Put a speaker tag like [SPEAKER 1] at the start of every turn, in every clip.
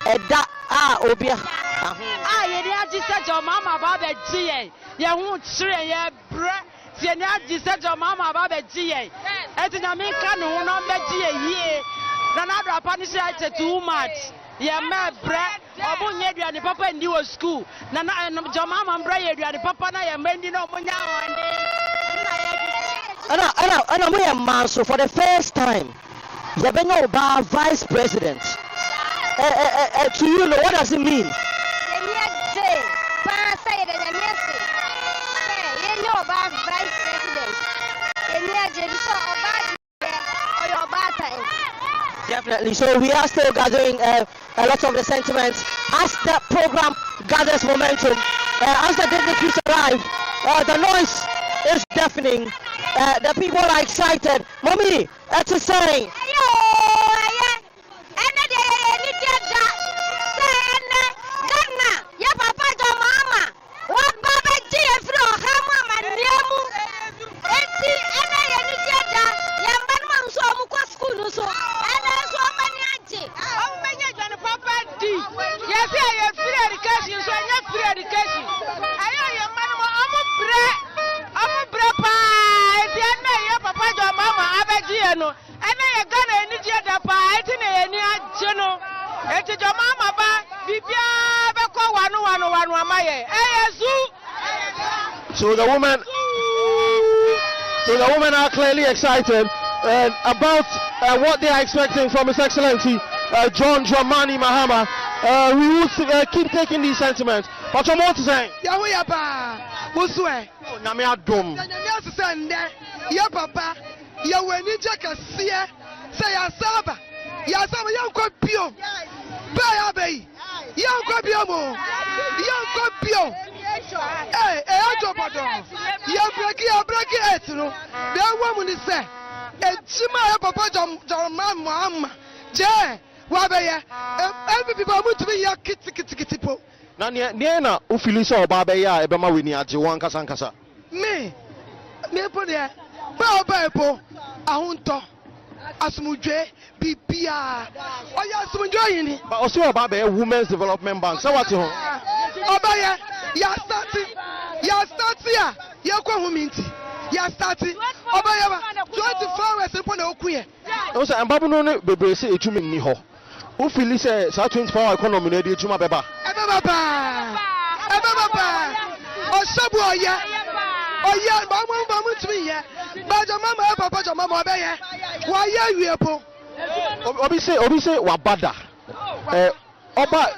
[SPEAKER 1] Eda obia.
[SPEAKER 2] Ye dey say your mama ba be GA. Ye hu chire ye bre. Ye dey say your mama ba be GA. Eti na me ka no no be GA yie. Na na do punish it too much. Ye me bre. Obu nye duane papa ndi wo school. Na your mama bre ye duane papa na ye mendi no munya wande.
[SPEAKER 1] Ana we manso for the first time. Ye be no ba vice president. To you, what does it mean? Definitely. So we are still gathering a lot of the sentiments as the program gathers momentum. As the dignitaries arrive, the noise is deafening. The people are excited. Mommy, that's a saying.
[SPEAKER 3] So the women are clearly excited about what they are expecting from His Excellency John Dramani Mahama. We will keep taking these sentiments. But what more to say? Nana ufilisa obaba ya ebema weni ajiwan kasankasa.
[SPEAKER 4] Me put there. Ba ahunto asumuje bibia. Oya asumuje yini.
[SPEAKER 3] But also obaba Women's Development Bank. So what ho?
[SPEAKER 4] Obaya ya start ya kwa huminti. Ya start obaya 24 hours upon okuye.
[SPEAKER 3] O say ambabu no ne bebre se etumi ni ho. Who feel say 24 hour economy na dey etuma beba?
[SPEAKER 4] Eba baba. Osabu oya mamu tumi ye. Ba jo mama papa jo mama obeya. Wa ye wiepo.
[SPEAKER 3] Obi say wabada. Oba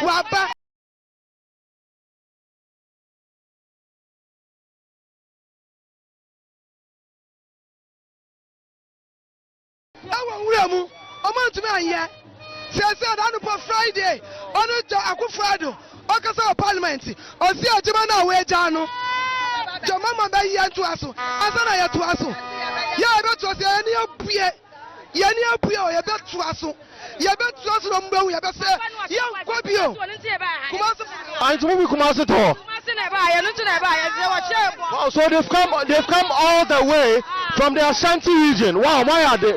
[SPEAKER 3] waba. Awa wuramu. Omo tumi anya. Say that on Friday. Onu akufrado. Okasa parliament. Osi ajima na we janu. Jo mama ba yi antu aso. Asana ya tu aso. Ya be tu aso ani abue. Ya ni abue o ya be tu aso. Ya be tu aso no mbawu ya be say ya nkwa bio. Kumasi to. Wow, so they've come all the way from the Ashanti region. Wow, why are they?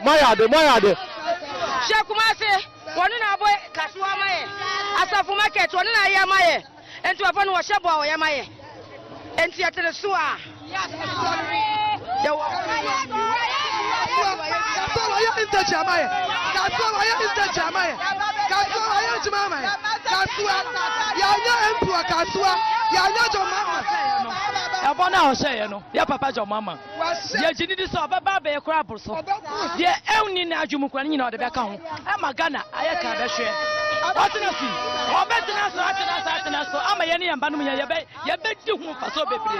[SPEAKER 2] Shekumase, one na boy Kasuwa maye. Asafu market, one na ya maye. Enti wafanu wa shebo wa ya maye. Enti ya telesua.
[SPEAKER 4] Kasuwa ya inteja maye. Kasuwa ya nya empua Kasuwa. Ya nya jo mama.
[SPEAKER 2] Abona o say no. Ya papa jo mama. Ye jini di so baba be kra burso. Ye ewni na adwumu kwa nyina o de beka ho. E magana aye ka be hwe. Watena si. Obetena so ama ye ne yamba no ye be di hu fa so bebre.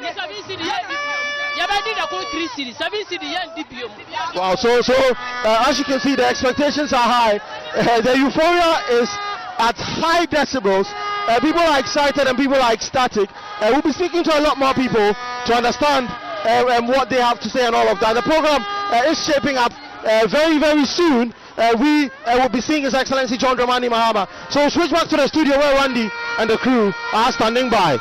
[SPEAKER 2] Ye sabi si di ye be di da ko 3 series. Sabi si di ye di biom.
[SPEAKER 3] Wow, so as you can see, the expectations are high. The euphoria is at high decibels. People are excited and people are ecstatic. We'll be speaking to a lot more people to understand what they have to say and all of that. The program is shaping up very, very soon. We will be seeing His Excellency John Dramani Mahama. So switch back to the studio where Randy and the crew are standing by.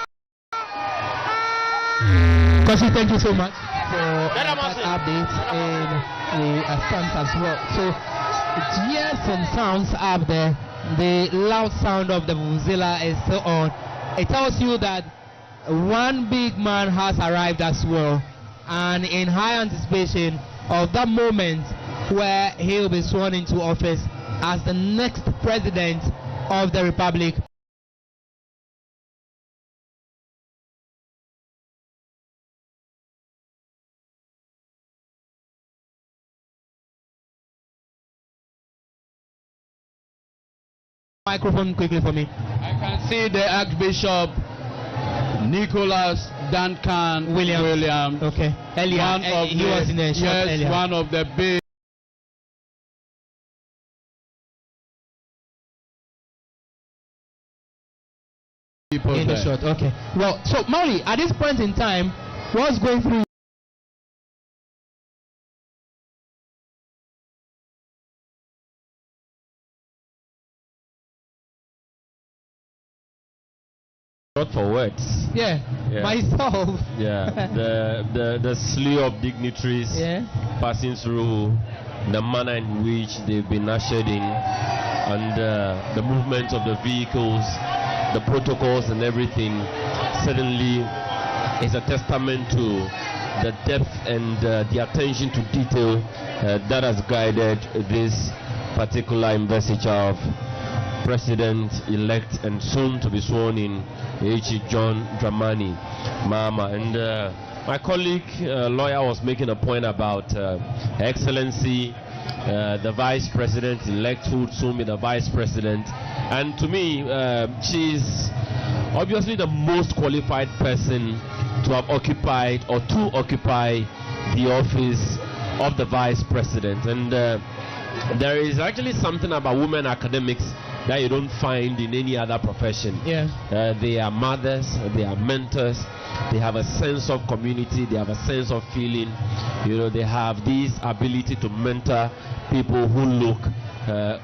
[SPEAKER 5] Kosi, thank you so much for that update and the stamps as well. So Cheers and sounds up there. The loud sound of the vuvuzela is still on. It tells you that one big man has arrived as well, and in high anticipation of that moment where he will be sworn into office as the next president of the Republic. Microphone quickly for me.
[SPEAKER 6] I can see the Archbishop Nicholas Duncan Williams.
[SPEAKER 5] Okay. Earlier, he was in the shot earlier.
[SPEAKER 6] One of the big people
[SPEAKER 5] in the shot. Okay. Well, so Mauri, at this point in time, what's going through?
[SPEAKER 7] Not for words.
[SPEAKER 5] Yeah. Myself.
[SPEAKER 7] Yeah. the slew of dignitaries passing through, the manner in which they've been ushered in, and the movement of the vehicles, the protocols and everything, certainly is a testament to the depth and the attention to detail that has guided this particular investiture of President-elect and soon to be sworn in H.E John Dramani Mahama. And my colleague lawyer was making a point about Her Excellency the Vice President-elect, who would soon be the Vice President. And to me, she's obviously the most qualified person to have occupied or to occupy the office of the Vice President. And there is actually something about women academics that you don't find in any other profession. They are mothers, they are mentors, they have a sense of community, they have a sense of feeling. You know, they have this ability to mentor people who look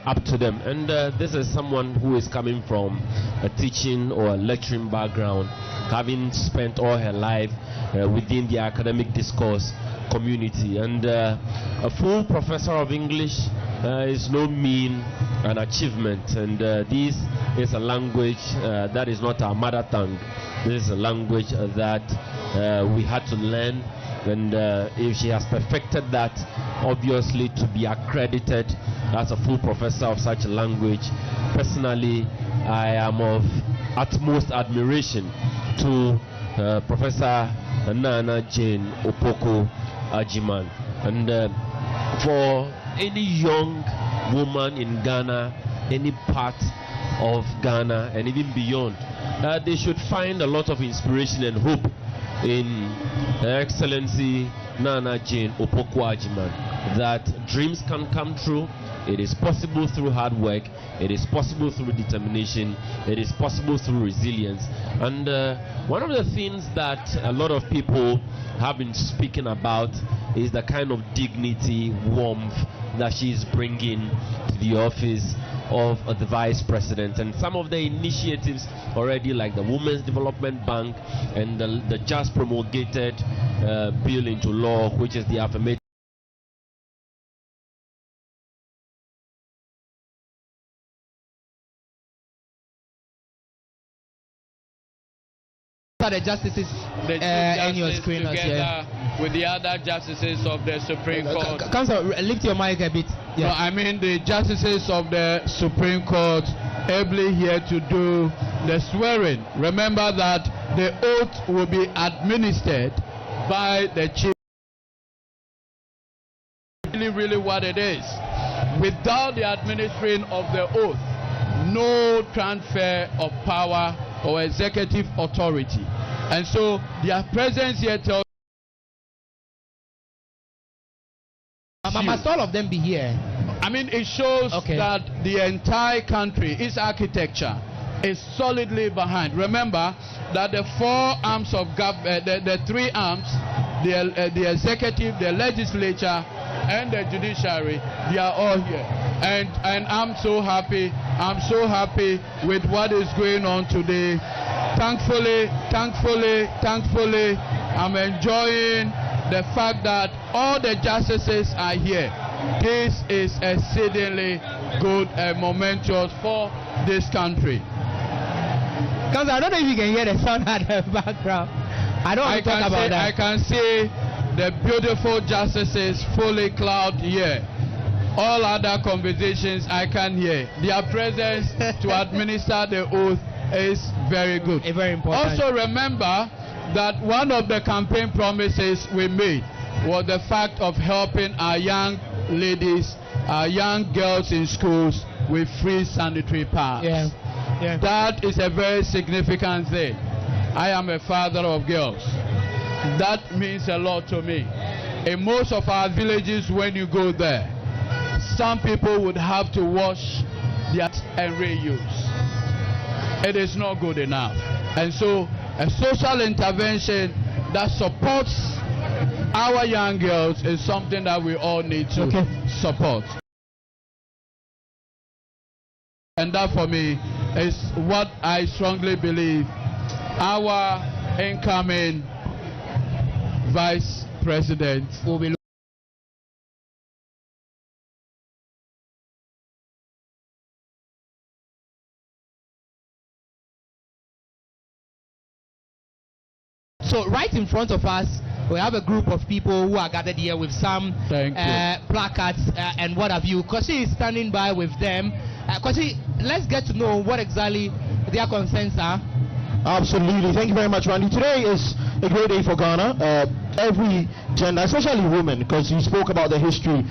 [SPEAKER 7] up to them. And this is someone who is coming from a teaching or a lecturing background, having spent all her life within the academic discourse community. And a full professor of English is no mean an achievement, and this is a language that is not our mother tongue. This is a language that we had to learn, and if she has perfected that, obviously to be accredited as a full professor of such a language, personally I am of utmost admiration to Professor Nana Jane Opoku Ajiman. And for any young woman in Ghana, any part of Ghana and even beyond, they should find a lot of inspiration and hope in Her Excellency Nana Jane Opoku Ajiman, that dreams can come true. It is possible through hard work, it is possible through determination, it is possible through resilience. And one of the things that a lot of people have been speaking about is the kind of dignity, warmth that she is bringing to the office of the Vice President. And some of the initiatives already, like the Women's Development Bank and the just promulgated bill into law, which is the affirmative
[SPEAKER 5] the justices in your screen
[SPEAKER 6] together with the other justices of the Supreme Court.
[SPEAKER 5] Council, lift your mic a bit.
[SPEAKER 6] No, I mean the justices of the Supreme Court ably here to do the swearing. Remember that the oath will be administered by the chief. Really what it is. Without the administering of the oath, no transfer of power or executive authority. And so their presence here tells
[SPEAKER 5] must all of them be here?
[SPEAKER 6] I mean, it shows that the entire country, its architecture, is solidly behind. Remember that the four arms of government, the three arms, the executive, the legislature, and the judiciary, they are all here. And I'm so happy with what is going on today. Thankfully, I'm enjoying the fact that all the justices are here. This is exceedingly good and momentous for this country.
[SPEAKER 5] Because I don't know if you can hear the sound at the background. I don't want to talk about that.
[SPEAKER 6] I can see the beautiful justices fully clouded here. All other conversations I can hear. Their presence to administer the oath is very good.
[SPEAKER 5] Very important.
[SPEAKER 6] Also remember that one of the campaign promises we made was the fact of helping our young ladies, our young girls in schools with free sanitary pads.
[SPEAKER 5] Yeah.
[SPEAKER 6] That is a very significant thing. I am a father of girls. That means a lot to me. In most of our villages, when you go there, some people would have to wash their and reuse. It is not good enough. And so a social intervention that supports our young girls is something that we all need to support. And that for me is what I strongly believe our incoming Vice President will be.
[SPEAKER 5] So right in front of us, we have a group of people who are gathered here with some placards and what have you. Kosi is standing by with them. Kosi, let's get to know what exactly their concerns are.
[SPEAKER 3] Absolutely. Thank you very much, Randy. Today is a great day for Ghana. Every gender, especially women, because you spoke about the history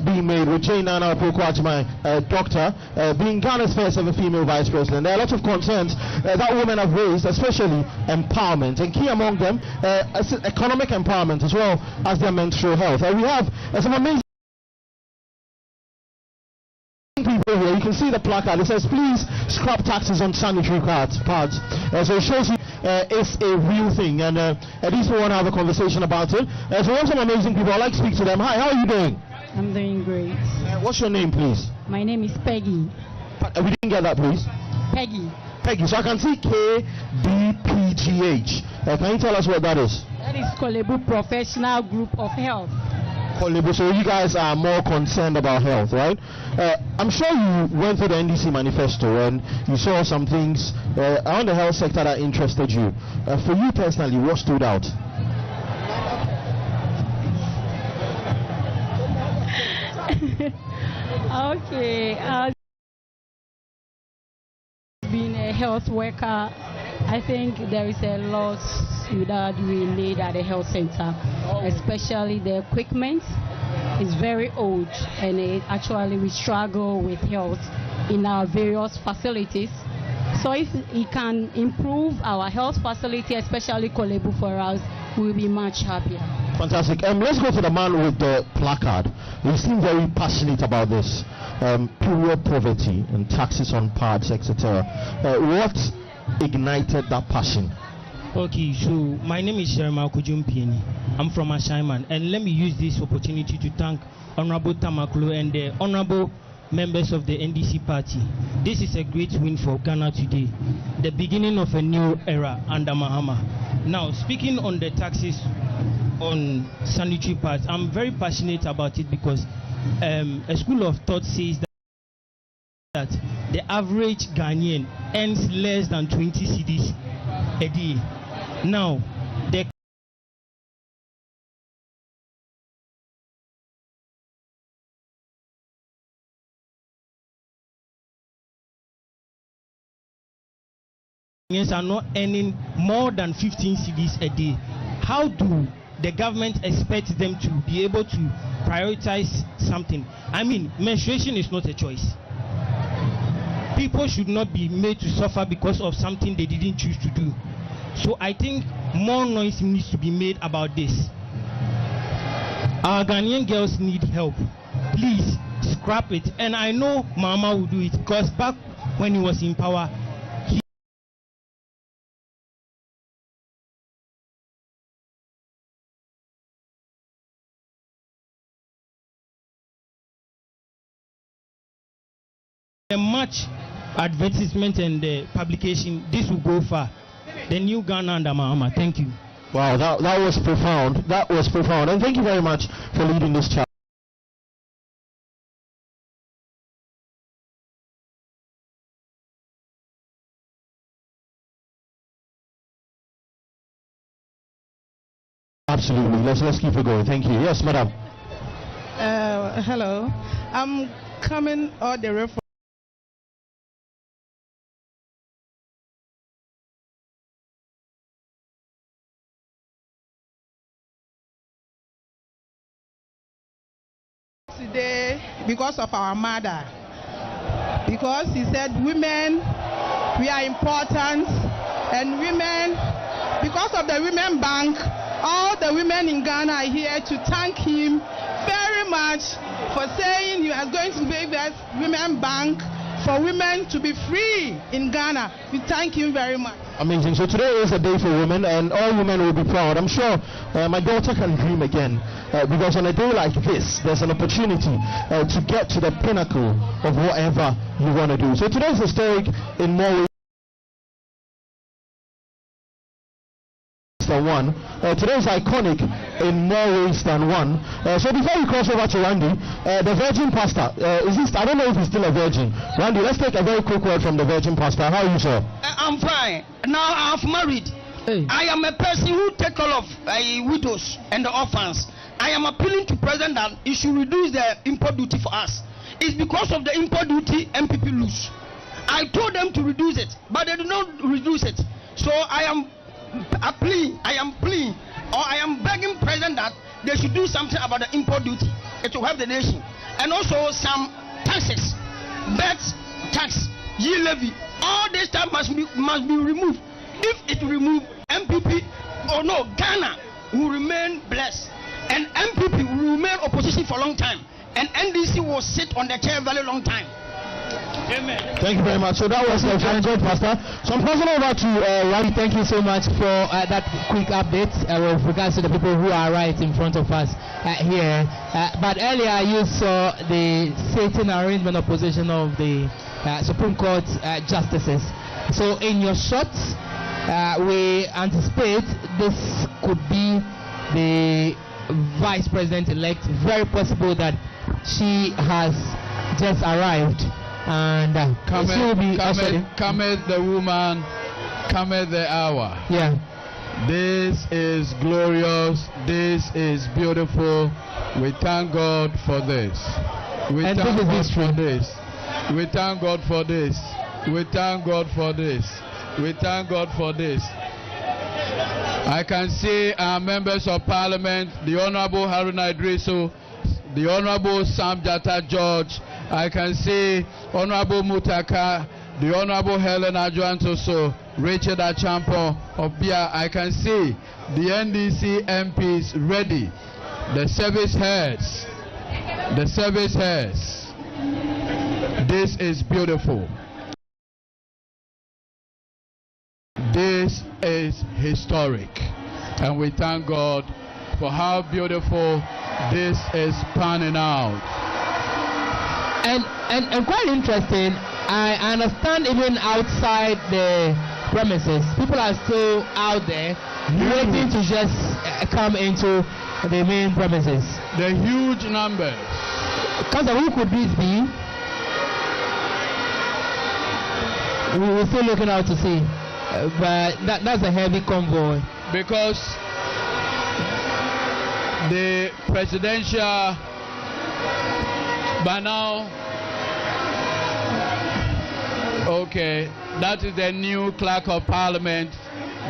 [SPEAKER 3] being made with Jane Nana Opoku-Agyeman, doctor, being Ghana's first ever female vice president. There are lots of concerns that women have raised, especially empowerment, and key among them, economic empowerment as well as their menstrual health. We have some amazing people here. You can see the placard. It says, please scrap taxes on sanitary pads. So it shows you it's a real thing, and at least we want to have a conversation about it. So we have some amazing people. I'd like to speak to them. Hi, how are you doing?
[SPEAKER 8] I'm doing great.
[SPEAKER 3] What's your name, please?
[SPEAKER 8] My name is Peggy.
[SPEAKER 3] We didn't get that, please.
[SPEAKER 8] Peggy.
[SPEAKER 3] Peggy. So I can see KBPGH. Can you tell us what that is?
[SPEAKER 8] That is Kolebu Professional Group of Health.
[SPEAKER 3] So you guys are more concerned about health, right? I'm sure you went through the NDC manifesto and you saw some things around the health sector that interested you. For you personally, what stood out?
[SPEAKER 8] Okay. Being a health worker, I think there is a lot that we need at the health center, especially the equipment is very old, and we struggle with health in our various facilities. So if it can improve our health facility, especially Kolebu for us, we'll be much happier.
[SPEAKER 3] Fantastic. Let's go to the man with the placard. He seems very passionate about this. Period poverty and taxes on pads, etc. What ignited that passion?
[SPEAKER 9] Okay, so my name is Sherma Okujumpieni. I'm from Ashaiman, and let me use this opportunity to thank Honorable Tamaklo and the honorable members of the NDC party. This is a great win for Ghana today, the beginning of a new era under Mahama. Now, speaking on the taxes on sanitary pads, I'm very passionate about it because a school of thought says that the average Ghanaian earns less than 20 cedis a day. Now, the Ghanaians are not earning more than 15 cedis a day. How do the government expect them to be able to prioritize something? I mean, menstruation is not a choice. People should not be made to suffer because of something they didn't choose to do. So I think more noise needs to be made about this. Our Ghanaian girls need help. Please scrap it. And I know Mama will do it because back when he was in power, the much advertisement and the publication, this will go far. The new Ghana under Mahama. Thank you.
[SPEAKER 3] Wow, that was profound. That was profound. And thank you very much for leading this chat. Absolutely. Let's keep it going. Thank you. Yes, madam.
[SPEAKER 10] Hello. I'm coming all the way from today because of our mother. Because he said women, we are important, and women, because of the Women Bank, all the women in Ghana are here to thank him very much for saying he was going to make that Women Bank for women to be free in Ghana. We thank him very much.
[SPEAKER 3] Amazing. So today is a day for women, and all women will be proud. I'm sure my daughter can dream again, because on a day like this, there's an opportunity to get to the pinnacle of whatever you want to do. So today is historic in more ways than one. Today is iconic in more ways than one. So before we cross over to Randy, the Virgin Pastor, is this? I don't know if he's still a virgin. Randy, let's take a very quick word from the Virgin Pastor. How are you, sir?
[SPEAKER 11] I'm fine. Now I'm married. Hey. I am a person who take care of widows and the orphans. I am appealing to President that he should reduce the import duty for us. It's because of the import duty MPP lose. I told them to reduce it, but they do not reduce it. So I am begging President that they should do something about the import duty. It will help the nation. And also some taxes, VAT tax, yield levy, all this stuff must be removed. If it remove MPP or no, Ghana will remain blessed. And MPP will remain opposition for a long time. And NDC will sit on the chair very long time. Amen.
[SPEAKER 3] Thank you very much. So that was the Virgin Pastor. So I'm passing over to Randy.
[SPEAKER 5] Thank you so much for that quick update with regards to the people who are right in front of us here. But earlier you saw the sitting arrangement of position of the Supreme Court justices. So in your shots, we anticipate this could be the Vice President-elect. Very possible that she has just arrived. And
[SPEAKER 6] cometh the woman, cometh the hour.
[SPEAKER 5] Yeah.
[SPEAKER 6] This is glorious. This is beautiful. We thank God for this. We thank God for this. We thank God for this. We thank God for this. We thank God for this. I can see our members of Parliament, the Honorable Haruna Idrisu, the Honorable Sam Jatta George. I can see Honorable Mutaka, the Honorable Helen Adjuantoso, Richard Achampo of Bia. I can see the NDC MPs ready. The service heads. The service heads. This is beautiful. This is historic. And we thank God for how beautiful this is panning out.
[SPEAKER 5] And quite interesting, I understand even outside the premises, people are still out there waiting to just come into the main premises.
[SPEAKER 6] The huge numbers.
[SPEAKER 5] Council, who could this be? We're still looking out to see. But that's a heavy convoy.
[SPEAKER 6] Because the presidential, by now, okay, that is the new clerk of parliament.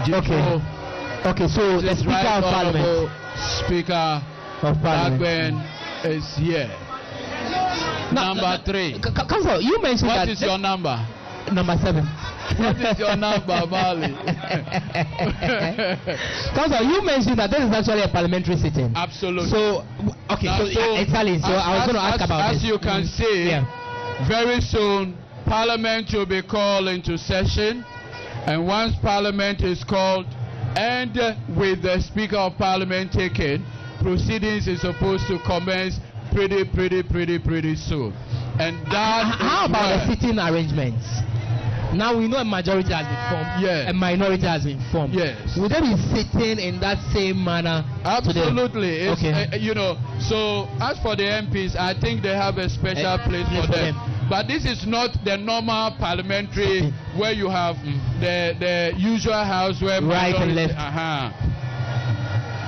[SPEAKER 5] Okay, so the speaker of parliament.
[SPEAKER 6] Speaker of parliament is here. Number 3.
[SPEAKER 5] Council, you mentioned
[SPEAKER 6] what is your number?
[SPEAKER 5] Number 7.
[SPEAKER 6] What is your number, Bali?
[SPEAKER 5] Council, you mentioned that this is actually a parliamentary sitting.
[SPEAKER 6] Absolutely.
[SPEAKER 5] So, okay, so exactly. So I was going to ask about this.
[SPEAKER 6] As you can see, very soon Parliament will be called into session, and once Parliament is called, and with the Speaker of Parliament taken, proceedings is supposed to commence pretty soon. And that
[SPEAKER 5] how about the sitting arrangements? Now we know a majority has been formed, a minority has been formed.
[SPEAKER 6] Yes.
[SPEAKER 5] Would they be sitting in that same manner?
[SPEAKER 6] Absolutely. It's, so as for the MPs, I think they have a special place for them. But this is not the normal parliamentary where you have the usual house where
[SPEAKER 5] right and left.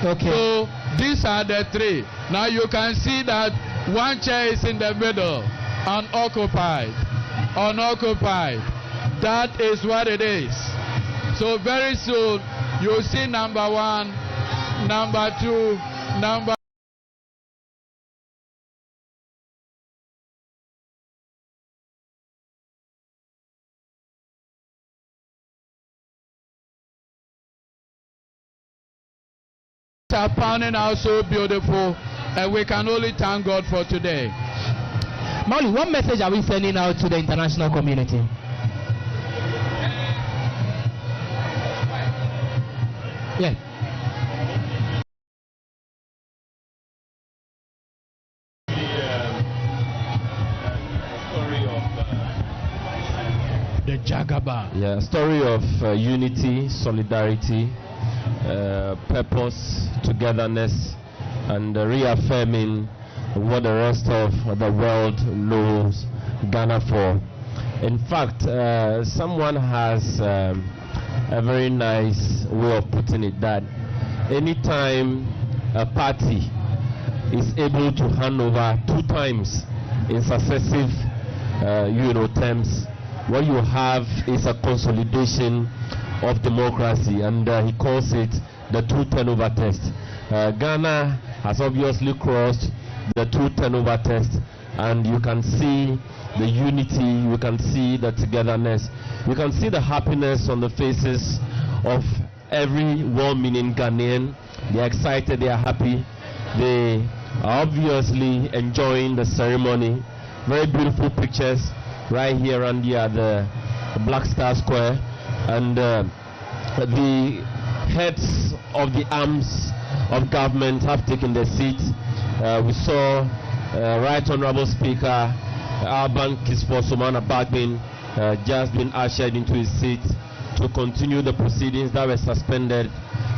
[SPEAKER 5] Okay.
[SPEAKER 6] So these are the three. Now you can see that one chair is in the middle, unoccupied. Unoccupied. That is what it is. So very soon you'll see number one, number two, number are pounding out so beautiful, and we can only thank God for today.
[SPEAKER 5] Mauli, what message are we sending out to the international community? Yeah.
[SPEAKER 6] The Jagaba.
[SPEAKER 7] Yeah, story of unity, solidarity, purpose, togetherness, and reaffirming what the rest of the world knows Ghana for. In fact, someone has a very nice way of putting it, that anytime a party is able to hand over 2 times in successive terms, what you have is a consolidation of democracy, and he calls it the 2 turnover test. Ghana has obviously crossed the 2 turnover test, and you can see the unity, you can see the togetherness, you can see the happiness on the faces of every well-meaning Ghanaian. They are excited, they are happy, they are obviously enjoying the ceremony. Very beautiful pictures right here and here at the Black Star Square, and the heads of the arms of government have taken their seats. We saw Right Honorable Speaker Alban Kispo-Somana Bagbin just been ushered into his seat to continue the proceedings that were suspended,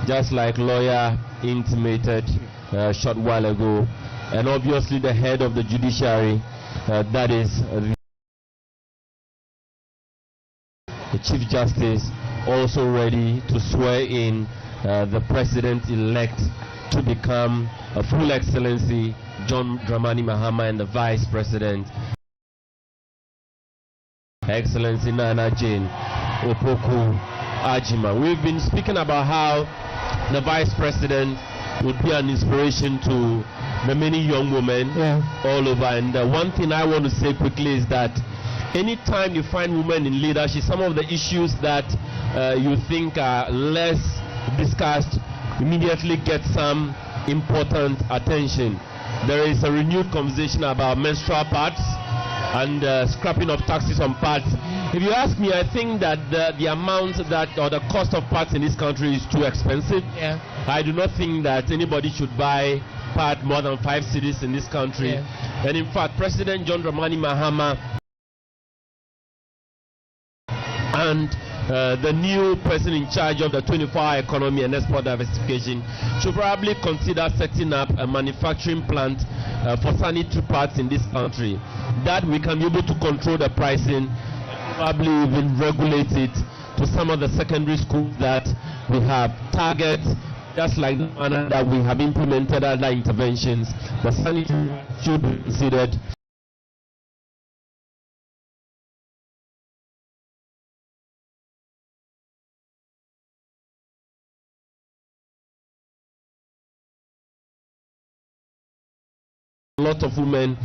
[SPEAKER 7] just like lawyer intimated a short while ago. And obviously the head of the judiciary, that is the Chief Justice, also ready to swear in the President-elect to become a Full Excellency John Dramani Mahama, and the Vice President, Excellency Nana Jane Opoku Ajima. We've been speaking about how the Vice President would be an inspiration to the many young women all over. And one thing I want to say quickly is that anytime you find women in leadership, some of the issues that you think are less discussed immediately get some important attention. There is a renewed conversation about menstrual pads and scrapping of taxes on pads. If you ask me, I think that the amount that, or the cost of pads in this country is too expensive. I do not think that anybody should buy pad more than 5 cities in this country. And in fact, President John Dramani Mahama and the new person in charge of the 24-hour economy and export diversification should probably consider setting up a manufacturing plant for sanitary pads in this country, that we can be able to control the pricing, probably even regulate it to some of the secondary schools that we have targets, just like the manner that we have implemented other interventions. The sanitary should be considered. A lot of women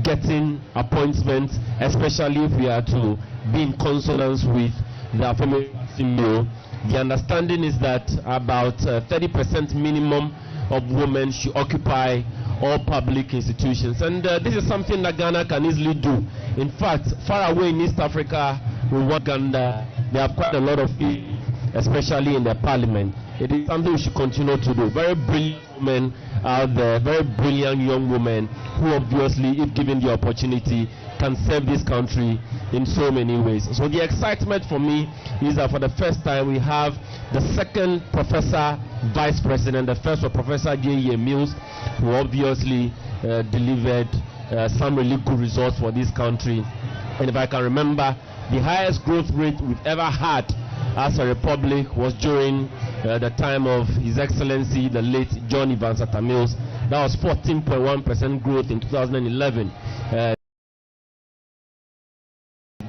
[SPEAKER 7] getting appointments, especially if we are to be in consonance with the affirmative action law. The understanding is that about 30% minimum of women should occupy all public institutions, and this is something that Ghana can easily do. In fact, far away in East Africa, Uganda, they have quite a lot of people, especially in their parliament. It is something we should continue to do. Very brilliant women out there, very brilliant young women who obviously, if given the opportunity, can serve this country in so many ways. So the excitement for me is that for the first time we have the second professor vice president. The first was Professor J.E. Mills, who obviously delivered some really good results for this country. And if I can remember, the highest growth rate we've ever had as a republic was during the time of His Excellency, the late John Evans Atta Mills. That was 14.1% growth in 2011.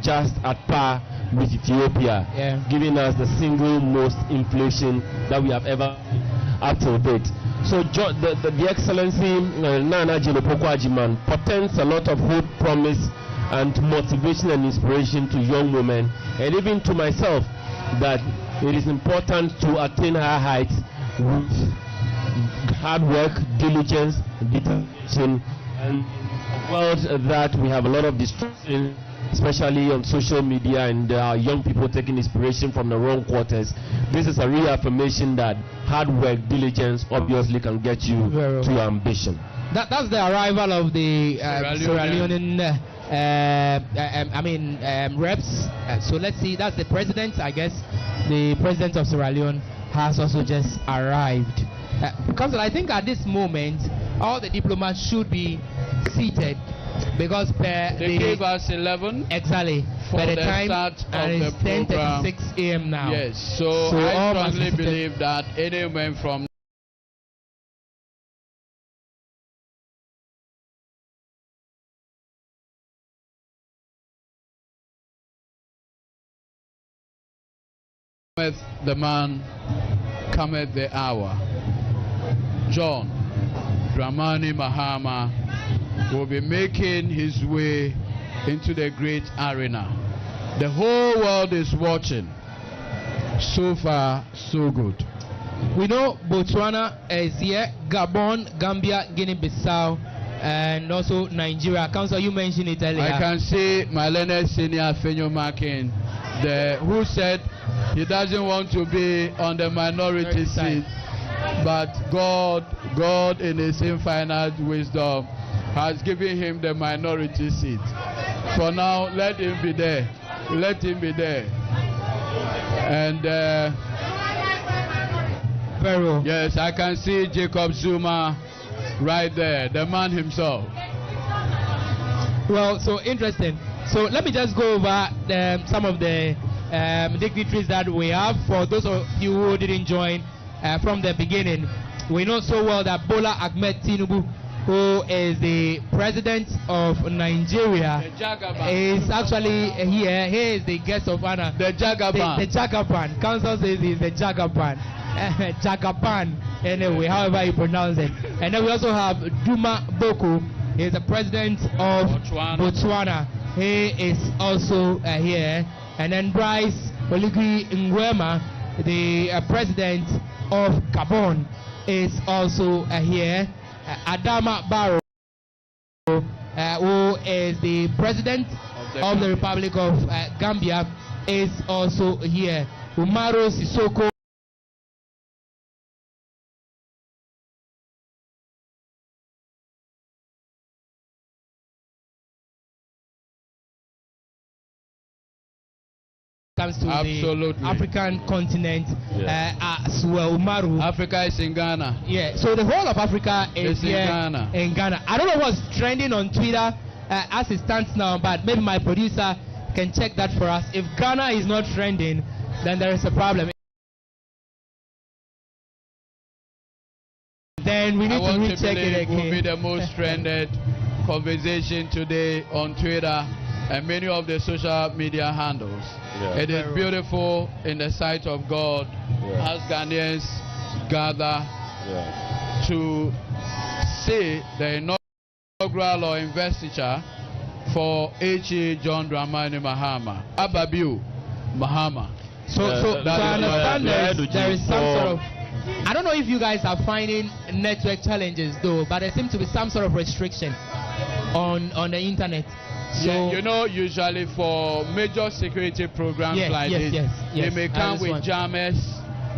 [SPEAKER 7] Just at par with Ethiopia, giving us the single most inflation that we have ever up to date. So the Excellency Nana Jinopokwajiman portends a lot of hope, promise, and motivation and inspiration to young women, and even to myself, that it is important to attain higher heights with hard work, diligence, determination, and a world that we have a lot of distraction, especially on social media, and young people taking inspiration from the wrong quarters. This is a reaffirmation that hard work, diligence obviously can get you to your ambition.
[SPEAKER 5] That's the arrival of the Sierra Leonean reps. So let's see, that's the president. I guess the president of Sierra Leone has also just arrived. Because I think at this moment all the diplomats should be seated, because
[SPEAKER 6] they gave us 11
[SPEAKER 5] exactly
[SPEAKER 6] for
[SPEAKER 5] by the
[SPEAKER 6] time
[SPEAKER 5] start
[SPEAKER 6] of the program.
[SPEAKER 5] 10:36 a.m. now.
[SPEAKER 6] Yes, so I strongly believe that anyone from cometh the man, cometh the hour. John Dramani Mahama will be making his way into the great arena. The whole world is watching. So far, so good.
[SPEAKER 5] We know Botswana is here, Gabon, Gambia, Guinea-Bissau, and also Nigeria. Council, you mentioned it earlier.
[SPEAKER 6] I can see my learned senior Fenyo Makin, who said he doesn't want to be on the minority seat, but God in His infinite wisdom has given him the minority seat. For now, let him be there. Let him be there. And yes, I can see Jacob Zuma right there, the man himself.
[SPEAKER 5] Well, so interesting. So let me just go over some of the dignitaries that we have. For those of you who didn't join from the beginning, we know so well that Bola Ahmed Tinubu, who is the president of Nigeria, is actually here. He is the guest of honor.
[SPEAKER 6] The Jagaban.
[SPEAKER 5] The Jagaban. Council says he's the Jagaban. Jagaban, anyway, however you pronounce it. And then we also have Duma Boko. He is the president of Botswana. He is also here. And then Bryce Oligui Nguema, the president of Gabon, is also here. Adama Barrow, who is the president of the Republic of Gambia, is also here. Umaru Sissoko comes to the African continent as well. Umaru.
[SPEAKER 6] Africa is in Ghana.
[SPEAKER 5] Yeah, so the whole of Africa is here in Ghana. I don't know what's trending on Twitter as it stands now, but maybe my producer can check that for us. If Ghana is not trending, then there is a problem. Then we need to recheck it again.
[SPEAKER 6] Will be the most trended conversation today on Twitter and many of the social media handles. It is beautiful in the sight of God as Ghanaians gather to see the inaugural or investiture for H.E John Dramani Mahama. Ababiu Mahama.
[SPEAKER 5] So I understand there is some sort of, I don't know if you guys are finding network challenges though, but there seems to be some sort of restriction on the internet. So
[SPEAKER 6] yeah, you know, usually for major security programs like this, they may come with jammers,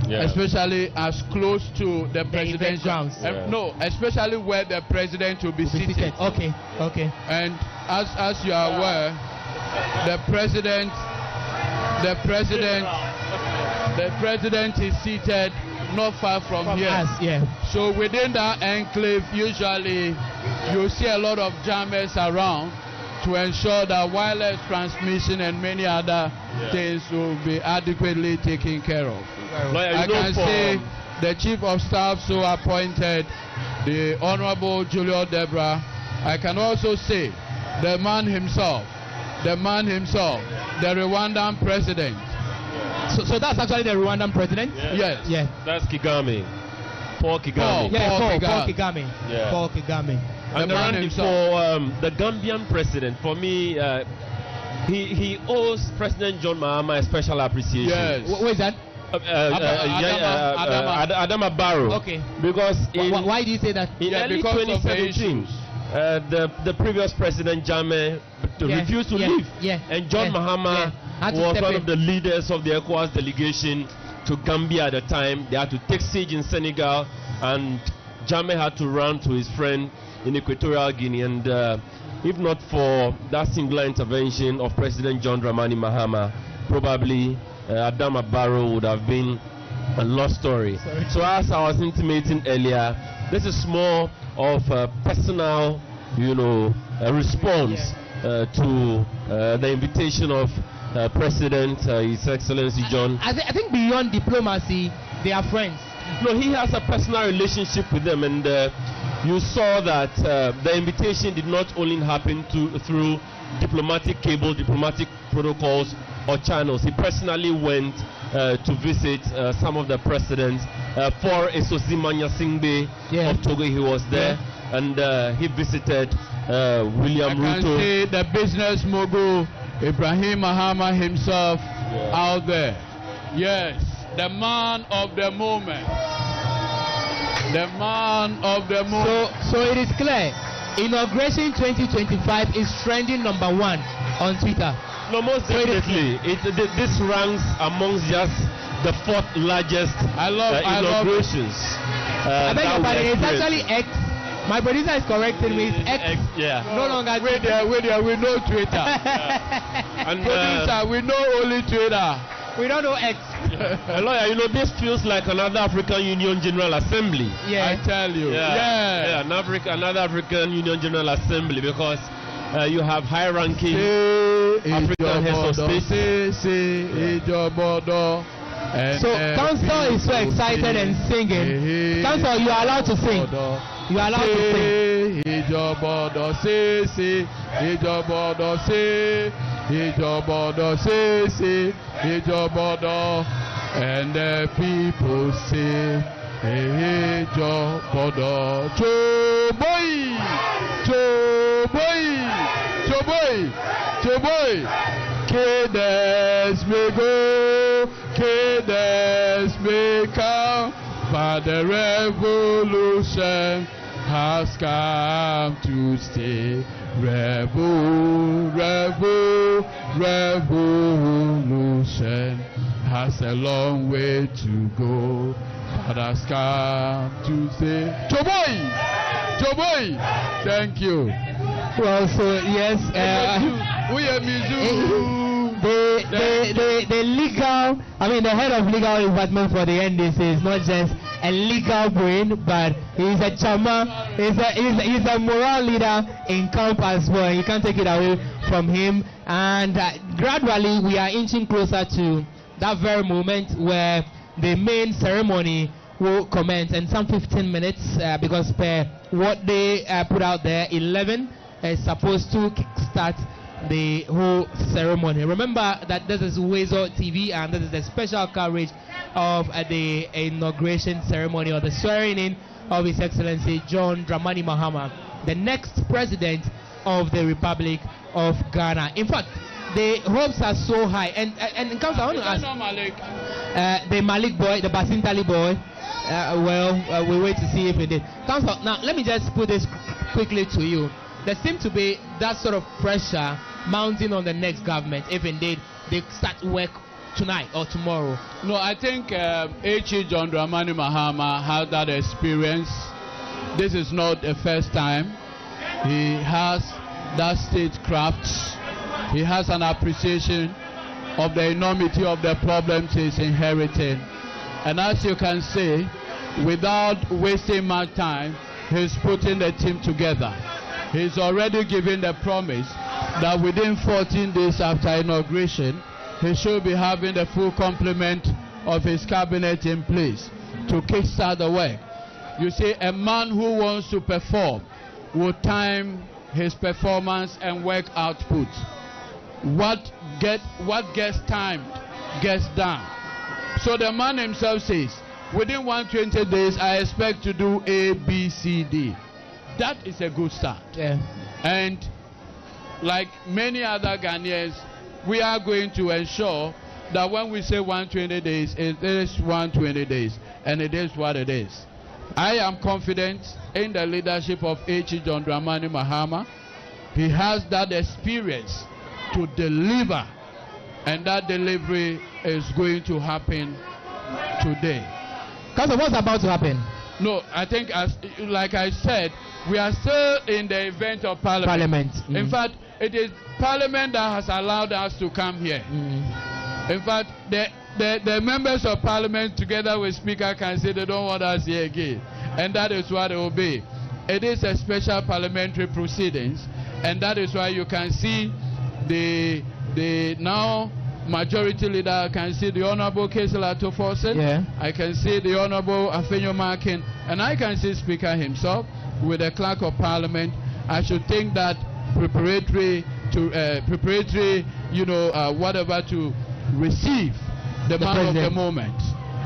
[SPEAKER 6] especially as close to the presidential grounds. No, especially where the president will be seated.
[SPEAKER 5] Okay.
[SPEAKER 6] And as you are aware, the president is seated not far from here. So within that enclave, usually you see a lot of jammers around to ensure that wireless transmission and many other things will be adequately taken care of. I can say the chief of staff so appointed, the Honorable Julio Debra. I can also say the man himself, the Rwandan president.
[SPEAKER 5] So that's actually the Rwandan president?
[SPEAKER 6] Yes.
[SPEAKER 5] Yeah.
[SPEAKER 7] That's Kagame. Paul Kagame.
[SPEAKER 5] Paul Kagame.
[SPEAKER 7] Yeah.
[SPEAKER 5] Paul Kagame.
[SPEAKER 7] And the man before the Gambian president, for me, he owes President John Mahama a special appreciation.
[SPEAKER 6] Yes.
[SPEAKER 5] What is that?
[SPEAKER 7] Adama Barrow.
[SPEAKER 5] Okay.
[SPEAKER 7] Because
[SPEAKER 5] why do you say that?
[SPEAKER 7] In early 2017, the previous president Jammeh refused to leave.
[SPEAKER 5] Yeah.
[SPEAKER 7] And John Mahama was one of the leaders of the ECOWAS delegation to Gambia at the time. They had to take siege in Senegal, and Jammeh had to run to his friend in Equatorial Guinea. And if not for that singular intervention of President John Dramani Mahama, probably Adama Barrow would have been a lost story. So as I was intimating earlier, this is more of a personal, response to the invitation of President, His Excellency John.
[SPEAKER 5] I think beyond diplomacy, they are friends.
[SPEAKER 7] No, he has a personal relationship with them, and you saw that the invitation did not only happen through diplomatic cable, diplomatic protocols or channels. He personally went to visit some of the presidents. For Esozimanya Singbe of Togo, he was there, and he visited William Ruto.
[SPEAKER 6] I can see the business mogul Ibrahim Mahama himself out there. Yes, the man of the moment. The man of the moment.
[SPEAKER 5] So it is clear. Inauguration 2025 is trending #1 on Twitter.
[SPEAKER 7] No, most definitely. This ranks amongst just the 4th largest inaugurations.
[SPEAKER 5] I beg your pardon, it's actually X. My producer is correcting me. It's X.
[SPEAKER 7] Yeah.
[SPEAKER 5] No longer.
[SPEAKER 6] Wait there, we know Twitter.
[SPEAKER 7] And
[SPEAKER 6] producer, we know only Twitter.
[SPEAKER 5] We don't know X.
[SPEAKER 7] Lawyer, this feels like another African Union General Assembly.
[SPEAKER 5] Yeah.
[SPEAKER 6] I tell you.
[SPEAKER 7] Yeah. Another African Union General Assembly, because you have high-ranking African heads of state.
[SPEAKER 5] So Council is so excited and singing. Council, you are allowed to sing. You are allowed to sing.
[SPEAKER 6] And the people say, hey, Jobodo, Choboy, Choboy, Choboy, Choboy, Kedes may go, Kedes may come, but the revolution has come to stay. Revolution has a long way to go, but has come to stay. Choboy, thank you.
[SPEAKER 5] Well, so yes, the legal, the head of legal department for the NDC is not just a legal brain, but he's a chama, he's a moral leader in camp as well. You can't take it away from him. And gradually we are inching closer to that very moment where the main ceremony will commence in some 15 minutes, because per what they put out there, 11 is supposed to start the whole ceremony. Remember that this is Wezo TV, and this is the special coverage of the inauguration ceremony, or the swearing in of His Excellency John Dramani Mahama, the next president of the Republic of Ghana. In fact, the hopes are so high, and Council, I want to ask the Malik boy, the Basintali boy. We wait to see if it did. Council, now let me just put this quickly to you. There seems to be that sort of pressure mounting on the next government, if indeed they start work tonight or tomorrow.
[SPEAKER 6] No, I think H.E John Dramani Mahama had that experience. This is not the first time. He has that statecraft. He has an appreciation of the enormity of the problems he's inheriting. And as you can see, without wasting much time, he's putting the team together. He's already given the promise that within 14 days after inauguration, he should be having the full complement of his cabinet in place to kickstart the work. You see, a man who wants to perform will time his performance and work output. What gets timed gets done. So the man himself says, within 120 days, I expect to do A, B, C, D. That is a good start.
[SPEAKER 5] Yeah.
[SPEAKER 6] And like many other Ghanaians, we are going to ensure that when we say 120 days, it is 120 days, and it is what it is. I am confident in the leadership of H.E John Dramani Mahama. He has that experience to deliver, and that delivery is going to happen today.
[SPEAKER 5] Because what's about to happen?
[SPEAKER 6] No, I think, like I said, we are still in the event of Parliament. In fact, it is Parliament that has allowed us to come here. In fact, the members of Parliament together with Speaker can say they don't want us here again. And that is what it will be. It is a special parliamentary proceedings, and that is why you can see the now majority leader. Can see the Honorable Kesela Toforsen. Yeah. I can see the Honorable Afenyo Markin, and I can see Speaker himself with the Clerk of Parliament. I should think that preparatory, whatever to receive the man of the moment.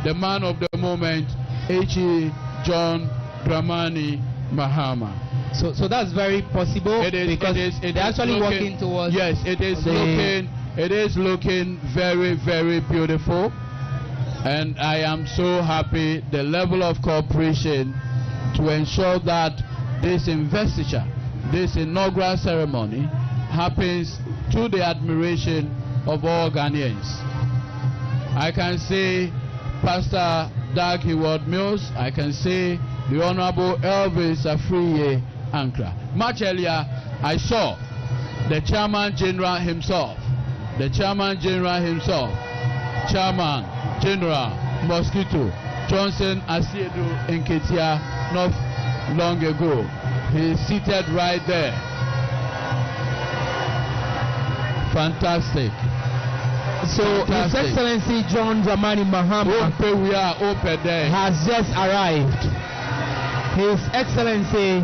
[SPEAKER 6] The man of the moment, H.E John Dramani Mahama.
[SPEAKER 5] So that's very possible. It is they're actually working towards.
[SPEAKER 6] Yes, it is looking very, very beautiful, and I am so happy the level of cooperation to ensure that this investiture, this inaugural ceremony, happens to the admiration of all Ghanaians. I can say Pastor Doug Heward Mills. I can say the Honorable Elvis Afriye Ankra. Much earlier, I saw the Chairman General himself, Chairman General Mosquito Johnson Asiedu Nketia not long ago. He is seated right there. Fantastic.
[SPEAKER 5] So His Excellency John Dramani Mahama has just arrived. His Excellency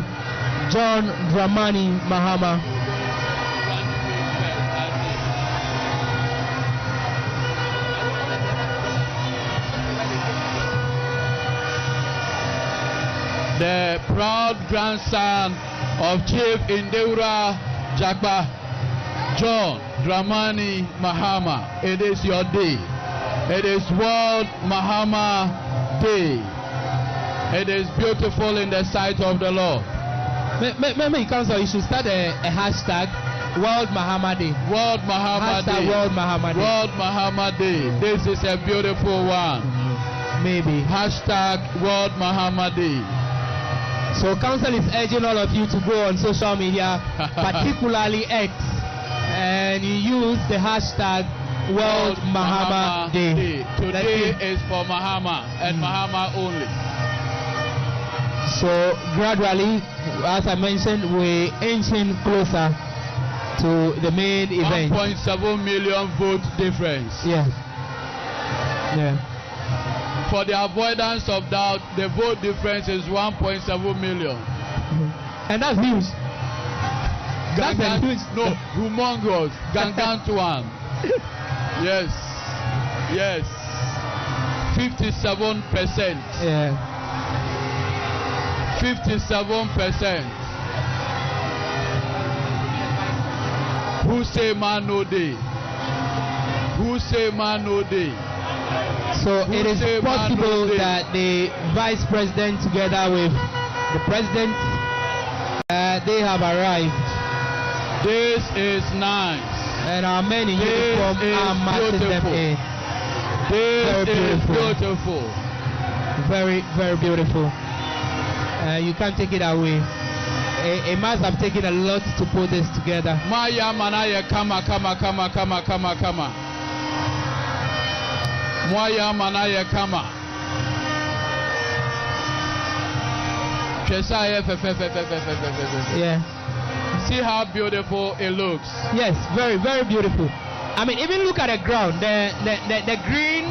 [SPEAKER 5] John Dramani Mahama.
[SPEAKER 6] The proud grandson of Chief Indeura Jagba, John Dramani Mahama. It is your day. It is World Mahama Day. It is beautiful in the sight of the Lord.
[SPEAKER 5] Maybe Council, you should start a hashtag World Mahama Day.
[SPEAKER 6] World Mahama Day.
[SPEAKER 5] World Mahama Day.
[SPEAKER 6] World Mahama Day. This is a beautiful one.
[SPEAKER 5] Maybe.
[SPEAKER 6] Hashtag World Mahama Day.
[SPEAKER 5] So Council is urging all of you to go on social media, particularly X, and you use the hashtag World Mahama Day.
[SPEAKER 6] Today is for Mahama and Mahama only.
[SPEAKER 5] So gradually, as I mentioned, we're inching closer to the main event.
[SPEAKER 6] 1.7 million vote difference.
[SPEAKER 5] Yeah.
[SPEAKER 6] For the avoidance of doubt, the vote difference is 1.7 million.
[SPEAKER 5] And that's huge.
[SPEAKER 6] That's huge. No, humongous. Gangantuan. Yes. 57%.
[SPEAKER 5] Yeah.
[SPEAKER 6] 57%. Who say man no day? Who say man no day?
[SPEAKER 5] So it is possible that the Vice President together with the President, they have arrived.
[SPEAKER 6] This is nice.
[SPEAKER 5] And our men in uniform are marching them in.
[SPEAKER 6] This is beautiful.
[SPEAKER 5] Very, very beautiful. You can't take it away. It must have taken a lot to put this together.
[SPEAKER 6] Maya manaya kama. Mwaya manaya kama.
[SPEAKER 5] Yeah.
[SPEAKER 6] See how beautiful it looks.
[SPEAKER 5] Yes, very, very beautiful. I mean, even look at the ground. The green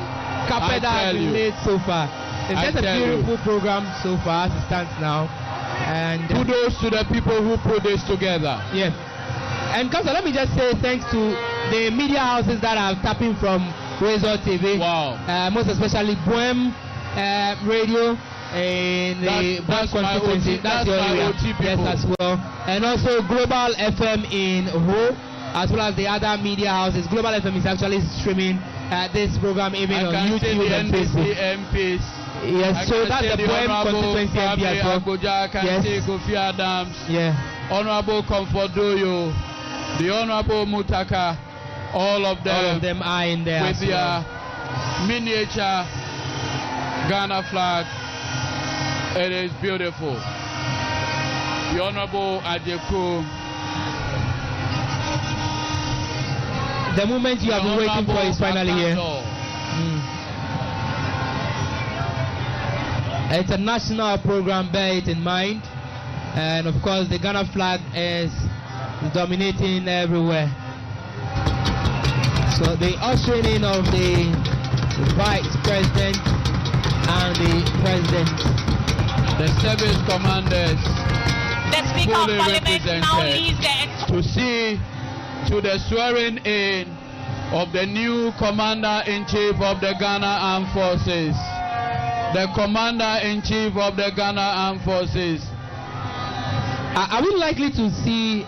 [SPEAKER 5] carpet that has been laid so far. It's just a beautiful program so far as it stands now. And
[SPEAKER 6] kudos to the people who put this together.
[SPEAKER 5] Yeah. And Council, let me just say thanks to the media houses that are tapping from Razor TV.
[SPEAKER 6] Wow.
[SPEAKER 5] Most especially Bohem Radio in the Bohem constituency. That's your area. Yes, as well. And also Global FM in Ho, as well as the other media houses. Global FM is actually streaming this program even on YouTube and Facebook.
[SPEAKER 6] MPs.
[SPEAKER 5] Yes, so that's the Bohem constituency MP as well.
[SPEAKER 6] Yes. Kofi Adams.
[SPEAKER 5] Yeah.
[SPEAKER 6] Honorable Comfort Doyo, the Honorable Mutaka, all of them
[SPEAKER 5] are in there
[SPEAKER 6] with their miniature Ghana flag. It is beautiful. The Honorable Adeku.
[SPEAKER 5] The moment you have been waiting for is finally here. It's a national program, bear it in mind. And of course, the Ghana flag is dominating everywhere. So the ushering in of the Vice President and the President.
[SPEAKER 6] The service commanders.
[SPEAKER 12] The Speaker of Parliament now leads
[SPEAKER 6] to see to the swearing in of the new Commander-in-Chief of the Ghana Armed Forces. The Commander-in-Chief of the Ghana Armed Forces.
[SPEAKER 5] Are we likely to see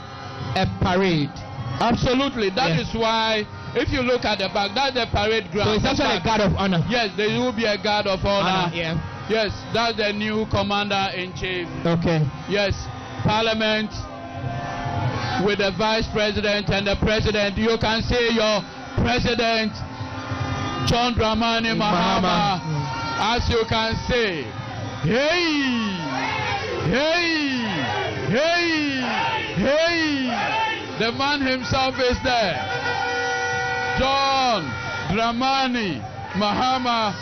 [SPEAKER 5] a parade?
[SPEAKER 6] Absolutely. That is why, if you look at the back, that's the parade ground.
[SPEAKER 5] So it's actually a guard of honor.
[SPEAKER 6] Yes, there will be a guard of honor.
[SPEAKER 5] Yeah.
[SPEAKER 6] Yes, that's the new Commander-in-Chief.
[SPEAKER 5] Okay.
[SPEAKER 6] Yes, Parliament with the Vice President and the President. You can see your President, John Dramani Mahama. As you can see, hey, hey, hey, hey, the man himself is there. John Dramani Mahama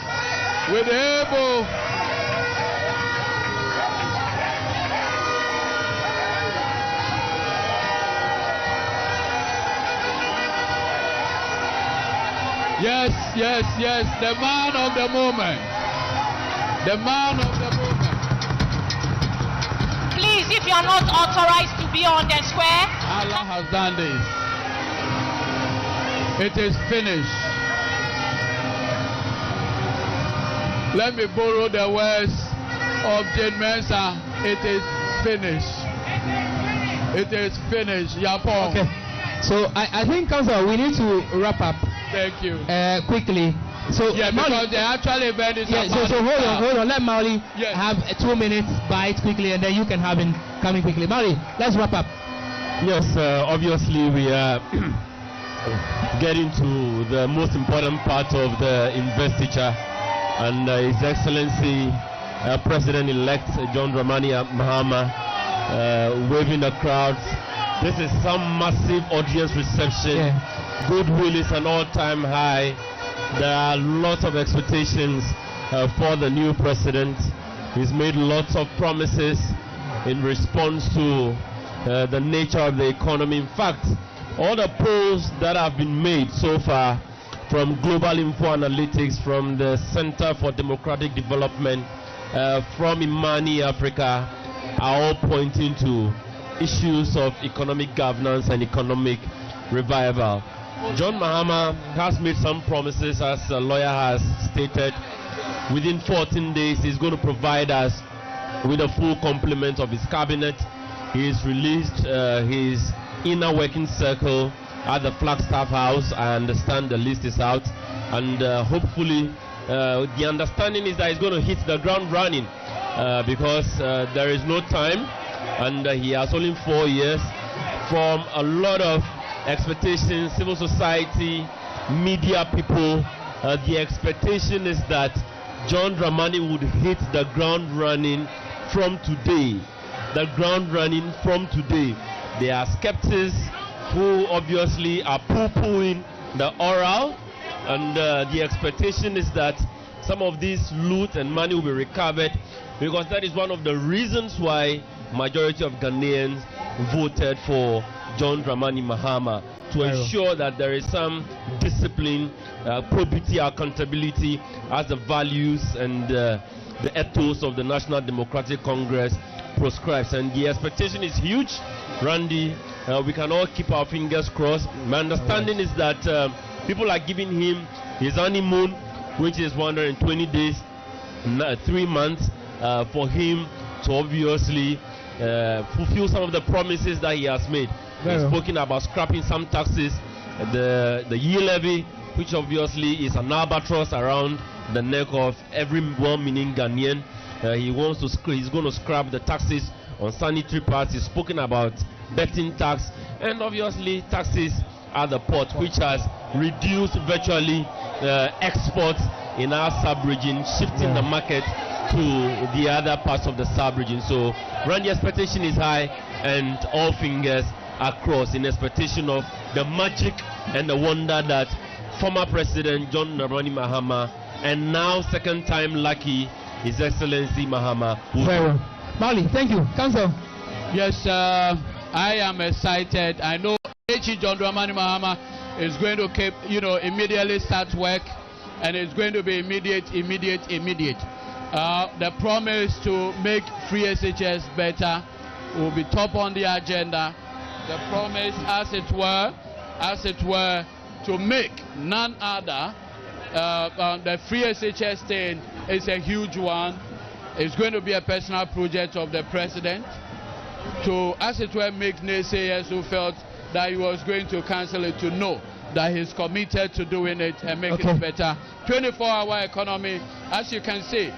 [SPEAKER 6] with able yes, yes, yes, the man of the moment. The man of the moment.
[SPEAKER 12] Please, if you are not authorized to be on the square.
[SPEAKER 6] Allah has done this. It is finished. Let me borrow the words of Jane Mensah. It is finished. It is finished. Yapo.
[SPEAKER 5] Okay. So I think, Council, we need to wrap up.
[SPEAKER 6] Thank you.
[SPEAKER 5] Quickly. So
[SPEAKER 6] yeah, because the actual event is
[SPEAKER 5] so hold on. Let Mauli have 2 minutes bite quickly, and then you can have him coming quickly. Mauli, let's wrap up.
[SPEAKER 7] Yes, obviously we are getting to the most important part of the investiture, and His Excellency President-elect John Dramani Mahama waving the crowds. This is some massive audience reception. Goodwill is an all-time high. There are lots of expectations for the new president. He's made lots of promises in response to the nature of the economy. In fact, all the polls that have been made so far from Global Info Analytics, from the Center for Democratic Development, from Imani Africa, are all pointing to issues of economic governance and economic revival. John Mahama has made some promises, as the lawyer has stated. Within 14 days, he's going to provide us with a full complement of his cabinet. He's released his inner working circle at the Flagstaff House. I understand the list is out, and hopefully the understanding is that he's going to hit the ground running because there is no time, and he has only 4 years. From a lot of expectations, civil society, media people, the expectation is that John Dramani would hit the ground running from today. The ground running from today. There are skeptics who obviously are poo-pooing the oral, and the expectation is that some of this loot and money will be recovered, because that is one of the reasons why majority of Ghanaians voted for John Dramani Mahama. to ensure that there is some discipline, probity, accountability as the values and the ethos of the National Democratic Congress proscribes. And the expectation is huge, Randy. We can all keep our fingers crossed. My understanding is that people are giving him his honeymoon, which is 120 days, 3 months, for him to obviously fulfill some of the promises that he has made. He's spoken about scrapping some taxes, the year levy, which obviously is an albatross around the neck of every well-meaning Ghanaian. He's going to scrap the taxes on sanitary pads. He's spoken about betting tax, and obviously taxes at the port, which has reduced virtually exports in our sub-region, shifting the market to the other parts of the sub-region. So, Randy, expectation is high, and all fingers are crossed in expectation of the magic and the wonder that former President John Dramani Mahama and now second-time lucky His Excellency Mahama.
[SPEAKER 5] Mali, thank you. Council.
[SPEAKER 6] Yes, I am excited. I know H.E John Dramani Mahama is going to keep, immediately start work, and it's going to be immediate. The promise to make free SHS better will be top on the agenda. The promise, as it were, to make none other. The free SHS thing is a huge one. It's going to be a personal project of the president to, as it were, make naysayers who felt that he was going to cancel it to know that he's committed to doing it and making it better. 24-hour economy, as you can see,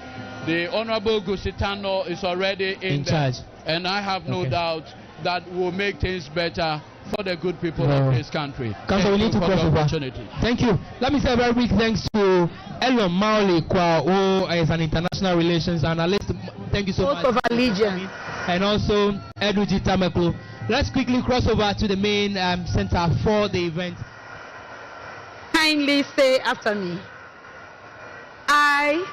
[SPEAKER 6] the Honorable Gusitano is already in charge, and I have no doubt that will make things better for the good people of this country.
[SPEAKER 5] Council, we need to cross over. Thank you. Let me say a very big thanks to Elon Mauli, who is an international relations analyst. Thank you so much.
[SPEAKER 13] Of allegiance.
[SPEAKER 5] And also H.E Tameklu. Let's quickly cross over to the main center for the event.
[SPEAKER 13] Kindly say after me. I,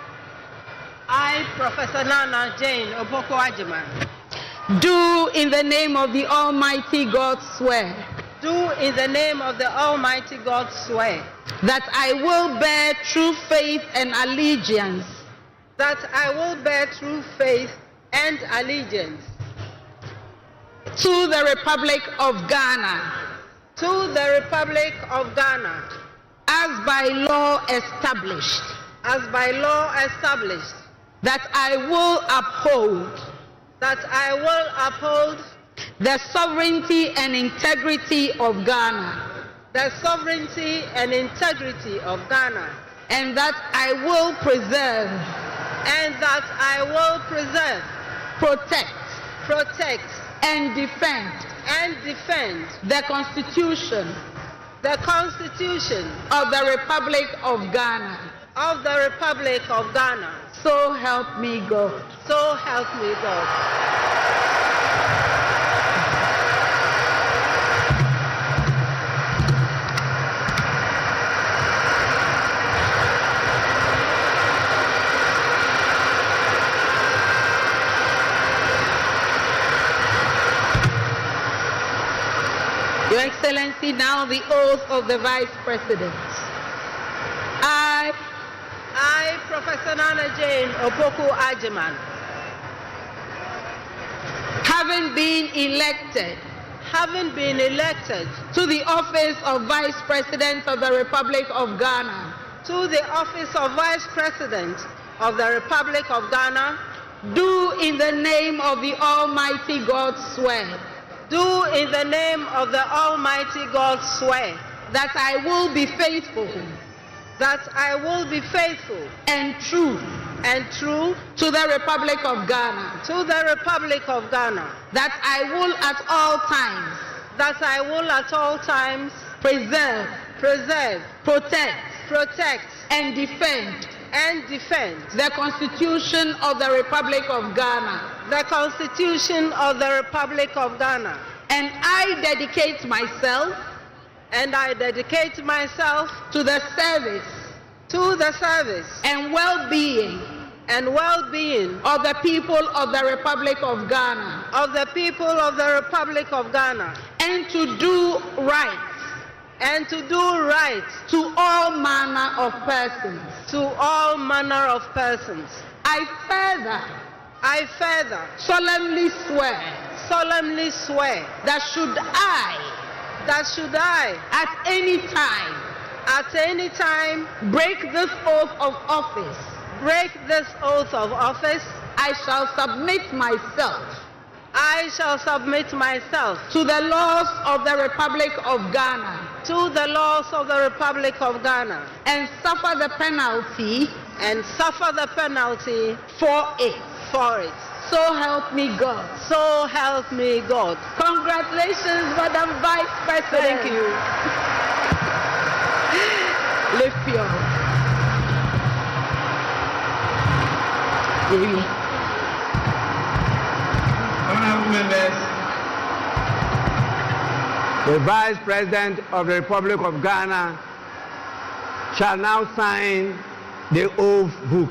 [SPEAKER 13] Professor Nana Jane Oboko Ajiman, do in the name of the Almighty God swear. Do in the name of the Almighty God swear. That I will bear true faith and allegiance. That I will bear true faith and allegiance. To the Republic of Ghana. To the Republic of Ghana. As by law established. As by law established. That I will uphold. That I will uphold the sovereignty and integrity of Ghana. The sovereignty and integrity of Ghana. And that I will preserve. And that I will preserve. Protect. And defend. The Constitution. The Constitution. Of the Republic of Ghana. Of the Republic of Ghana. So help me God. So help me God. Your Excellency, now the oath of the Vice President. I, Professor Nana Jane Opoku Ajiman, having been elected to the office of Vice President of the Republic of Ghana, to the office of Vice President of the Republic of Ghana, do in the name of the Almighty God swear. Do in the name of the Almighty God swear that I will be faithful. That I will be faithful and true to the Republic of Ghana. To the Republic of Ghana. That I will at all times preserve, protect and defend the Constitution of the Republic of Ghana. The Constitution of the Republic of Ghana. And I dedicate myself to the service and well-being of the people of the Republic of Ghana. And to do right and to do right
[SPEAKER 8] to all manner of persons.
[SPEAKER 13] to all manner of persons.
[SPEAKER 8] I further
[SPEAKER 13] solemnly swear
[SPEAKER 8] that should I at any time break this oath of office, I shall submit myself to the laws of the Republic of Ghana, and suffer the penalty for it. So help me God. Congratulations, Madam Vice President.
[SPEAKER 13] Thank you.
[SPEAKER 8] Lift your
[SPEAKER 14] Honorable members, the Vice President of the Republic of Ghana shall now sign the oath book.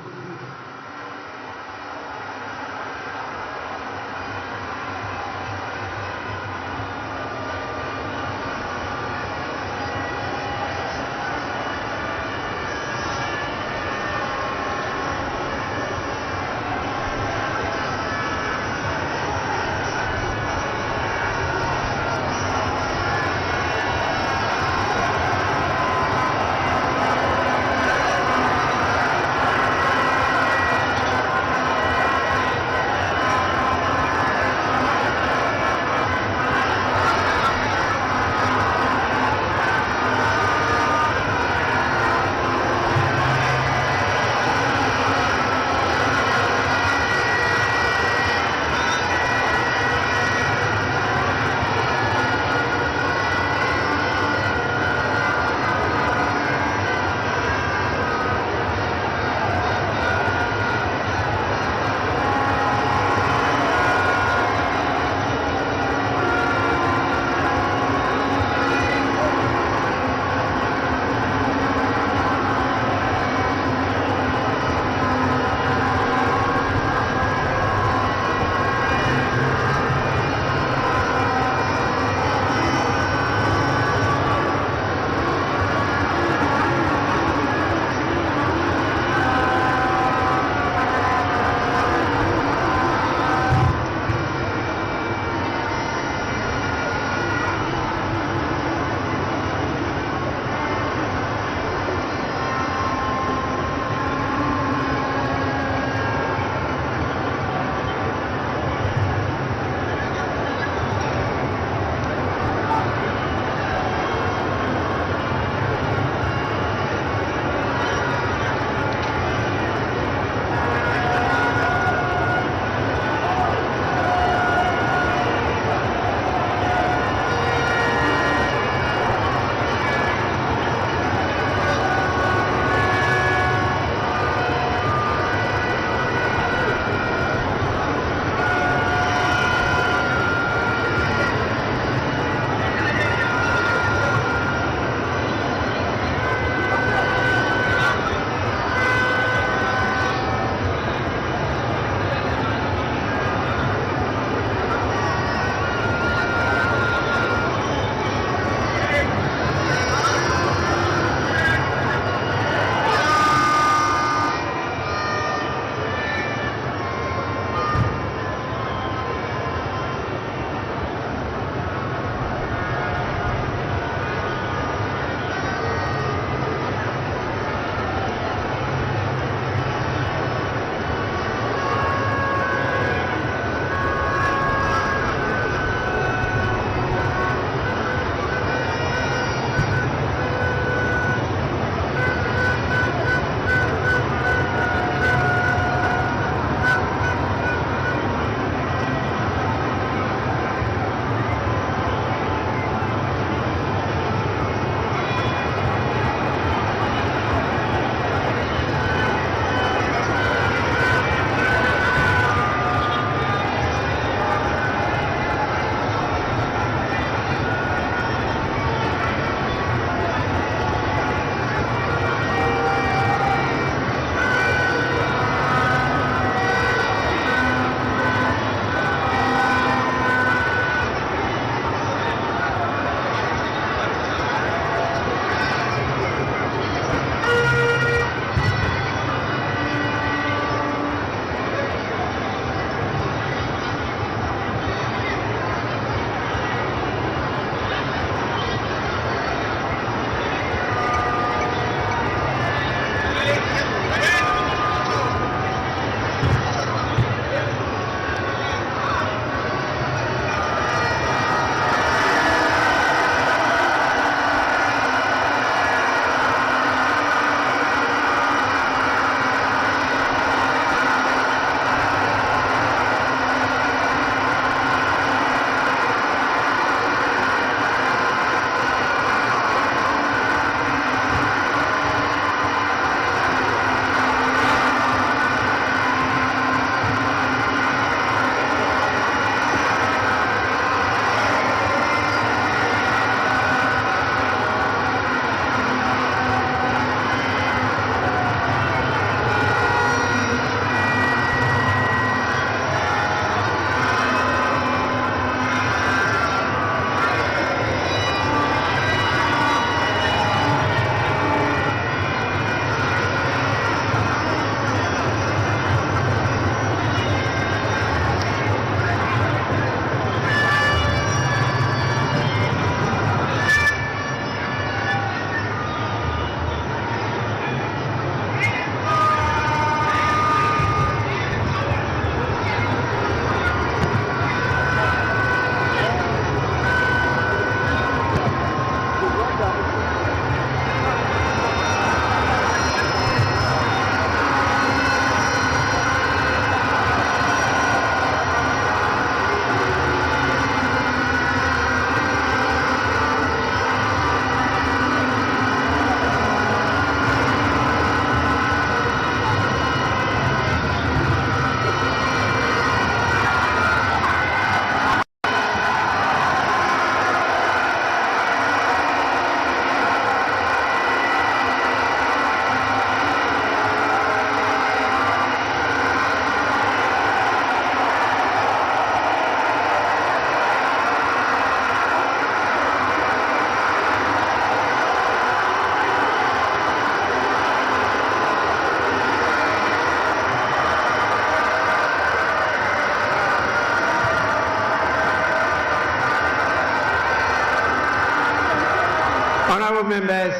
[SPEAKER 14] members,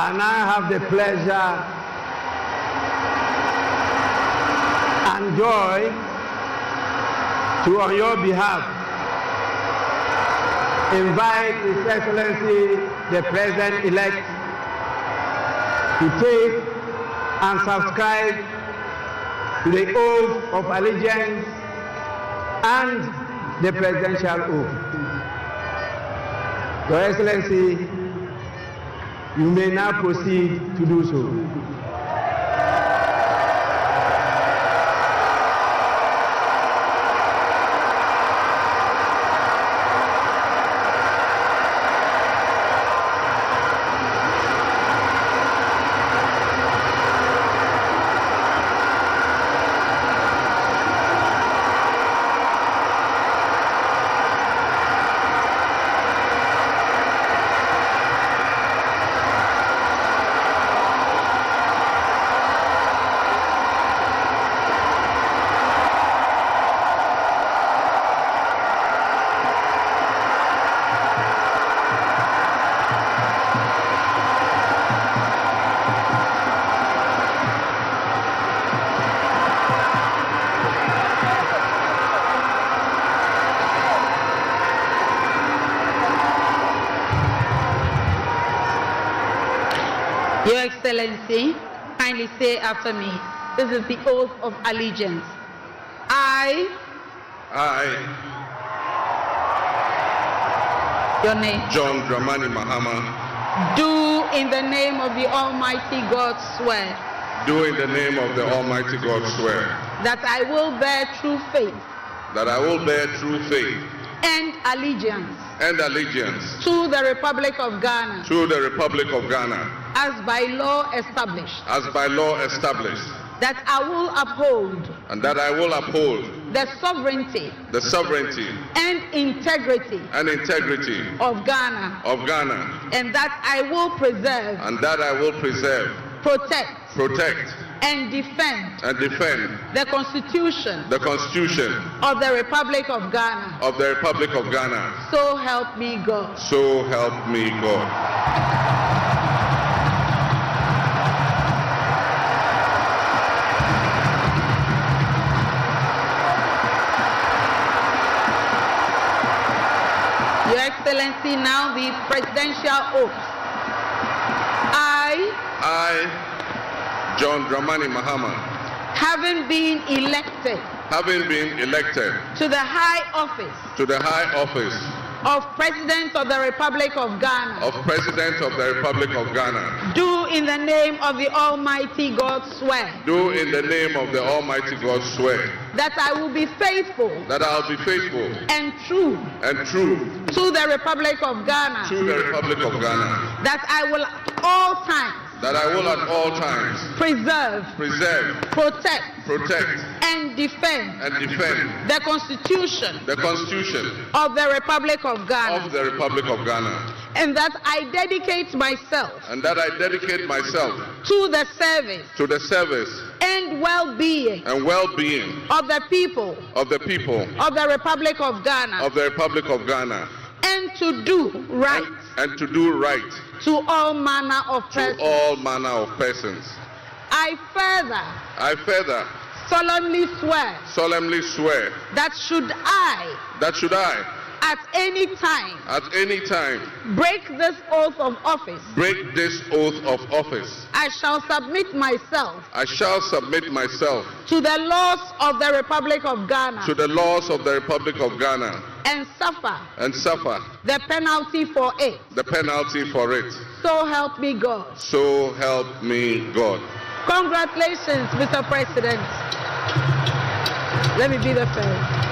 [SPEAKER 14] and I have the pleasure and joy to, on your behalf, invite His Excellency the President-elect to take and subscribe to the oath of allegiance and the presidential oath. Your Excellency, you may now proceed to do so.
[SPEAKER 13] Your Excellency, kindly say after me. This is the oath of allegiance. I. Your name.
[SPEAKER 15] John Dramani Mahama.
[SPEAKER 13] Do in the name of the Almighty God swear.
[SPEAKER 15] Do in the name of the Almighty God swear.
[SPEAKER 13] That I will bear true faith.
[SPEAKER 15] That I will bear true faith.
[SPEAKER 13] And allegiance.
[SPEAKER 15] And allegiance.
[SPEAKER 13] To the Republic of Ghana.
[SPEAKER 15] To the Republic of Ghana.
[SPEAKER 13] As by law established.
[SPEAKER 15] As by law established.
[SPEAKER 13] That I will uphold.
[SPEAKER 15] And that I will uphold.
[SPEAKER 13] The sovereignty.
[SPEAKER 15] The sovereignty.
[SPEAKER 13] And integrity.
[SPEAKER 15] And integrity.
[SPEAKER 13] Of Ghana.
[SPEAKER 15] Of Ghana.
[SPEAKER 13] And that I will preserve.
[SPEAKER 15] And that I will preserve.
[SPEAKER 13] Protect.
[SPEAKER 15] Protect.
[SPEAKER 13] And defend.
[SPEAKER 15] And defend.
[SPEAKER 13] The Constitution.
[SPEAKER 15] The Constitution.
[SPEAKER 13] Of the Republic of Ghana.
[SPEAKER 15] Of the Republic of Ghana.
[SPEAKER 13] So help me God.
[SPEAKER 15] So help me God.
[SPEAKER 13] Your Excellency, now the presidential oath.
[SPEAKER 15] I, John Dramani Mahama,
[SPEAKER 13] having been elected
[SPEAKER 15] to
[SPEAKER 13] the high office of President of the Republic of Ghana, do in the name of the Almighty God swear.
[SPEAKER 15] Do in the name of the Almighty God swear.
[SPEAKER 13] That I will be faithful.
[SPEAKER 15] That I will be faithful.
[SPEAKER 13] And true. To the Republic of Ghana.
[SPEAKER 15] To the Republic of Ghana.
[SPEAKER 13] That I will at all times.
[SPEAKER 15] That I will at all times.
[SPEAKER 13] Preserve. Protect. And defend. The Constitution. Of the Republic of Ghana. And that I dedicate myself. To the service. And well-being. Of the people. Of the Republic of Ghana. And to do right. To all manner of persons. I further. Solemnly swear. That should I. At any time. Break this oath of office. I shall submit myself. To the laws of the Republic of Ghana. And suffer. The penalty for it. So help me God. Congratulations, Mr. President. Let me be the first.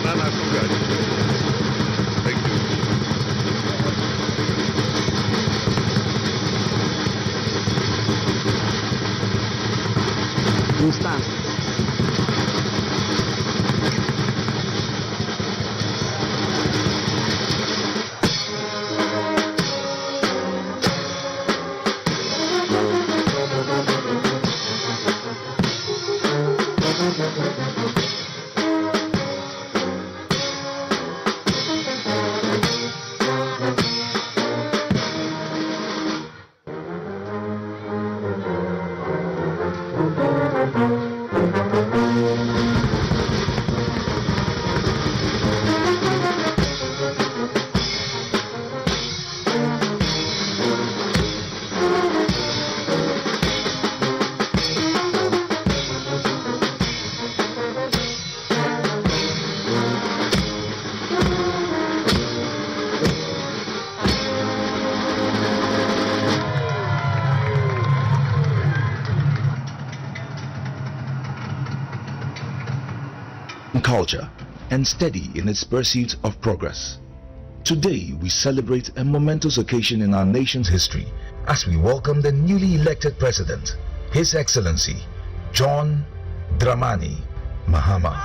[SPEAKER 15] Nana Sugar. Thank you.
[SPEAKER 14] You stand.
[SPEAKER 16] Culture and steady in its pursuit of progress. Today we celebrate a momentous occasion in our nation's history as we welcome the newly elected President, His Excellency John Dramani Mahama.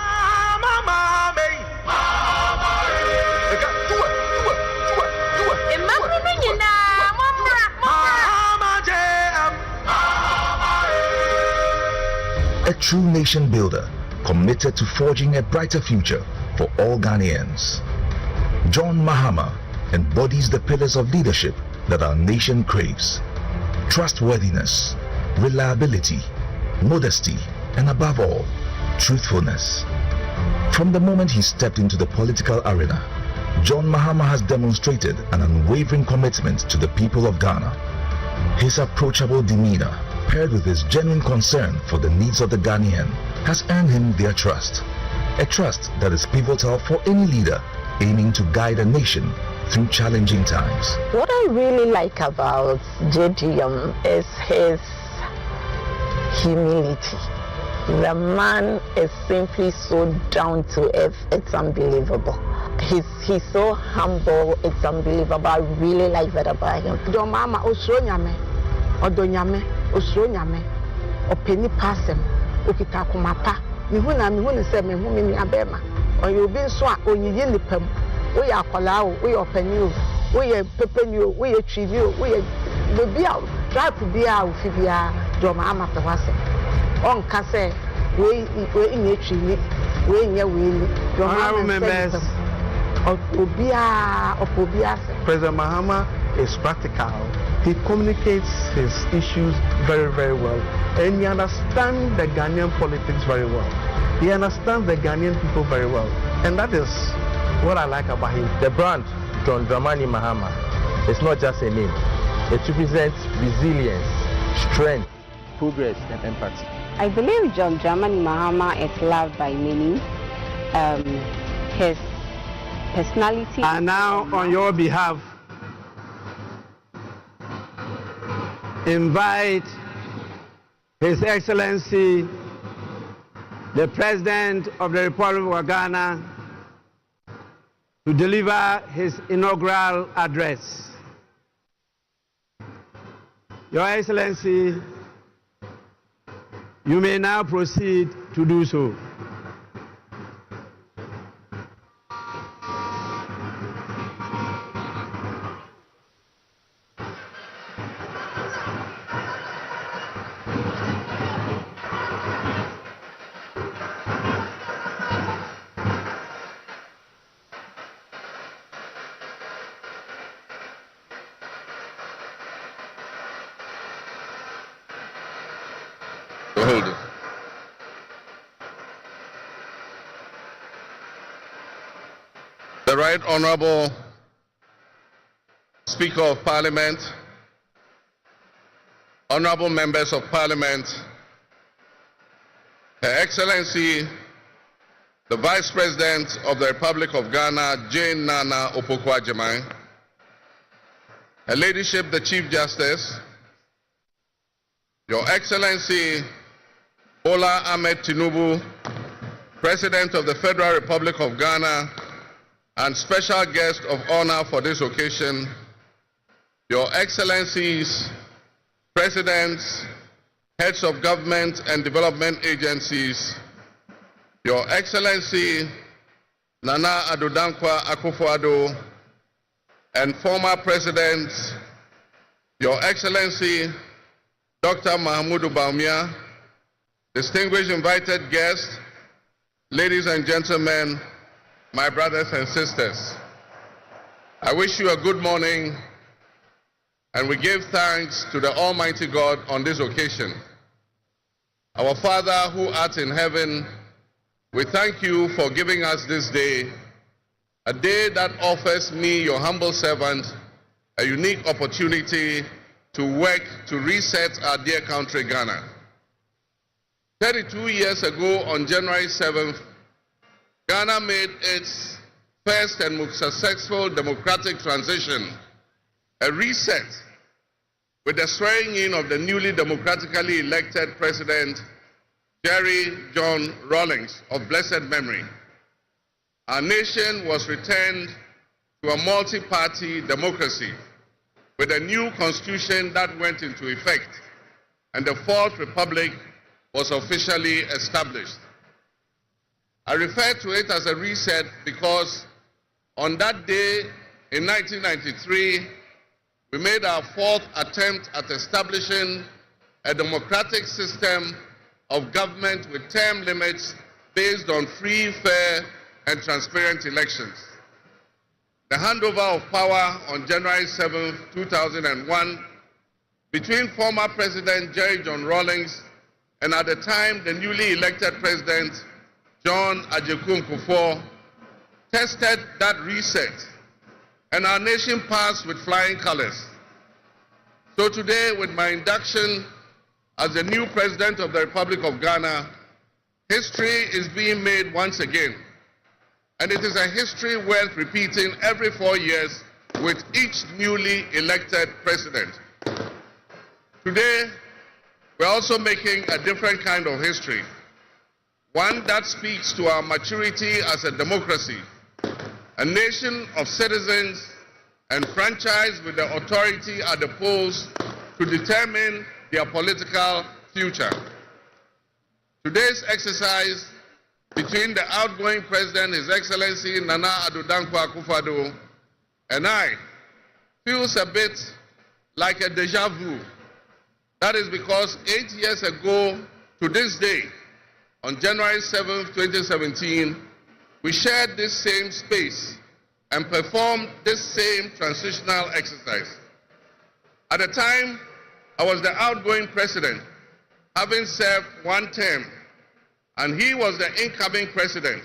[SPEAKER 16] A true nation builder, committed to forging a brighter future for all Ghanaians. John Mahama embodies the pillars of leadership that our nation craves: trustworthiness, reliability, modesty, and above all, truthfulness. From the moment he stepped into the political arena, John Mahama has demonstrated an unwavering commitment to the people of Ghana. His approachable demeanor, paired with his genuine concern for the needs of the Ghanaian, has earned him their trust. A trust that is pivotal for any leader aiming to guide a nation through challenging times.
[SPEAKER 17] What I really like about JDM is his humility. The man is simply so down to earth, it's unbelievable. He's so humble, it's unbelievable. I really like that about him.
[SPEAKER 18] Don Mama Osronyame, Odonyame, Osronyame, Openi Passem, Okita Kumapa, Mihuna said, Mihuni Abema, or you've been so on you nipem, we are Palau, we are Penu, we are Pepenu, we are Trivu, we are the Biao, try to be out Fibia, Don Mama Tawase, on Casse, we in a tree, we in your will, Don members.
[SPEAKER 3] President Mahama is practical. He communicates his issues very, very well. And he understands the Ghanaian politics very well. He understands the Ghanaian people very well. And that is what I like about him.
[SPEAKER 19] The brand, John Dramani Mahama, is not just a name. It represents resilience, strength, progress, and empathy.
[SPEAKER 20] I believe John Dramani Mahama is loved by many. His personality.
[SPEAKER 14] And now, on your behalf, invite His Excellency, the President of the Republic of Ghana, to deliver his inaugural address. Your Excellency, you may now proceed to do so.
[SPEAKER 15] Hold it. The Right Honorable Speaker of Parliament, Honorable Members of Parliament, Her Excellency, the Vice President of the Republic of Ghana, Jane Nana Opoku-Agyeman, Her Ladyship, the Chief Justice, Your Excellency, Bola Ahmed Tinubu, President of the Federal Republic of Ghana, and special guest of honor for this occasion, Your Excellencies, Presidents, Heads of Government and Development Agencies, Your Excellency Nana Addo Dankwa Akufo-Addo, and former Presidents, Your Excellency Dr. Mahamudu Bawumia, distinguished invited guests, ladies and gentlemen, my brothers and sisters. I wish you a good morning, and we give thanks to the Almighty God on this occasion. Our Father who art in heaven, we thank you for giving us this day, a day that offers me, your humble servant, a unique opportunity to work to reset our dear country, Ghana. 32 years ago, on January 7th, Ghana made its first and most successful democratic transition, a reset, with the swearing in of the newly democratically elected President, H.E John Rawlings, of blessed memory. Our nation was returned to a multi-party democracy with a new constitution that went into effect, and the Fourth Republic was officially established. I refer to it as a reset because on that day in 1993, we made our fourth attempt at establishing a democratic system of government with term limits based on free, fair, and transparent elections. The handover of power on January 7, 2001, between former President H.E John Rawlings and at the time the newly elected President John Ajekwu Kufuor, tested that reset, and our nation passed with flying colors. So today, with my induction as the new President of the Republic of Ghana, history is being made once again. And it is a history worth repeating every 4 years with each newly elected president. Today, we're also making a different kind of history, one that speaks to our maturity as a democracy, a nation of citizens enfranchised with the authority at the polls to determine their political future. Today's exercise between the outgoing President, His Excellency Nana Addo Dankwa Akufo-Addo, and I feels a bit like a deja vu. That is because 8 years ago to this day, on January 7, 2017, we shared this same space and performed this same transitional exercise. At the time, I was the outgoing president, having served one term, and he was the incoming president,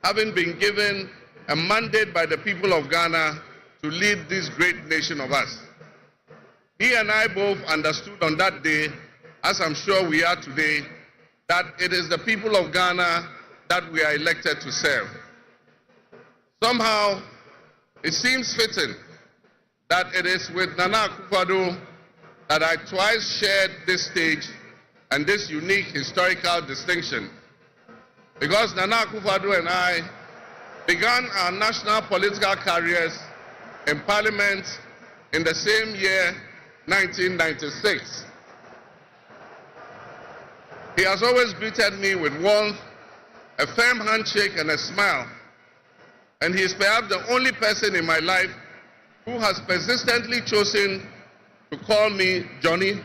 [SPEAKER 15] having been given a mandate by the people of Ghana to lead this great nation of us. He and I both understood on that day, as I'm sure we are today, that it is the people of Ghana that we are elected to serve. Somehow, it seems fitting that it is with Nana Akufo-Addo that I twice shared this stage and this unique historical distinction, because Nana Akufo-Addo and I began our national political careers in Parliament in the same year, 1996. He has always greeted me with warmth, a firm handshake, and a smile, and he is perhaps the only person in my life who has persistently chosen to call me Johnny.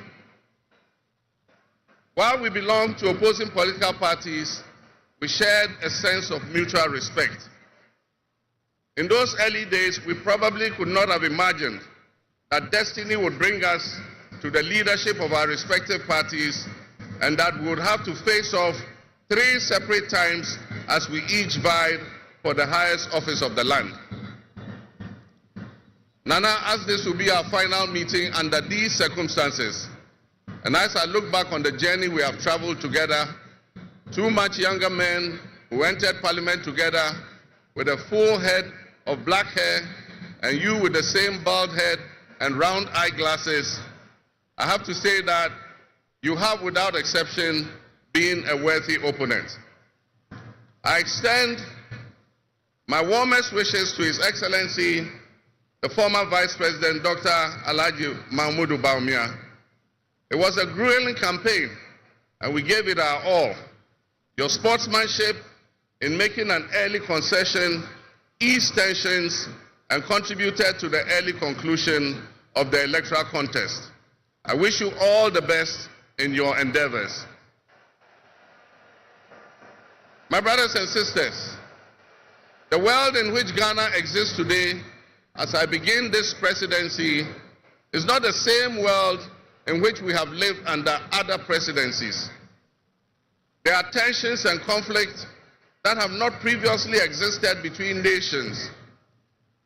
[SPEAKER 15] While we belong to opposing political parties, we shared a sense of mutual respect. In those early days, we probably could not have imagined that destiny would bring us to the leadership of our respective parties, and that we would have to face off 3 separate times as we each vied for the highest office of the land. Nana, as this will be our final meeting under these circumstances, and as I look back on the journey we have traveled together, 2 much younger men who entered Parliament together with a full head of black hair, and you with the same bald head and round eyeglasses, I have to say that you have, without exception, been a worthy opponent. I extend my warmest wishes to His Excellency, the former Vice President, Dr. Alhaji Mahmudu Bawumia. It was a grueling campaign, and we gave it our all. Your sportsmanship in making an early concession eased tensions and contributed to the early conclusion of the electoral contest. I wish you all the best in your endeavors. My brothers and sisters, the world in which Ghana exists today, as I begin this presidency, is not the same world in which we have lived under other presidencies. There are tensions and conflicts that have not previously existed between nations.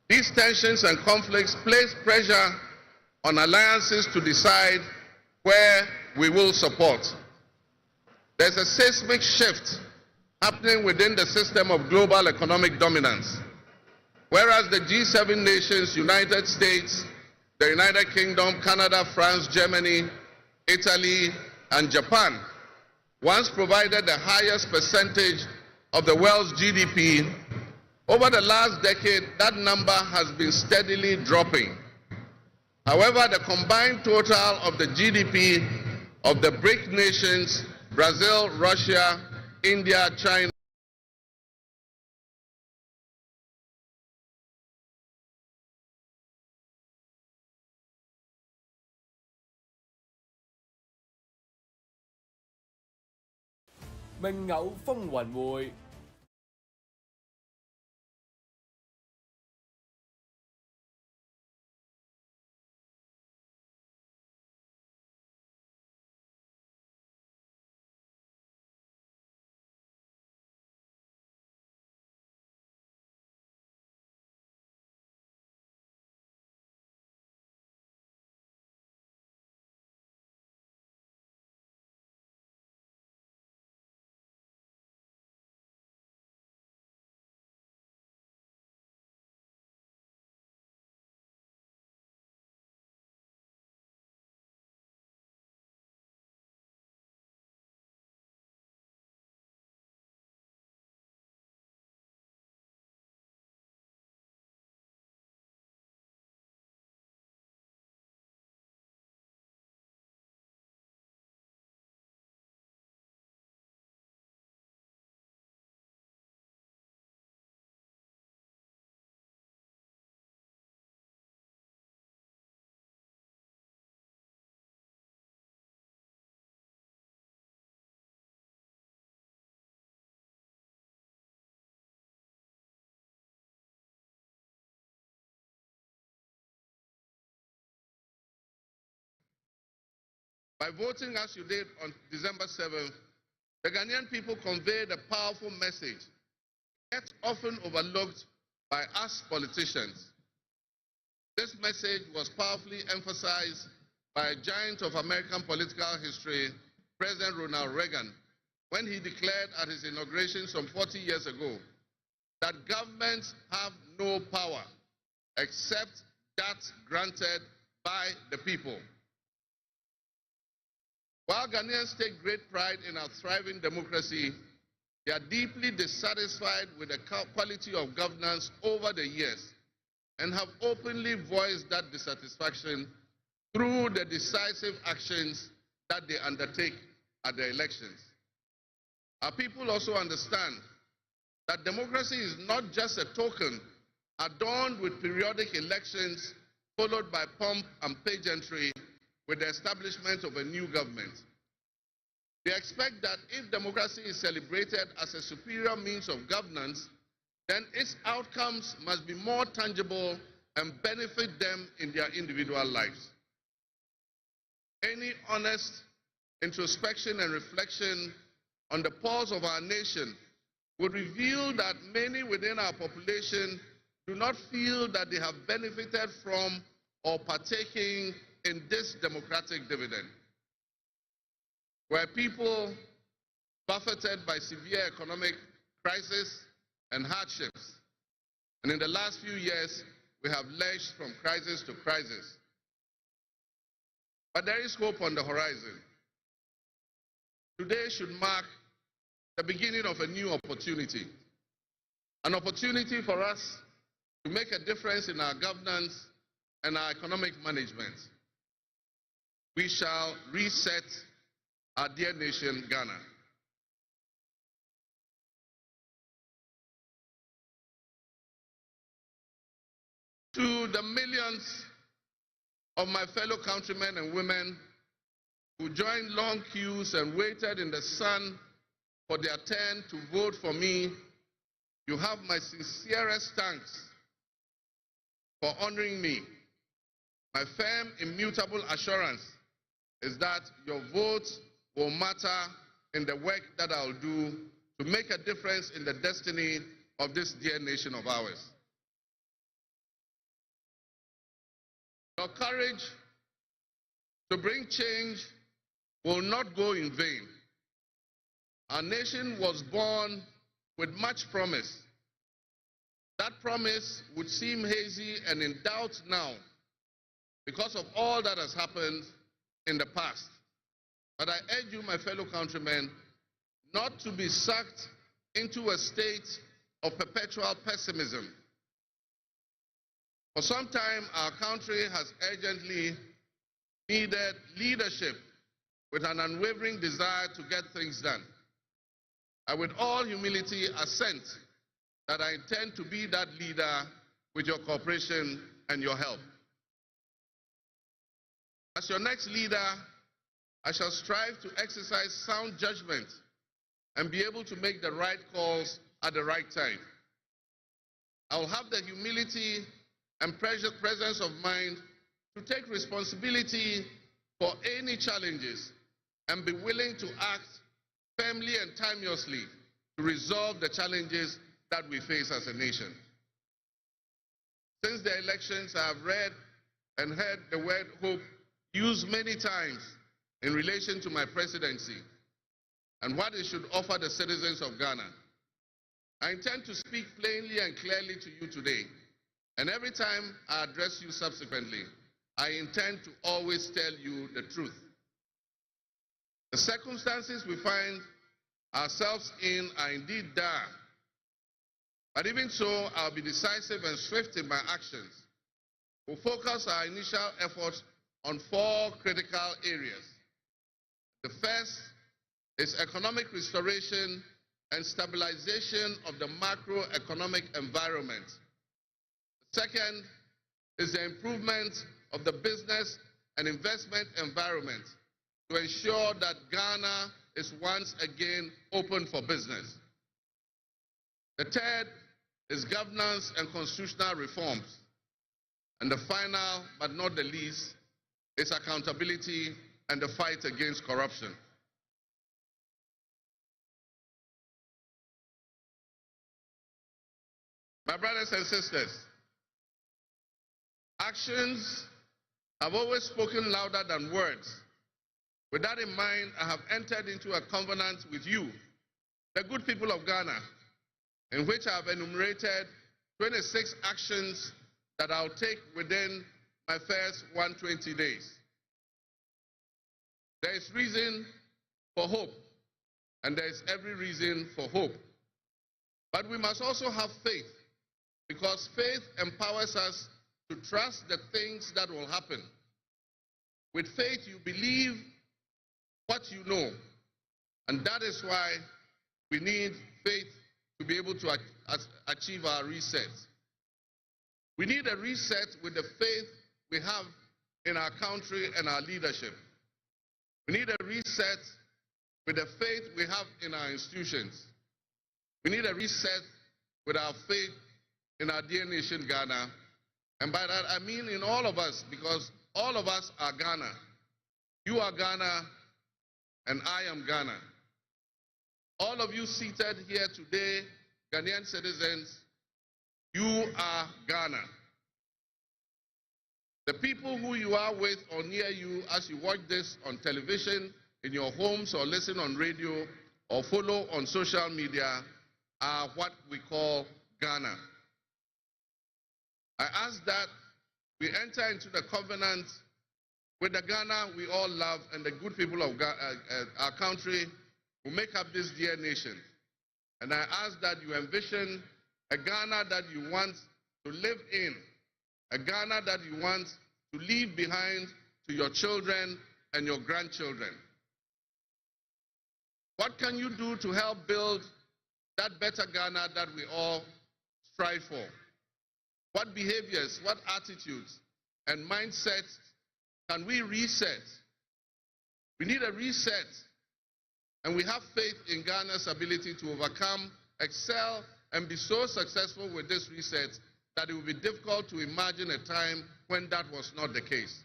[SPEAKER 15] These tensions and conflicts place pressure on alliances to decide where we will support. There's a seismic shift happening within the system of global economic dominance. Whereas the G7 nations, United States, the United Kingdom, Canada, France, Germany, Italy, and Japan once provided the highest percentage of the world's GDP, over the last decade, that number has been steadily dropping. However, the combined total of the GDP of the BRIC nations, Brazil, Russia, India, China,
[SPEAKER 21] Minh Ngẫu Phong雲會。
[SPEAKER 15] By voting as you did on December 7th, the Ghanaian people conveyed a powerful message, yet often overlooked by us politicians. This message was powerfully emphasized by a giant of American political history, President Ronald Reagan, when he declared at his inauguration some 40 years ago that governments have no power except that granted by the people. While Ghanaians take great pride in our thriving democracy, they are deeply dissatisfied with the quality of governance over the years and have openly voiced that dissatisfaction through the decisive actions that they undertake at the elections. Our people also understand that democracy is not just a token adorned with periodic elections followed by pomp and pageantry with the establishment of a new government. They expect that if democracy is celebrated as a superior means of governance, then its outcomes must be more tangible and benefit them in their individual lives. Any honest introspection and reflection on the pulse of our nation would reveal that many within our population do not feel that they have benefited from or partaking in this democratic dividend. Where people buffeted by severe economic crisis and hardships, and in the last few years, we have lurched from crisis to crisis. But there is hope on the horizon. Today should mark the beginning of a new opportunity. An opportunity for us to make a difference in our governance and our economic management. We shall reset our dear nation, Ghana. To the millions of my fellow countrymen and women who joined long queues and waited in the sun for their turn to vote for me, you have my sincerest thanks for honoring me. My firm, immutable assurance is that your vote will matter in the work that I'll do to make a difference in the destiny of this dear nation of ours. Your courage to bring change will not go in vain. Our nation was born with much promise. That promise would seem hazy and in doubt now because of all that has happened in the past. But I urge you, my fellow countrymen, not to be sucked into a state of perpetual pessimism. For some time, our country has urgently needed leadership with an unwavering desire to get things done. I, with all humility, assent that I intend to be that leader with your cooperation and your help. As your next leader, I shall strive to exercise sound judgment and be able to make the right calls at the right time. I will have the humility and presence of mind to take responsibility for any challenges and be willing to act firmly and timeously to resolve the challenges that we face as a nation. Since the elections, I have read and heard the word hope used many times in relation to my presidency and what it should offer the citizens of Ghana. I intend to speak plainly and clearly to you today, and every time I address you subsequently, I intend to always tell you the truth. The circumstances we find ourselves in are indeed dire, but even so, I'll be decisive and swift in my actions. We'll focus our initial efforts on 4 critical areas. The first is economic restoration and stabilization of the macroeconomic environment. The second is the improvement of the business and investment environment to ensure that Ghana is once again open for business. The third is governance and constitutional reforms. And the final, but not the least, is accountability and the fight against corruption. My brothers and sisters, actions have always spoken louder than words. With that in mind, I have entered into a covenant with you, the good people of Ghana, in which I have enumerated 26 actions that I'll take within my first 120 days. There is reason for hope, and there is every reason for hope. But we must also have faith, because faith empowers us to trust the things that will happen. With faith, you believe what you know, and that is why we need faith to be able to achieve our reset. We need a reset with the faith we have in our country and our leadership. We need a reset with the faith we have in our institutions. We need a reset with our faith in our dear nation, Ghana. And by that, I mean in all of us, because all of us are Ghana. You are Ghana, and I am Ghana. All of you seated here today, Ghanaian citizens, you are Ghana. The people who you are with or near you as you watch this on television, in your homes, or listen on radio, or follow on social media are what we call Ghana. I ask that we enter into the covenant with the Ghana we all love and the good people of our country who make up this dear nation. And I ask that you envision a Ghana that you want to live in, a Ghana that you want to leave behind to your children and your grandchildren. What can you do to help build that better Ghana that we all strive for? What behaviors, what attitudes and mindsets can we reset? We need a reset, and we have faith in Ghana's ability to overcome, excel, and be so successful with this reset that it will be difficult to imagine a time when that was not the case.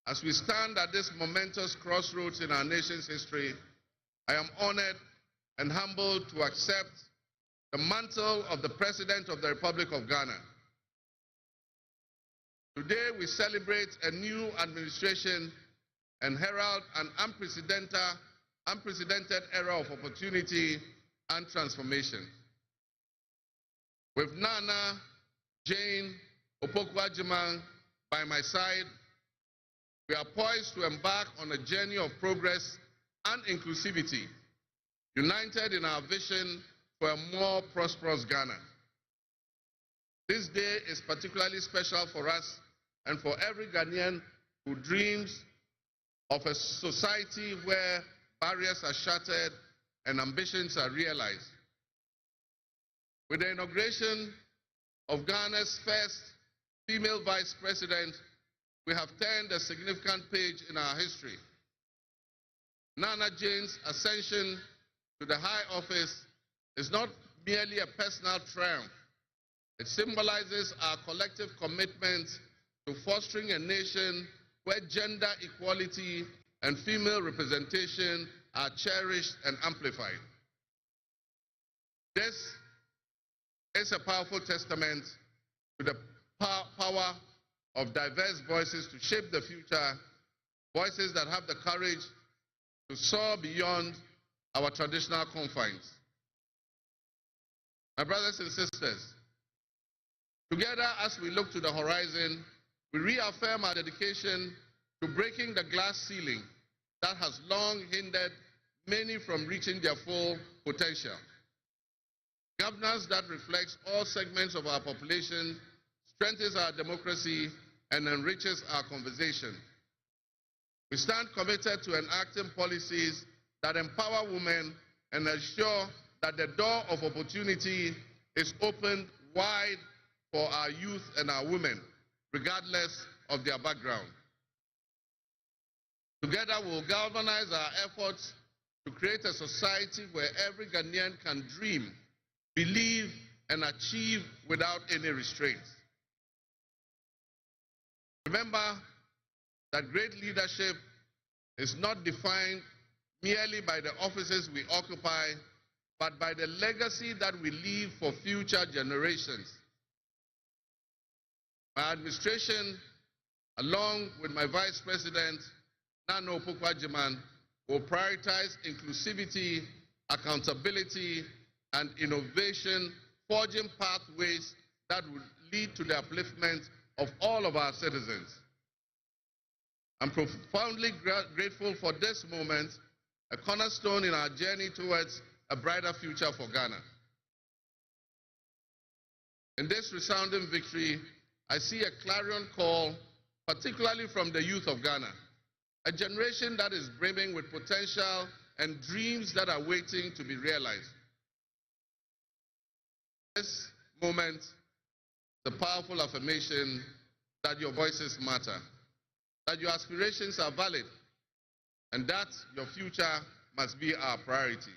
[SPEAKER 15] As we stand at this momentous crossroads in our nation's history, I am honored and humbled to accept the mantle of the President of the Republic of Ghana. Today we celebrate a new administration and herald an unprecedented era of opportunity and transformation. With Nana Jane Opoku-Agyeman by my side, we are poised to embark on a journey of progress and inclusivity, united in our vision for a more prosperous Ghana. This day is particularly special for us and for every Ghanaian who dreams of a society where barriers are shattered and ambitions are realized. With the inauguration of Ghana's first female vice president, we have turned a significant page in our history. Nana Jane's ascension to the high office is not merely a personal triumph. It symbolizes our collective commitment to fostering a nation where gender equality and female representation are cherished and amplified. This is a powerful testament to the power of diverse voices to shape the future, voices that have the courage to soar beyond our traditional confines. My brothers and sisters, together as we look to the horizon, we reaffirm our dedication to breaking the glass ceiling that has long hindered many from reaching their full potential. Governance that reflects all segments of our population strengthens our democracy and enriches our conversation. We stand committed to enacting policies that empower women and ensure that the door of opportunity is opened wide for our youth and our women, regardless of their background. Together, we will galvanize our efforts to create a society where every Ghanaian can dream, believe, and achieve without any restraints. Remember that great leadership is not defined merely by the offices we occupy, but by the legacy that we leave for future generations. My administration, along with my Vice President, Nana Opoku-Agyeman, will prioritize inclusivity, accountability, and innovation, forging pathways that will lead to the upliftment of all of our citizens. I'm profoundly grateful for this moment, a cornerstone in our journey towards a brighter future for Ghana. In this resounding victory, I see a clarion call, particularly from the youth of Ghana, a generation that is brimming with potential and dreams that are waiting to be realized. This moment, the powerful affirmation that your voices matter, that your aspirations are valid, and that your future must be our priority.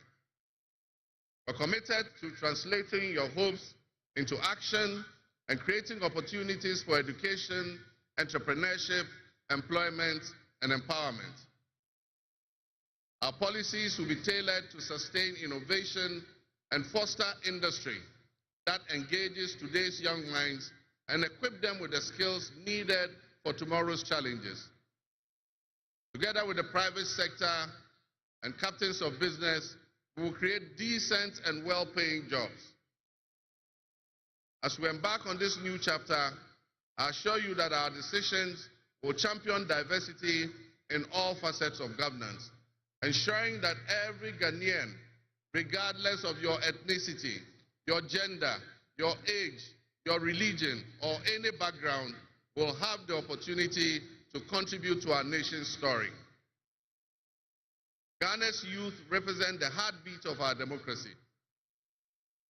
[SPEAKER 15] We're committed to translating your hopes into action and creating opportunities for education, entrepreneurship, employment, and empowerment. Our policies will be tailored to sustain innovation and foster industry that engages today's young minds and equip them with the skills needed for tomorrow's challenges. Together with the private sector and captains of business, we will create decent and well-paying jobs. As we embark on this new chapter, I assure you that our decisions will champion diversity in all facets of governance, ensuring that every Ghanaian, regardless of your ethnicity, your gender, your age, your religion, or any background, will have the opportunity to contribute to our nation's story. Ghana's youth represent the heartbeat of our democracy.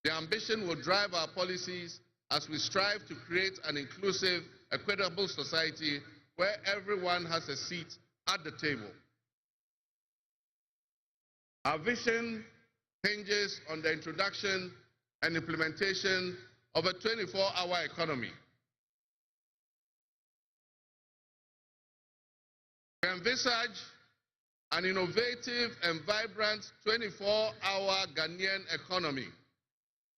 [SPEAKER 15] Their ambition will drive our policies as we strive to create an inclusive, equitable society where everyone has a seat at the table. Our vision hinges on the introduction and implementation of a 24-hour economy. We envisage an innovative and vibrant 24-hour Ghanaian economy,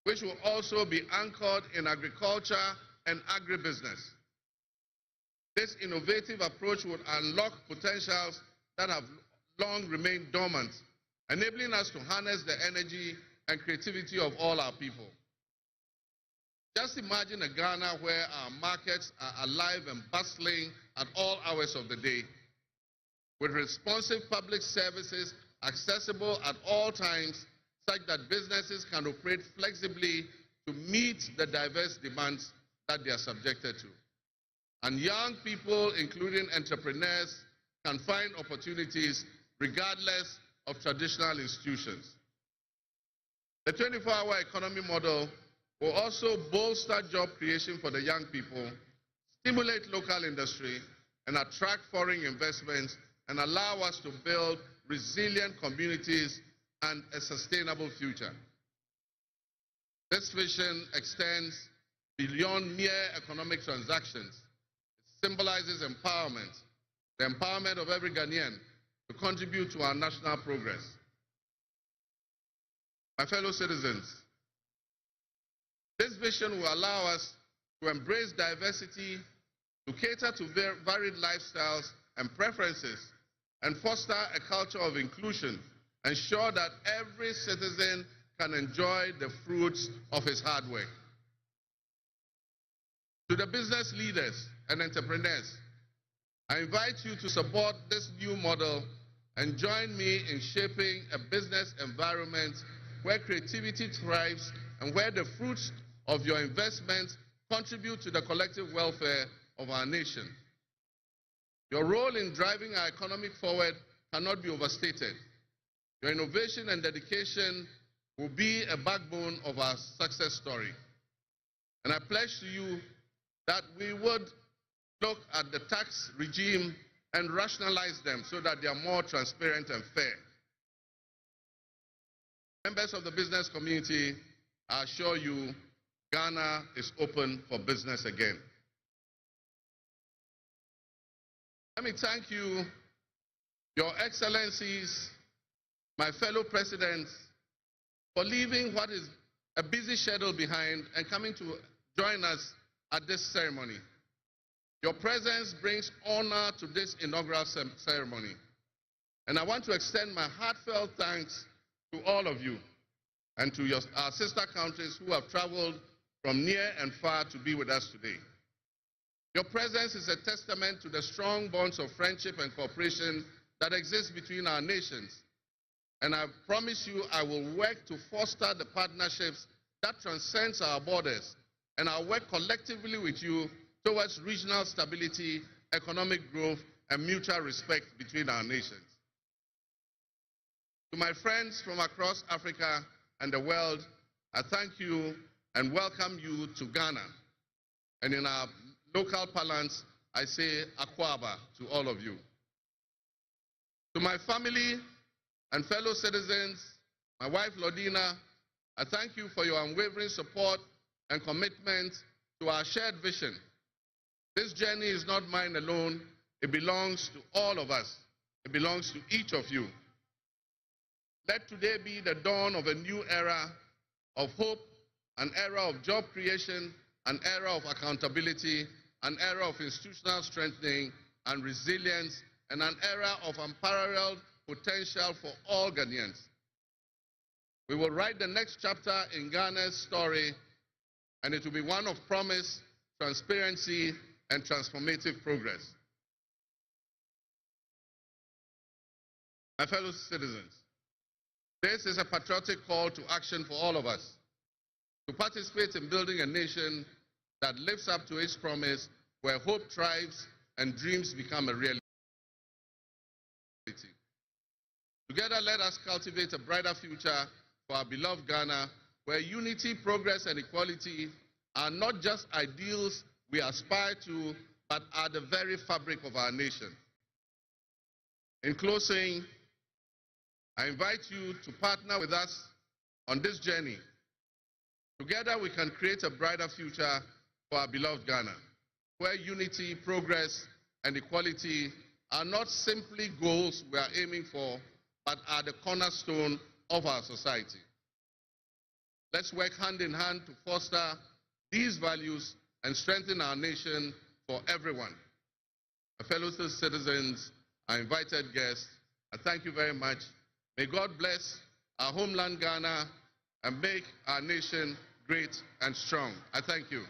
[SPEAKER 15] which will also be anchored in agriculture and agribusiness. This innovative approach would unlock potentials that have long remained dormant, enabling us to harness the energy and creativity of all our people. Just imagine a Ghana where our markets are alive and bustling at all hours of the day, with responsive public services accessible at all times, such that businesses can operate flexibly to meet the diverse demands that they are subjected to. And young people, including entrepreneurs, can find opportunities regardless of traditional institutions. The 24-hour economy model will also bolster job creation for the young people, stimulate local industry, and attract foreign investments, and allow us to build resilient communities and a sustainable future. This vision extends beyond mere economic transactions. It symbolizes empowerment, the empowerment of every Ghanaian to contribute to our national progress. My fellow citizens, this vision will allow us to embrace diversity, to cater to varied lifestyles and preferences, and foster a culture of inclusion, ensure that every citizen can enjoy the fruits of his hard work. To the business leaders and entrepreneurs, I invite you to support this new model and join me in shaping a business environment where creativity thrives and where the fruits of your investments contribute to the collective welfare of our nation. Your role in driving our economy forward cannot be overstated. Your innovation and dedication will be a backbone of our success story. And I pledge to you that we would look at the tax regime and rationalize them so that they are more transparent and fair. Members of the business community, I assure you, Ghana is open for business again. Let me thank you, Your Excellencies, my fellow presidents, for leaving what is a busy schedule behind and coming to join us at this ceremony. Your presence brings honor to this inaugural ceremony. And I want to extend my heartfelt thanks to all of you and to our sister countries who have traveled from near and far to be with us today. Your presence is a testament to the strong bonds of friendship and cooperation that exist between our nations. And I promise you I will work to foster the partnerships that transcends our borders, and I'll work collectively with you towards regional stability, economic growth, and mutual respect between our nations. To my friends from across Africa and the world, I thank you and welcome you to Ghana. And in our local parlance, I say Akwaba to all of you. To my family and fellow citizens, my wife Lodina, I thank you for your unwavering support and commitment to our shared vision. This journey is not mine alone. It belongs to all of us. It belongs to each of you. Let today be the dawn of a new era of hope, an era of job creation, an era of accountability, an era of institutional strengthening and resilience, and an era of unparalleled potential for all Ghanaians. We will write the next chapter in Ghana's story, and it will be one of promise, transparency, and transformative progress. My fellow citizens, this is a patriotic call to action for all of us to participate in building a nation that lives up to its promise, where hope thrives and dreams become a reality. Together, let us cultivate a brighter future for our beloved Ghana, where unity, progress, and equality are not just ideals we aspire to, but are the very fabric of our nation. In closing, I invite you to partner with us on this journey. Together, we can create a brighter future for our beloved Ghana, where unity, progress, and equality are not simply goals we are aiming for, but are the cornerstone of our society. Let's work hand in hand to foster these values and strengthen our nation for everyone. My fellow citizens, our invited guests, I thank you very much. May God bless our homeland Ghana and make our nation great and strong. I thank you.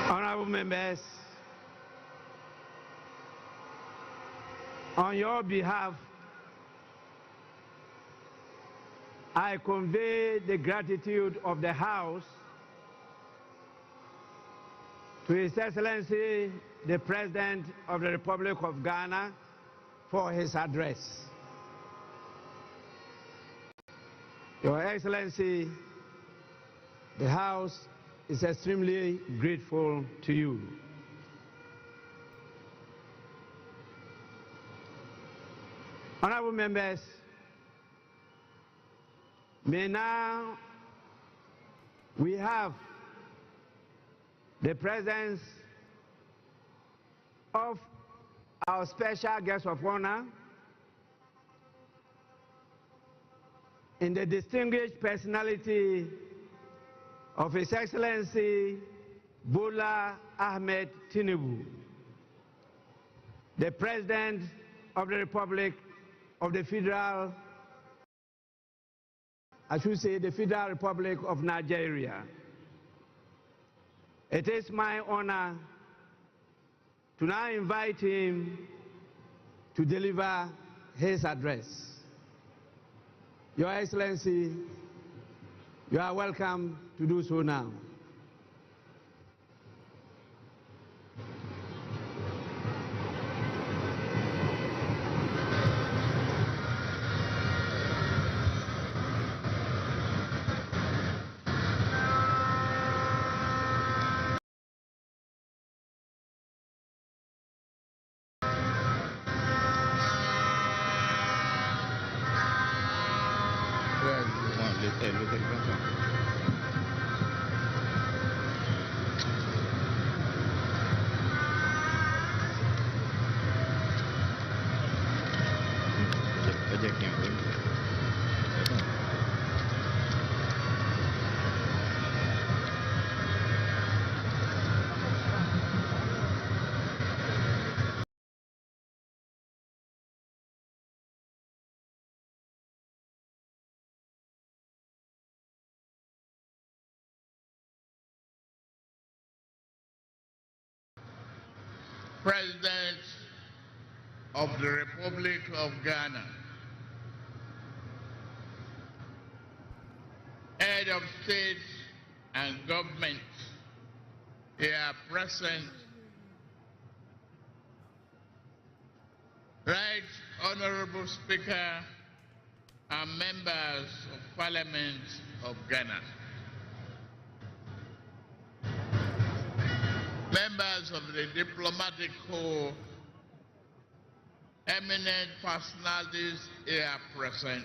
[SPEAKER 14] Honorable members, on your behalf, I convey the gratitude of the House to His Excellency, the President of the Republic of Ghana, for his address. Your Excellency, the House is extremely grateful to you. Honorable members, may now we have the presence of our special guest of honor in the distinguished personality of His Excellency Bola Ahmed Tinubu, the President of the Republic of the Federal, I should say the Federal Republic of Nigeria. It is my honor to now invite him to deliver his address. Your Excellency, you are welcome to do so now.
[SPEAKER 15] President of the Republic of Ghana, head of state and government here present, Right Honorable Speaker and members of Parliament of Ghana, members of the diplomatic corps, eminent personalities here present,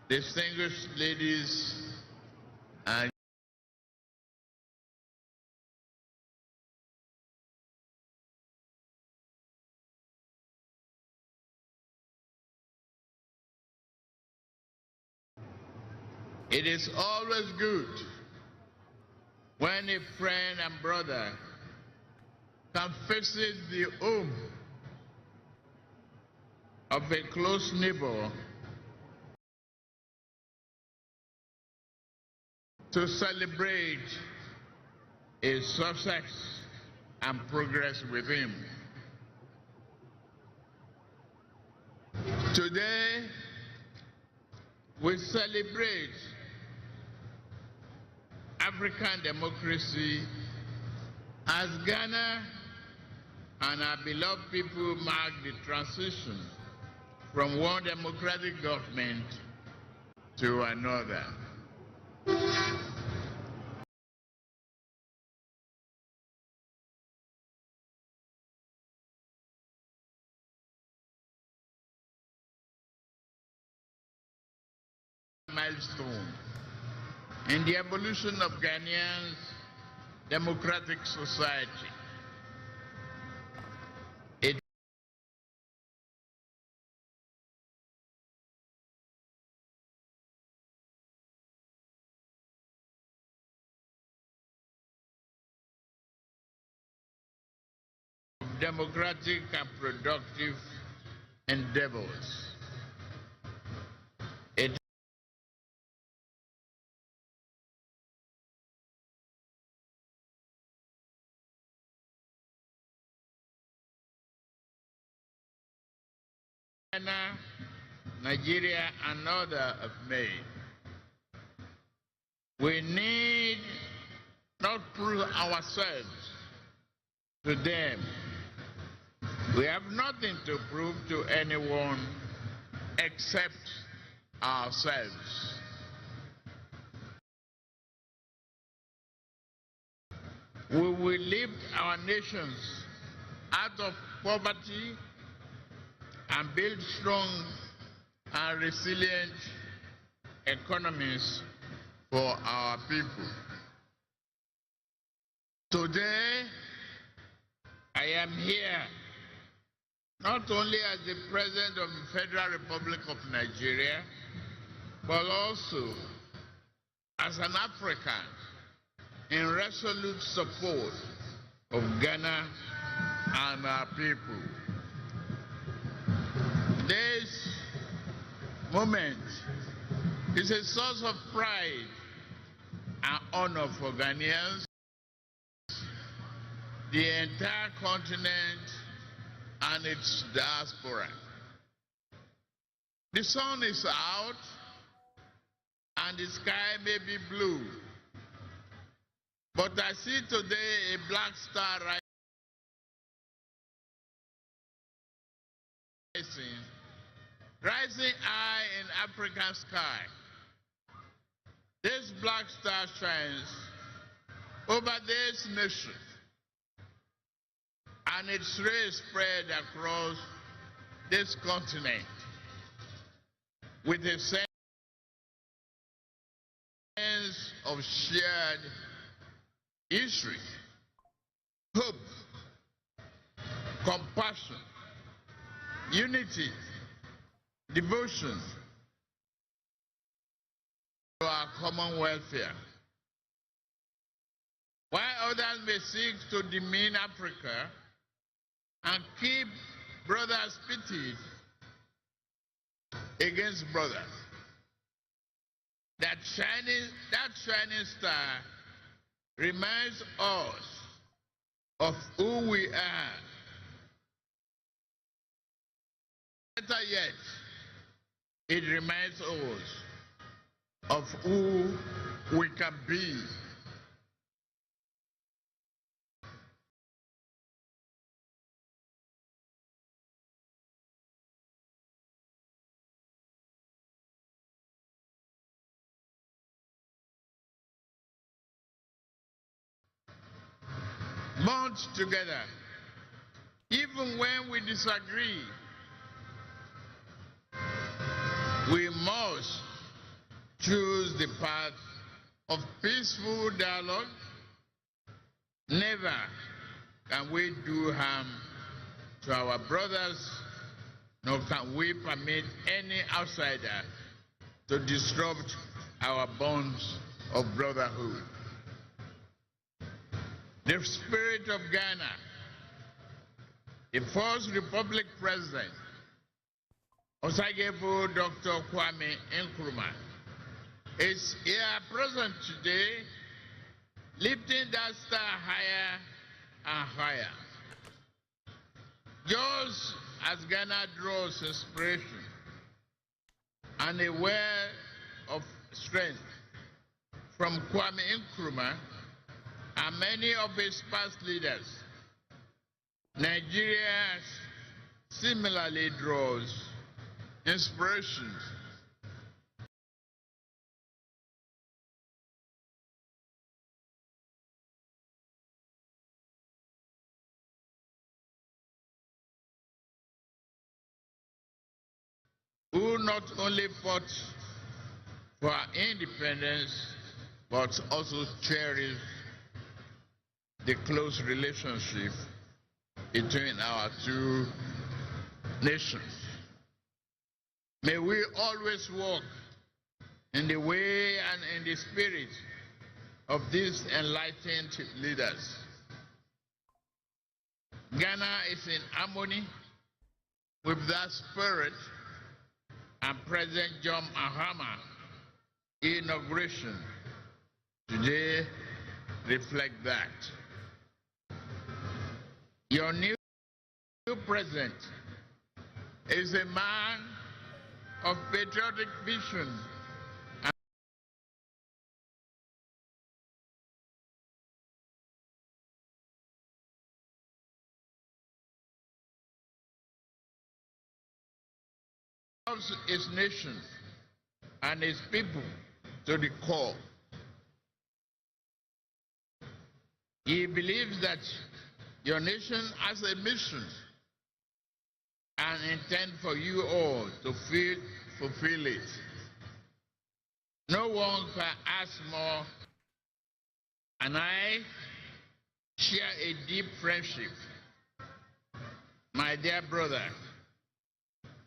[SPEAKER 15] distinguished ladies and
[SPEAKER 1] It is always good when a friend and brother can visit the home of a close neighbor to celebrate his success and progress with him. Today, we celebrate African democracy as Ghana and our beloved people mark the transition from one democratic government to another. Milestone in the evolution of Ghanaians' democratic society. It democratic and productive endeavors. It Nigeria and others have made. We need not prove ourselves to them. We have nothing to prove to anyone except ourselves. We will lift our nations out of poverty and build strong and resilient economies for our people. Today, I am here not only as the President of the Federal Republic of Nigeria, but also as an African in resolute support of Ghana and our people. This moment is a source of pride and honor for Ghanaians, the entire continent, and its diaspora. The sun is out and the sky may be blue, but I see today a black star rising high in African sky. This black star shines over this nation, and its rays spread across this continent with a sense of shared history, hope, compassion, unity, devotion to our common welfare. While others may seek to demean Africa and keep brothers pitted against brothers, that shining star reminds us of who we are. Better yet, it reminds us of who we can be. Bound together, even when we disagree, we must choose the path of peaceful dialogue. Never can we do harm to our brothers, nor can we permit any outsider to disrupt our bonds of brotherhood. The spirit of Ghana, the first Republic President, Osagyefo Dr. Kwame Nkrumah, is here present today, lifting that star higher and higher. Just as Ghana draws inspiration and a well of strength from Kwame Nkrumah and many of his past leaders, Nigeria similarly draws inspiration who not only fought for our independence, but also cherished the close relationship between our two nations. May we always walk in the way and in the spirit of these enlightened leaders. Ghana is in harmony with that spirit, and President John Mahama inauguration today reflect that. Your new president is a man of patriotic vision and loves his nation and his people to the core. He believes that your nation has a mission and intend for you all to fulfill it. No one can ask more, and I share a deep friendship. My dear brother,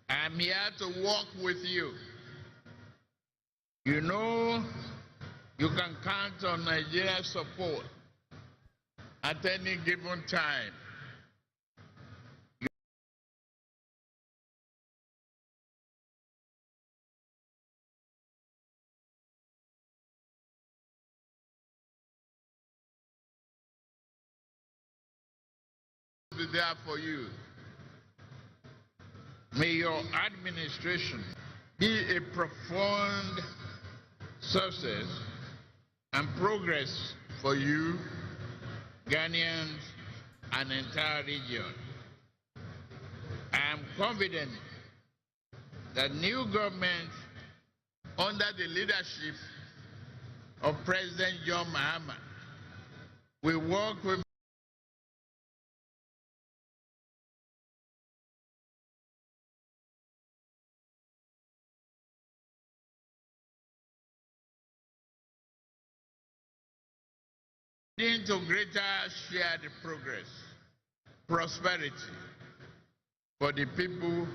[SPEAKER 1] I am here to walk with you. You know you can count on Nigeria's support at any given time. Be there for you. May your administration be a profound success and progress for you, Ghanaians, and the entire region. I am confident that new government under the leadership of President John Mahama will work with into greater shared progress, prosperity for the people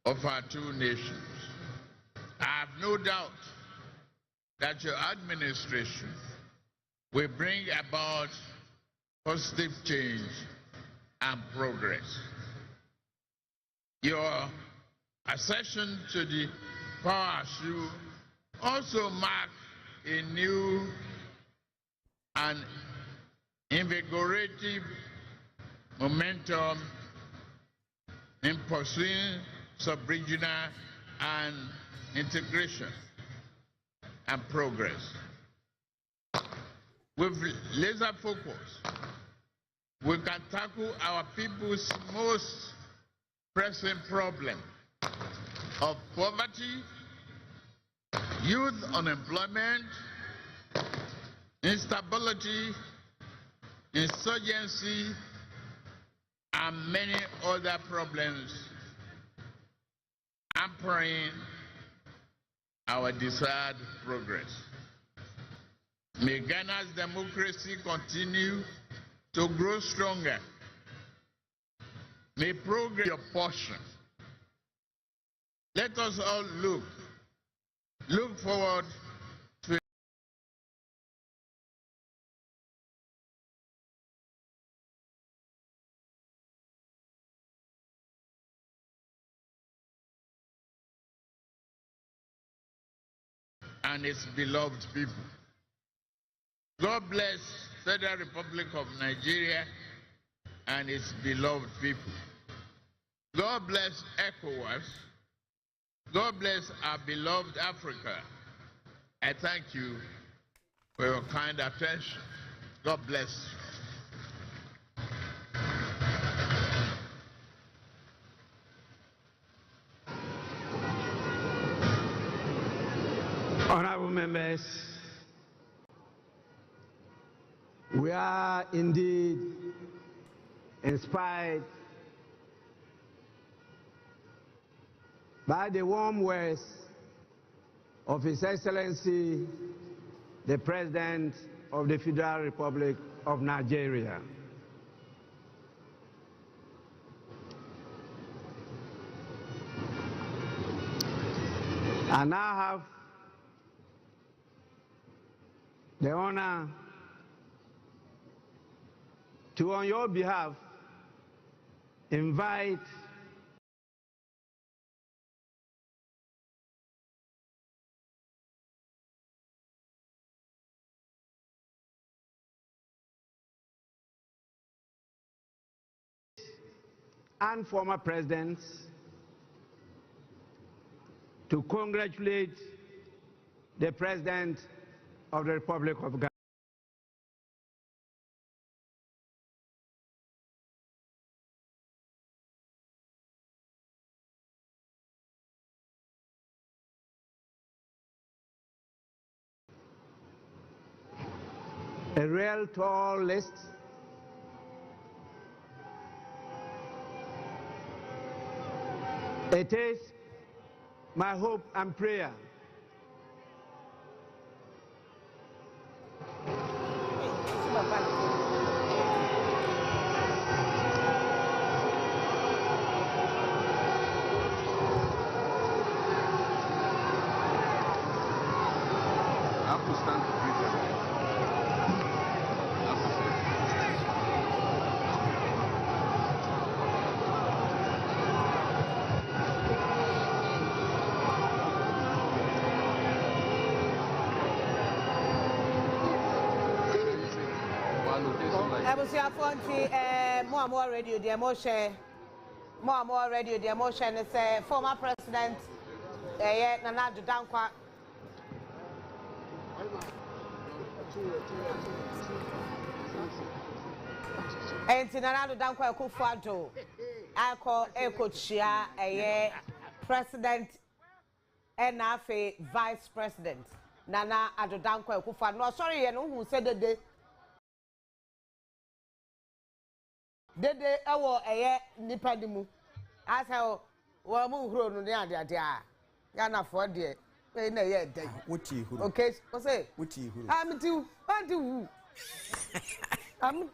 [SPEAKER 1] of our two nations. I have no doubt that your administration will bring about positive change and progress. Your accession to the power should also mark a new and invigorating momentum in pursuing sub-regional and integration and progress. With laser focus, we can tackle our people's most pressing problem of poverty, youth unemployment, instability, insurgency, and many other problems hampering our desired progress. May Ghana's democracy continue to grow stronger. May progress be your portion. Let us all look look forward to and its beloved people. God bless Federal Republic of Nigeria and its beloved people. God bless ECOWAS. God bless our beloved Africa. I thank you for your kind attention. God bless you.
[SPEAKER 14] Honorable members, we are indeed inspired by the warm words of His Excellency, the President of the Federal Republic of Nigeria. I now have the honor to, on your behalf, invite and former presidents to congratulate the President of the Republic of Ghana. A real tall list. It is my hope and prayer
[SPEAKER 18] more radio, the emotion, more radio, the emotion is former president, Nana Dankwa. And Nana Dankwa Kufuado, I call Eko Chia, president, and vice president, Nana Dankwa Kufuado. No, sorry, you know who said that they. Dede ewo nipa dimu asa wo mu huro no de ade a Ghana for de na ye dey wuti huro okay o say wuti huro am ti anti wu am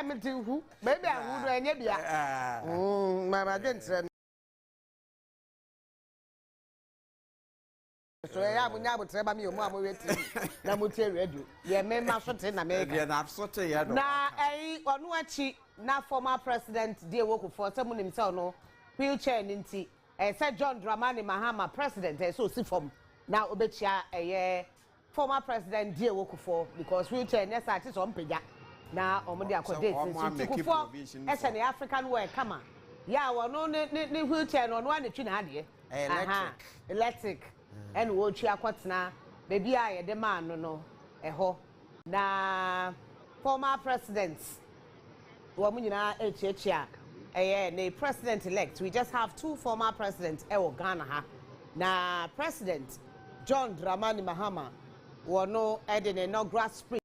[SPEAKER 18] me ti hu maybe ahu do enye bia mama dentre so ya bu nya bu tre ba mi o mu amweti na mu tie radio ye me ma so te na me ga na so te ye do na onu achi na former president dey woku for say munim say no wheelchair nti say John Dramani Mahama president so si form na obechia former president dey woku for because wheelchair na sa ti so mpega na omo dey accommodate nti for ese the African way kama ya wo no ni wheelchair no na twi na ade electric and wo twi akwatena baby a ye man no eho na former presidents Wamuna H.E the president elect. We just have two former presidents Ghana. Na President John Dramani Mahama wano in inaugural speech.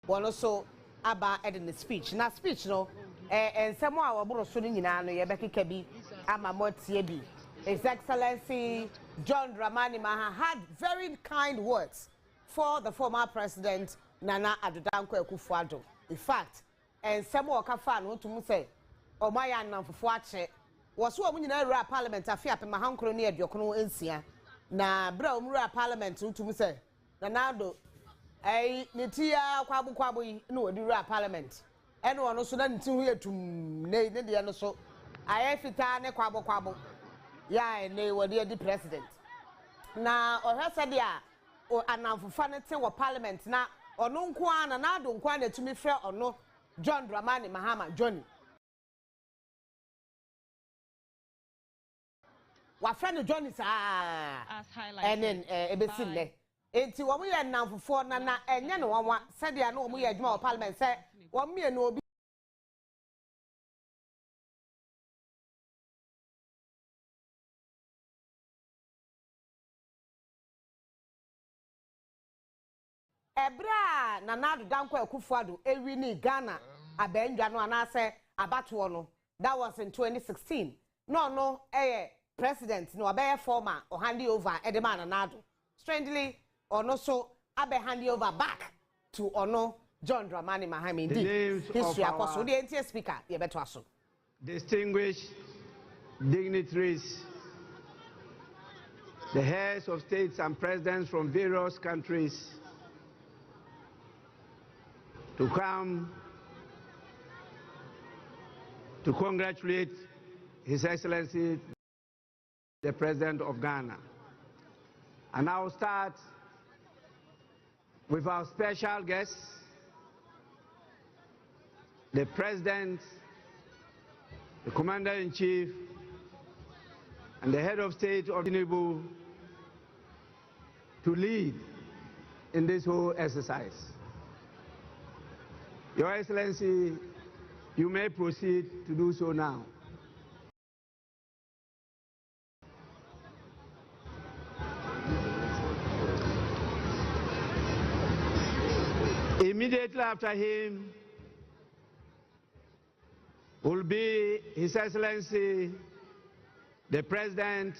[SPEAKER 18] One also aba in the speech. Na speech no and someone our bro ni nyina no ye bekeka bi ama motie bi. His Excellency John Dramani Mahama had very kind words for the former president Nana Dankwa Kufuado. In fact, ensem o ka fa no tum se o ma ya namfofo ache wo so o nyina rura parliament afia pe mahankro ne aduokono ensia na bra o rura parliament tum se na nado ne tia kwabo yi na wodi rura parliament ene ono so na nti hu etum ne de no so aye fita ne kwabo ya ne wodi di president na ohwese de a anamfofa ne te wo parliament na ono nko ana na ado nko ana tumi frɛ ono John Dramani Mahama Johnny wa frɛ Johnny sa
[SPEAKER 4] as highlighted
[SPEAKER 18] ebesin le enti wo mo ye namfofo na enye ne wonwa sɛ de a na wo mo ye adwuma wo parliament sɛ wo me no obi Ebra na nadu danko ekufuado ewi ni Ghana abenjwa no anase abatoɔ no that was in 2016 no president no abeye former or hand over edema na nadu strangely ono so abe hand over back to ono John Dramani Mahama indeed history akoso the NTA speaker ye beto aso
[SPEAKER 14] distinguished dignitaries, the heads of states and presidents from various countries to come to congratulate His Excellency the President of Ghana. And I'll start with our special guest, the President, the Commander-in-Chief, and the Head of State of Tinubu to lead in this whole exercise. Your Excellency, you may proceed to do so now. Immediately after him will be His Excellency, the President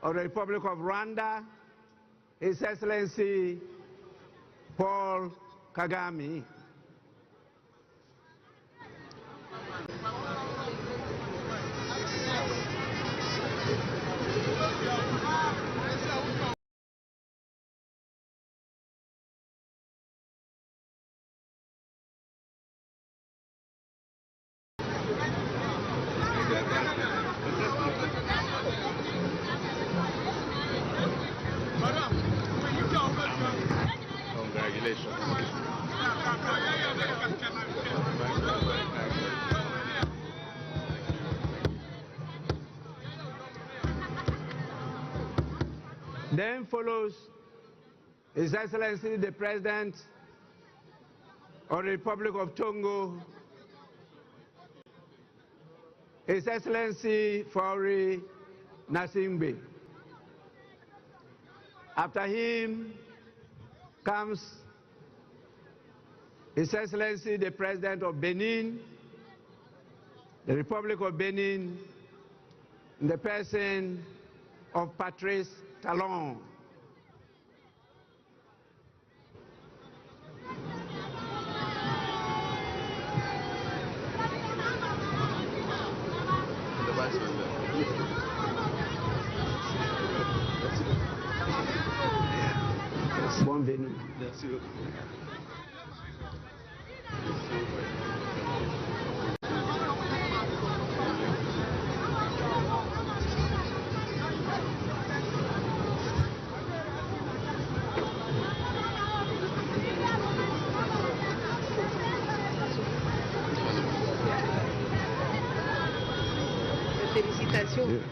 [SPEAKER 14] of the Republic of Rwanda, His Excellency Paul Kagame. Then follows His Excellency the President of the Republic of Togo, His Excellency Faure Gnassingbé. After him comes His Excellency the President of Benin, the Republic of Benin, in the person of Patrice Talon. Bienvenue. Merci beaucoup.
[SPEAKER 18] Félicitations.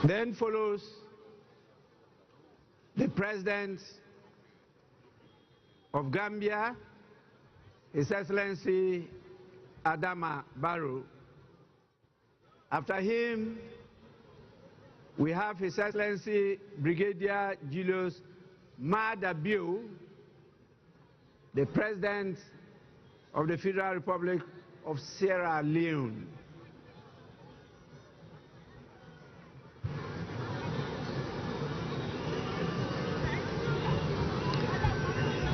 [SPEAKER 14] Then follows the President of Gambia, His Excellency Adama Barrow. After him, we have His Excellency Brigadier Julius Maada Bio, the President of the Federal Republic of Sierra Leone.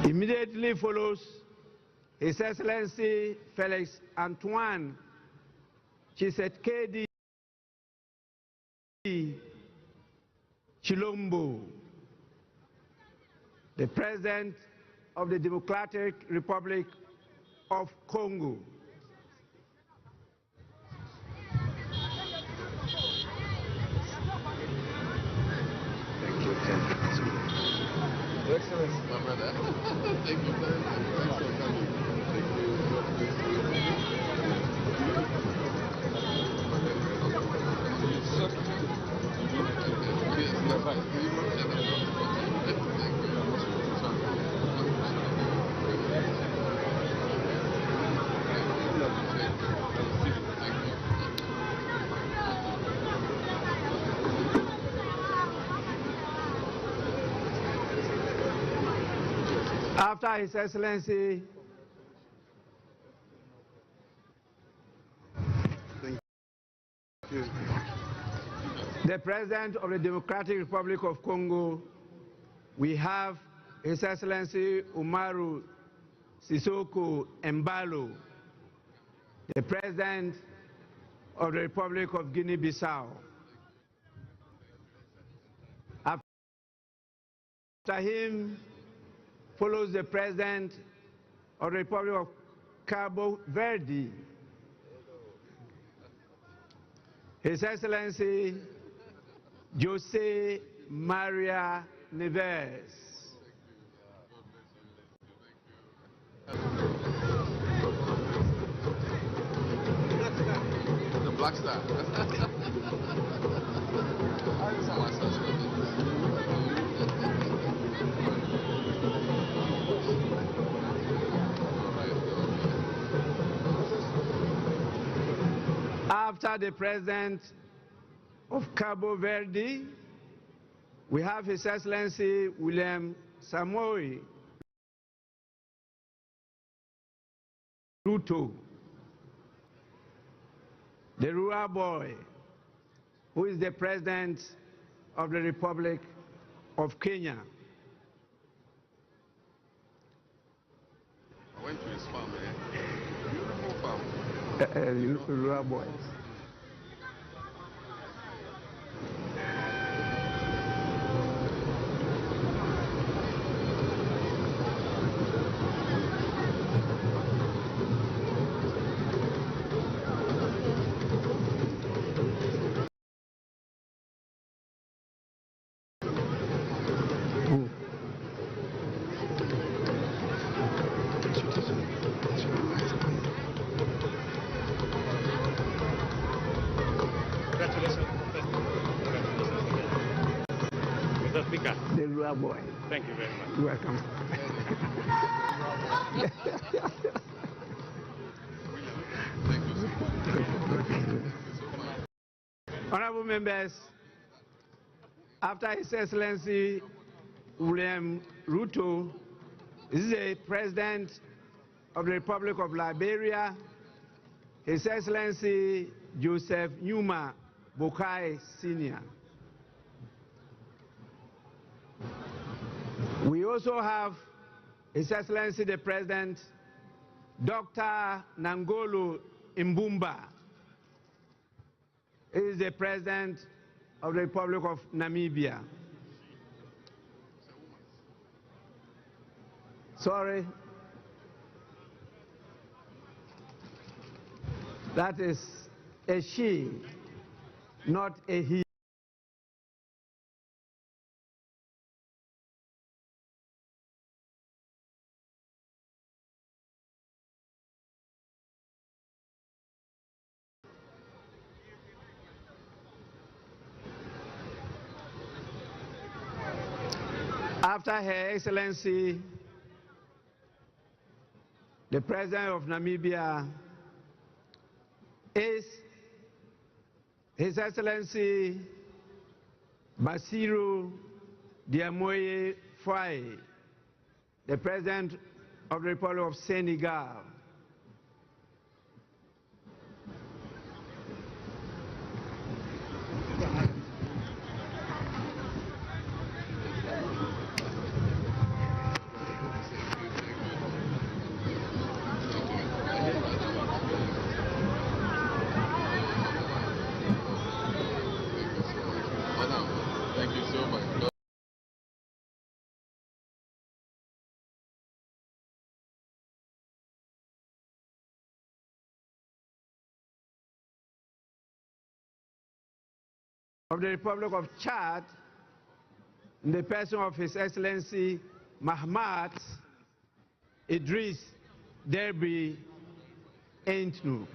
[SPEAKER 14] Immediately follows His Excellency Felix Antoine Tshisekedi Chilombo, the President of the Democratic Republic of Congo.
[SPEAKER 15] Thank you. Your Excellency, my brother. Thank you very much. Thanks for coming. Thank you.
[SPEAKER 14] After His Excellency the President of the Democratic Republic of Congo, we have His Excellency Umaru Sissoco Embalo, the President of the Republic of Guinea-Bissau. After him follows the President of the Republic of Cabo Verde, His Excellency Jose Maria Neves.
[SPEAKER 15] The Black Star.
[SPEAKER 14] After the President of Cabo Verde, we have His Excellency William Samoei Ruto, the rural boy, who is the President of the Republic of Kenya.
[SPEAKER 15] I went to his farm, beautiful farm.
[SPEAKER 14] Rural boy. The rural boy.
[SPEAKER 2] Thank you very much.
[SPEAKER 14] You're welcome. Honorable members, after His Excellency William Ruto is the President of the Republic of Liberia, His Excellency Joseph Numa Boakai Sr. We also have His Excellency the President, Dr. Nangolo Mbumba. He is the President of the Republic of Namibia. Sorry. That is a she, not a he. After Her Excellency, the President of Namibia, is His Excellency Bassirou Diomaye Faye, the President of the Republic of Senegal. of the Republic of Chad, in the person of His Excellency Mahamat Idris Deby Entnu.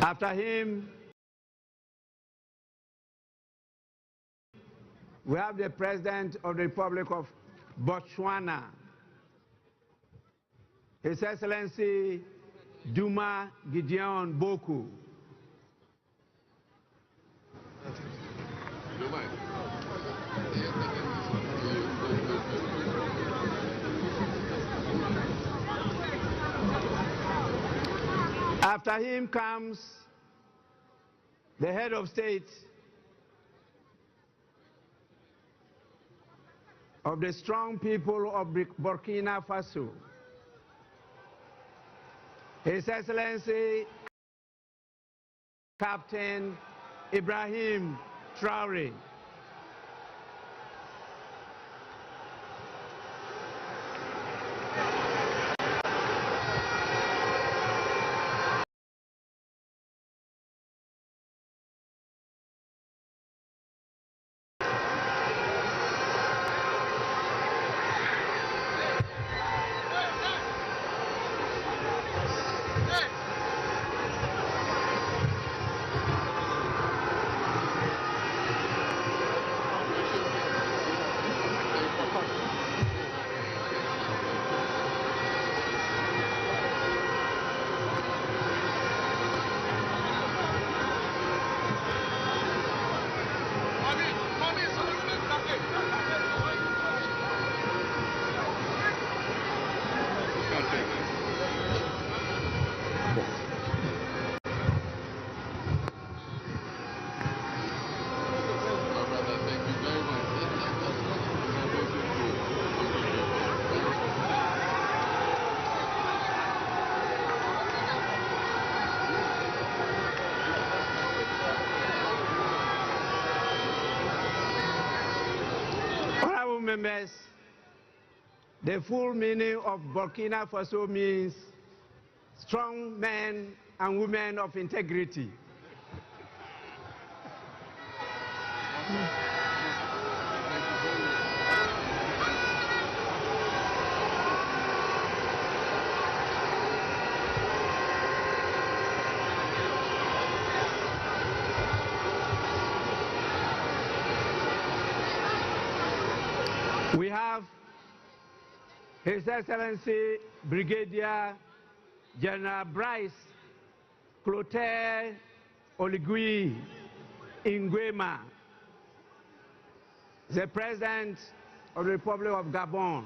[SPEAKER 14] After him, we have the President of the Republic of Botswana, His Excellency Duma Gideon Boku. After him comes the head of state of the strong people of Burkina Faso, His Excellency Captain Ibrahim Traore. Members, the full meaning of Burkina Faso means strong men and women of integrity. We have His Excellency Brigadier General Bryce Clotaire Oligui Nguema, the President of the Republic of Gabon.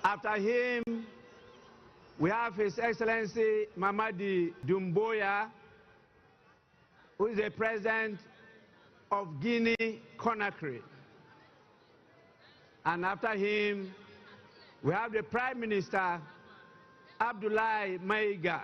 [SPEAKER 14] After him, we have His Excellency Mamadi Doumbouya, who is the President of Guinea-Conakry. And after him, we have the Prime Minister, Abdoulaye Maïga.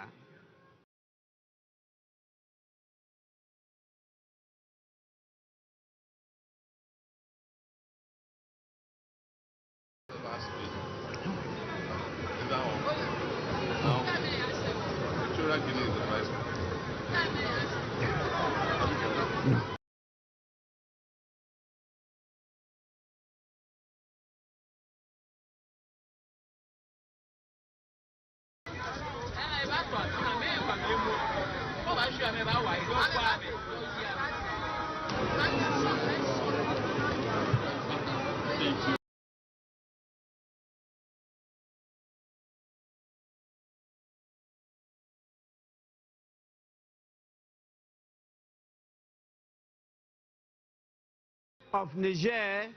[SPEAKER 14] Of Niger,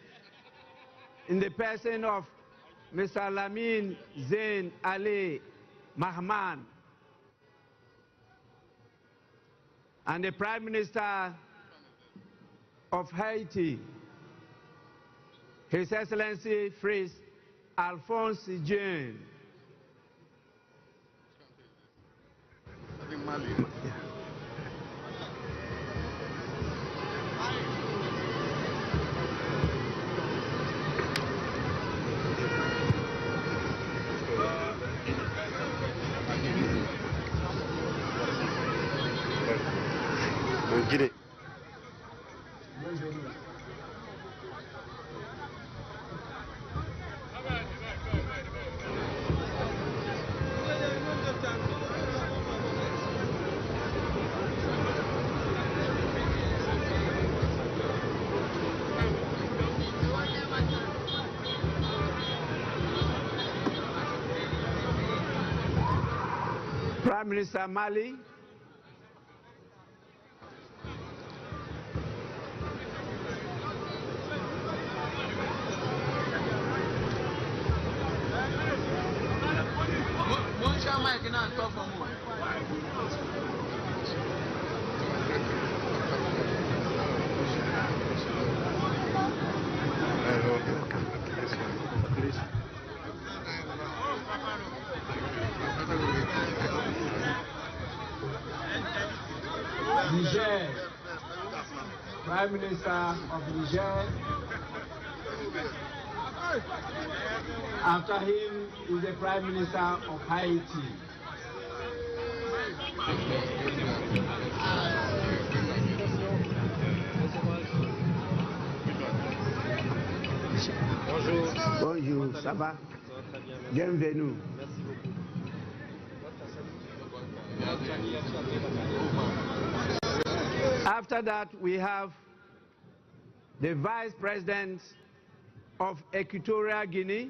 [SPEAKER 14] in the person of Mr. Lamine Zain Ali Mahman, and the Prime Minister of Haiti, His Excellency Fritz Alphonse Jean. Prime Minister Mali, Niger, Prime Minister of Niger. After him is the Prime Minister of Haiti. Bonjour, ça va? Bienvenue. After that, we have the Vice President of Equatorial Guinea,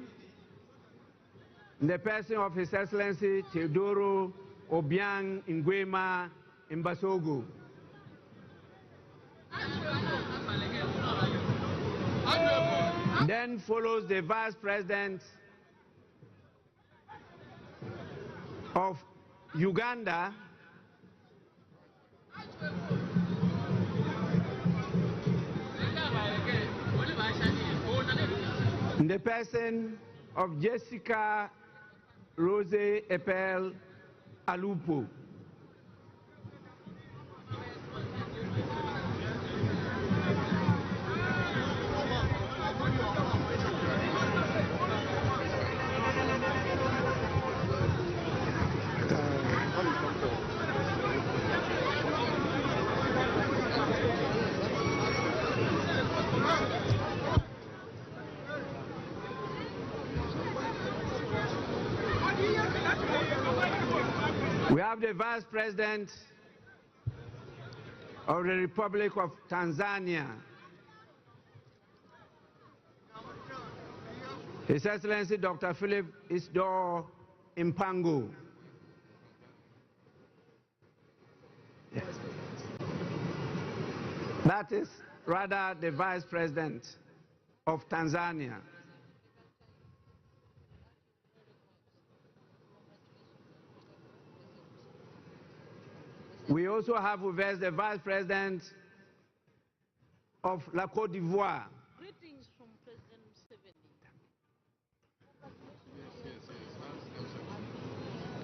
[SPEAKER 14] in the person of His Excellency Teodoro Obiang Nguema Mbasogo. Then follows the Vice President of Uganda, in the person of Jessica Rose Epel Alupo. We have the Vice President of the Republic of Tanzania, His Excellency Dr. Philip Isdor Mpango. Yes. That is rather the Vice President of Tanzania. We also have with us the Vice President of La Côte d'Ivoire.
[SPEAKER 2] Greetings from President Museveni.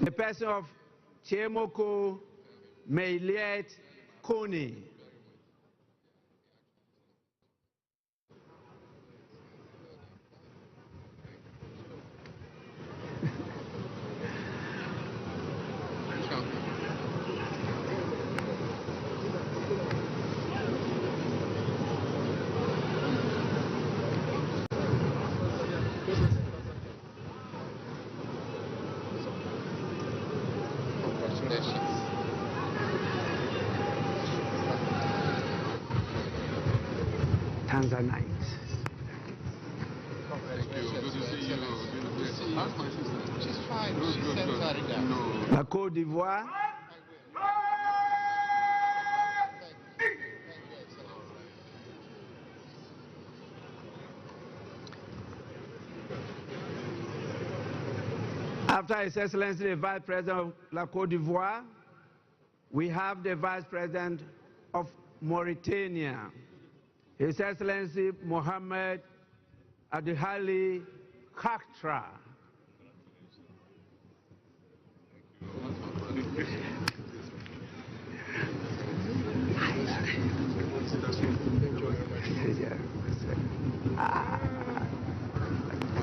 [SPEAKER 14] The person of Chemoko Meiliet Kone. Tanzanite.
[SPEAKER 1] She's fine. She's
[SPEAKER 14] La Côte d'Ivoire. After His Excellency the Vice President of La Côte d'Ivoire, we have the Vice President of Mauritania, His Excellency Mohamed Adihali Khatra.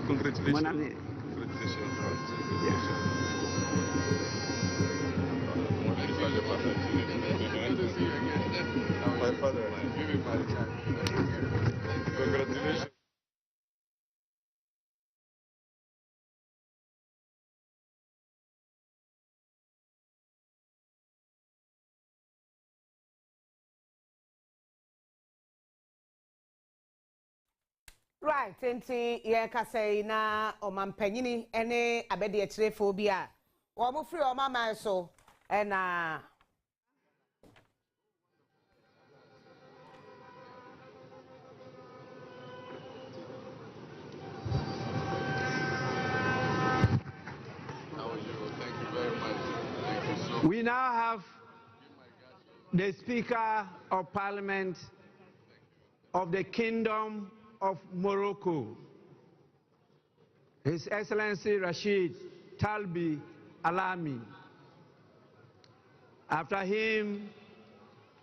[SPEAKER 22] Congratulations. My father. Congratulations.
[SPEAKER 4] Right, enti ye kasei na omampanyini ene abede ekyirefo bi a wo mo free o mama so And
[SPEAKER 14] we now have the Speaker of Parliament of the Kingdom of Morocco, His Excellency Rashid Talbi Alami. After him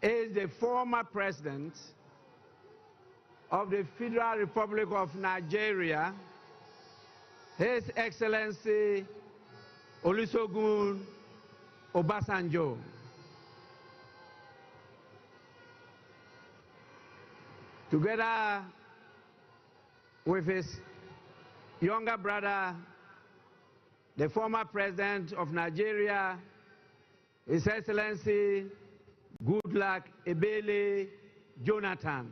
[SPEAKER 14] is the former President of the Federal Republic of Nigeria, His Excellency Olusegun Obasanjo. Together with his younger brother, the former President of Nigeria, His Excellency Goodluck Ebele Jonathan.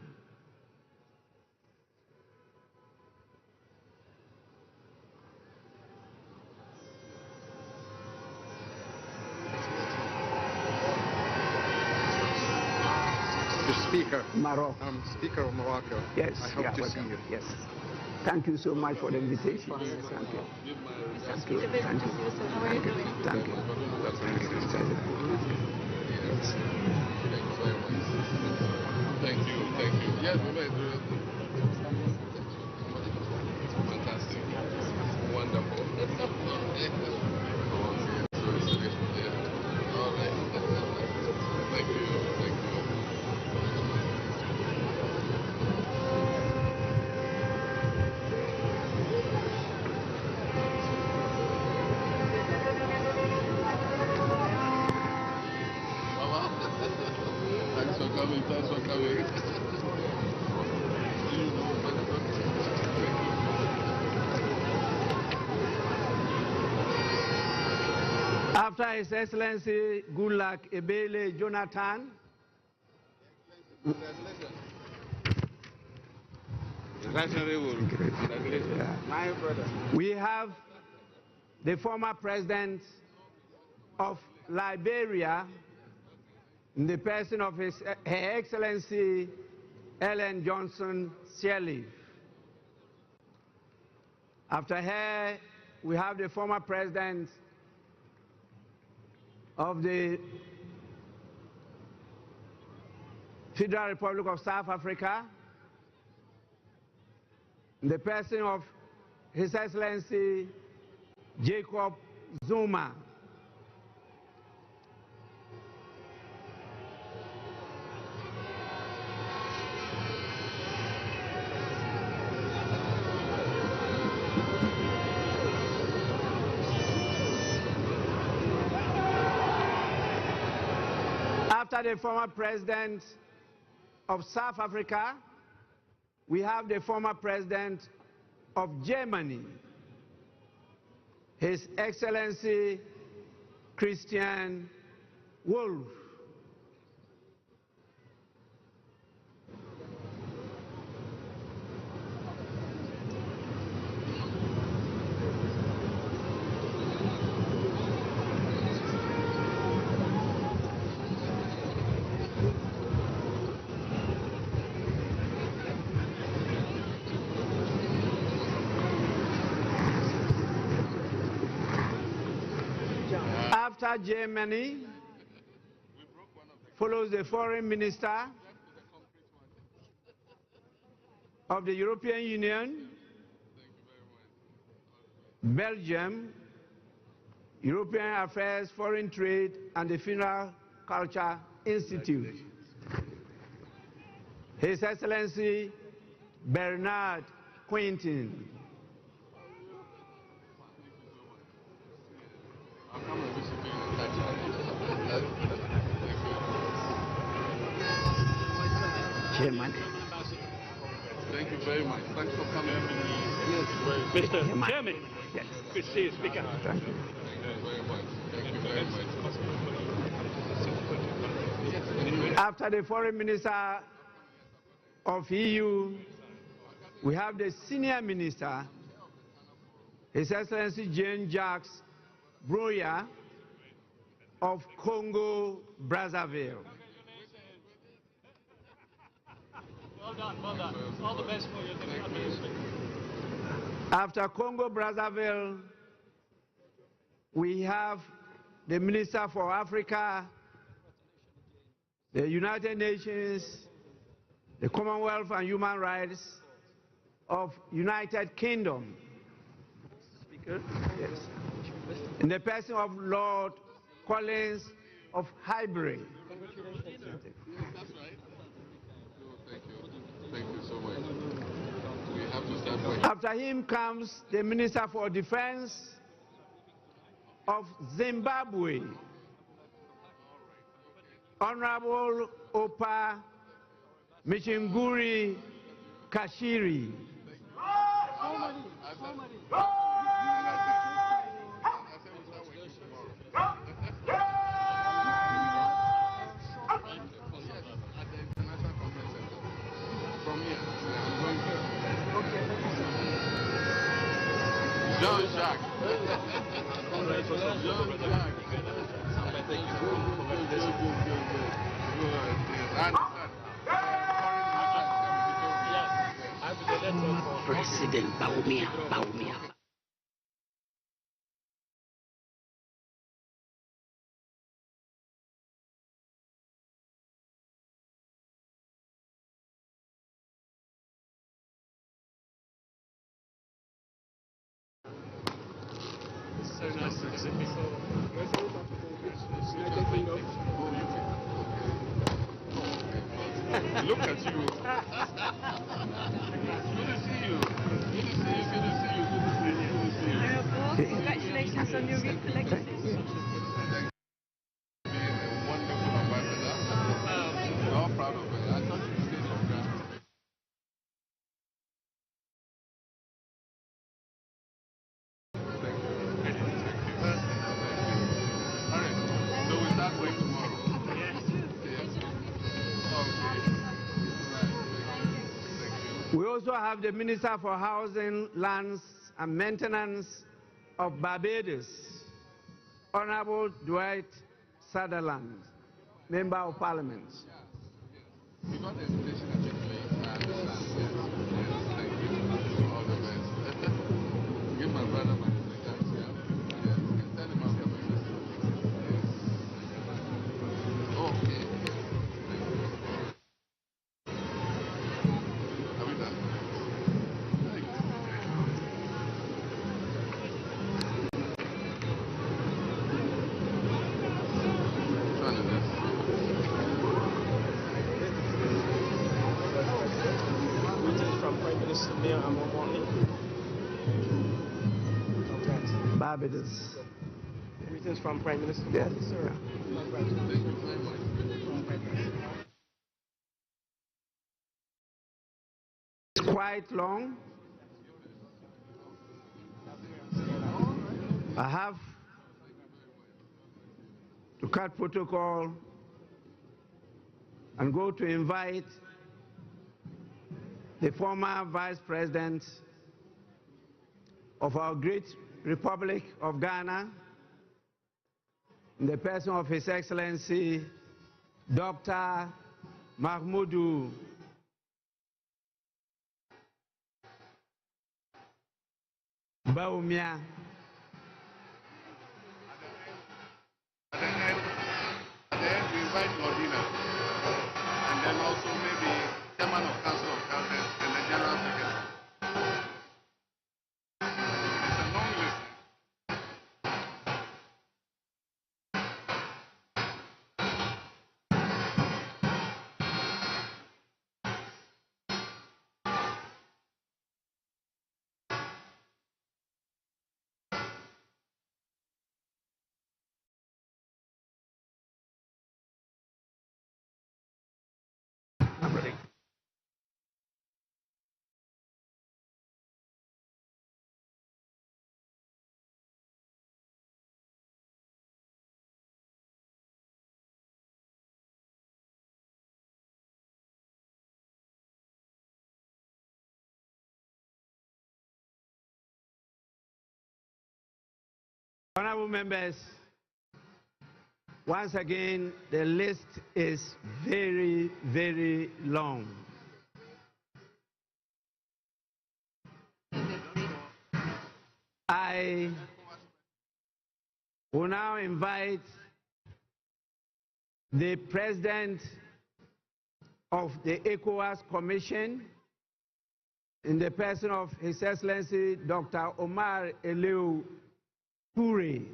[SPEAKER 22] Speaker.
[SPEAKER 14] Morocco.
[SPEAKER 22] I'm Speaker of Morocco.
[SPEAKER 14] Yes,
[SPEAKER 22] I hope to see you.
[SPEAKER 14] Yes. Thank you so much for the invitation. Thank you. Thank you. Thank you. Thank you. Thank you. Thank you.
[SPEAKER 15] Thank you. Thank you. Yes, fantastic. Wonderful. All right. Thank you. Thank you. Thanks for coming. Thanks for coming.
[SPEAKER 14] After His Excellency Goodluck Ebele Jonathan, we have the former President of Liberia, in the person of Her Excellency Ellen Johnson Sirleaf. After her, we have the former President of the Federal Republic of South Africa, in the person of His Excellency Jacob Zuma. After the former President of South Africa, we have the former President of Germany, His Excellency Christian Wolff. After Germany follows the Foreign Minister of the European Union, Belgium, European Affairs, Foreign Trade, and the Funeral Culture Institute. His Excellency Bernard Quintin. Chairman.
[SPEAKER 15] Thank you very much. Thanks for coming.
[SPEAKER 9] Mr. Chairman.
[SPEAKER 14] Yes.
[SPEAKER 9] Good to see you, Speaker.
[SPEAKER 14] Thank you.
[SPEAKER 15] Thank you very much.
[SPEAKER 14] After the Foreign Minister of EU, we have the Senior Minister, His Excellency Jean-Jacques Brouillard, of Congo Brazzaville.
[SPEAKER 9] Well done, well done. All the best for your administration.
[SPEAKER 14] After Congo Brazzaville, we have the Minister for Africa, the United Nations, the Commonwealth and Human Rights of United Kingdom. Speaker? Yes. In the person of Lord Collins of Highbury.
[SPEAKER 15] Yes, that's right. Thank you. Thank you so much. We have to start working.
[SPEAKER 14] After him comes the Minister for Defense of Zimbabwe, Honorable Opa Michinguri Kashiri.
[SPEAKER 15] John Jacques. John Jacques.
[SPEAKER 10] President Baumia.
[SPEAKER 9] So nice to visit before.
[SPEAKER 15] Look at you. Good to see you. Good to see you. Good to see you. Good to see you. Good to see you.
[SPEAKER 2] Congratulations on your recollection.
[SPEAKER 15] Being a wonderful ambassador. We're all proud of it. I thought you stayed on ground.
[SPEAKER 14] We also have the Minister for Housing, Lands and Maintenance of Barbados, Honorable Dwight Sutherland, Member of Parliament.
[SPEAKER 15] You got the invitation at your place. I understand. Yes. Thank you. All the best. Give my brother my regards. Yeah. Yes. And tell him I'll come and visit. Yes. Okay. Are we done? Thank you.
[SPEAKER 10] From Prime Minister Mayor Amomoni.
[SPEAKER 14] Barbados.
[SPEAKER 10] Greetings from Prime Minister.
[SPEAKER 14] Yes.
[SPEAKER 10] Sir.
[SPEAKER 15] Thank you very much.
[SPEAKER 14] It's quite long. I have to cut protocol and go to invite the former Vice President of our great Republic of Ghana, in the person of His Excellency Dr. Mahmoudou Baumia.
[SPEAKER 15] At the end, we invite Modena, and then also maybe Chairman of Council of Elders and the General Secretary. It's a long list.
[SPEAKER 14] I'm ready. Honorable members, Once again, the list is very, very long. I will now invite the President of the ECOWAS Commission, in the person of His Excellency Dr. Omar Eliu Toure.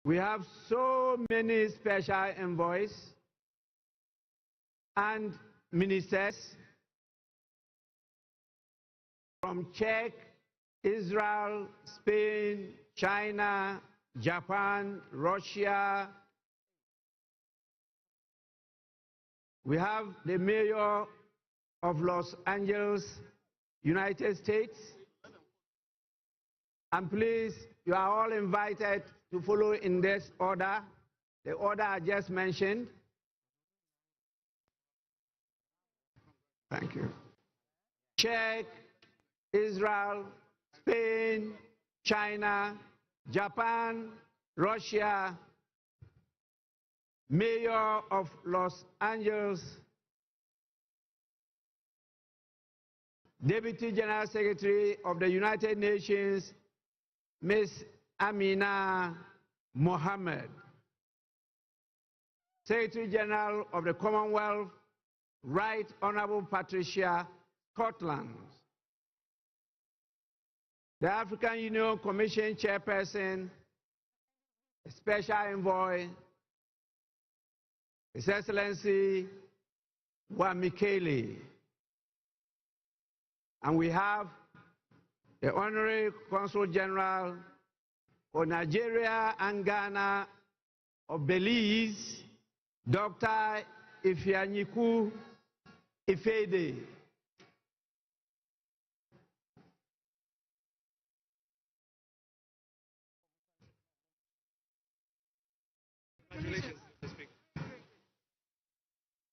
[SPEAKER 14] We have so many special envoys and ministers from Czech, Israel, Spain, China, Japan, Russia. We have the mayor of Los Angeles, United States. And please, you are all invited to follow in this order, the order I just mentioned. Thank you. Czech, Israel, Spain, China, Japan, Russia, Mayor of Los Angeles, Deputy General Secretary of the United Nations, Ms. Amina Mohammed, Secretary General of the Commonwealth, Right Honorable Patricia Scotland, the African Union Commission Chairperson, Special Envoy, His Excellency Wamikele. And we have the Honorary Consul General for Nigeria and Ghana of Belize, Dr. Ifeanyiku Ifede.
[SPEAKER 9] Congratulations, Mr. Speaker.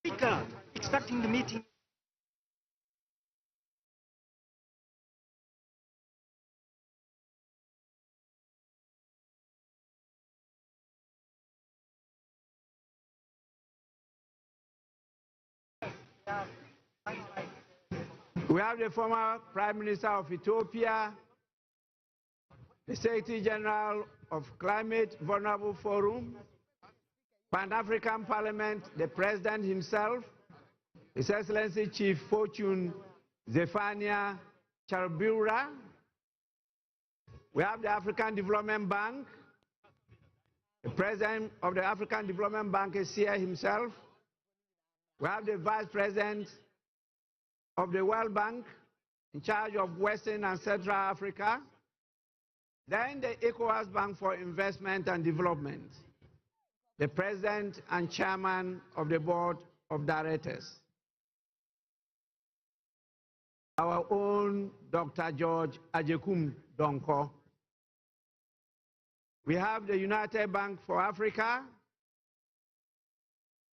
[SPEAKER 9] Speaker, expecting the meeting.
[SPEAKER 14] We have the former Prime Minister of Ethiopia, the Secretary General of Climate Vulnerable Forum, Pan-African Parliament, the President himself, His Excellency Chief Fortune Zephania Charbura. We have the African Development Bank. The President of the African Development Bank is here himself. We have the Vice President of the World Bank in charge of Western and Central Africa. Then the ECOWAS Bank for Investment and Development, the President and Chairman of the Board of Directors, our own Dr. George Ajekum Donko. We have the United Bank for Africa,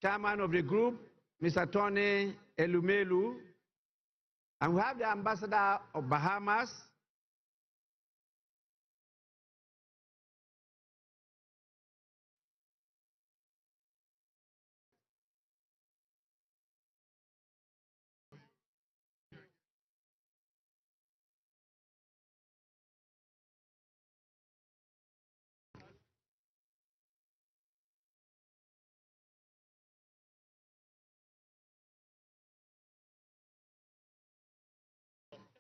[SPEAKER 14] Chairman of the group, Mr. Tony Elumelu, and we have the Ambassador of Bahamas,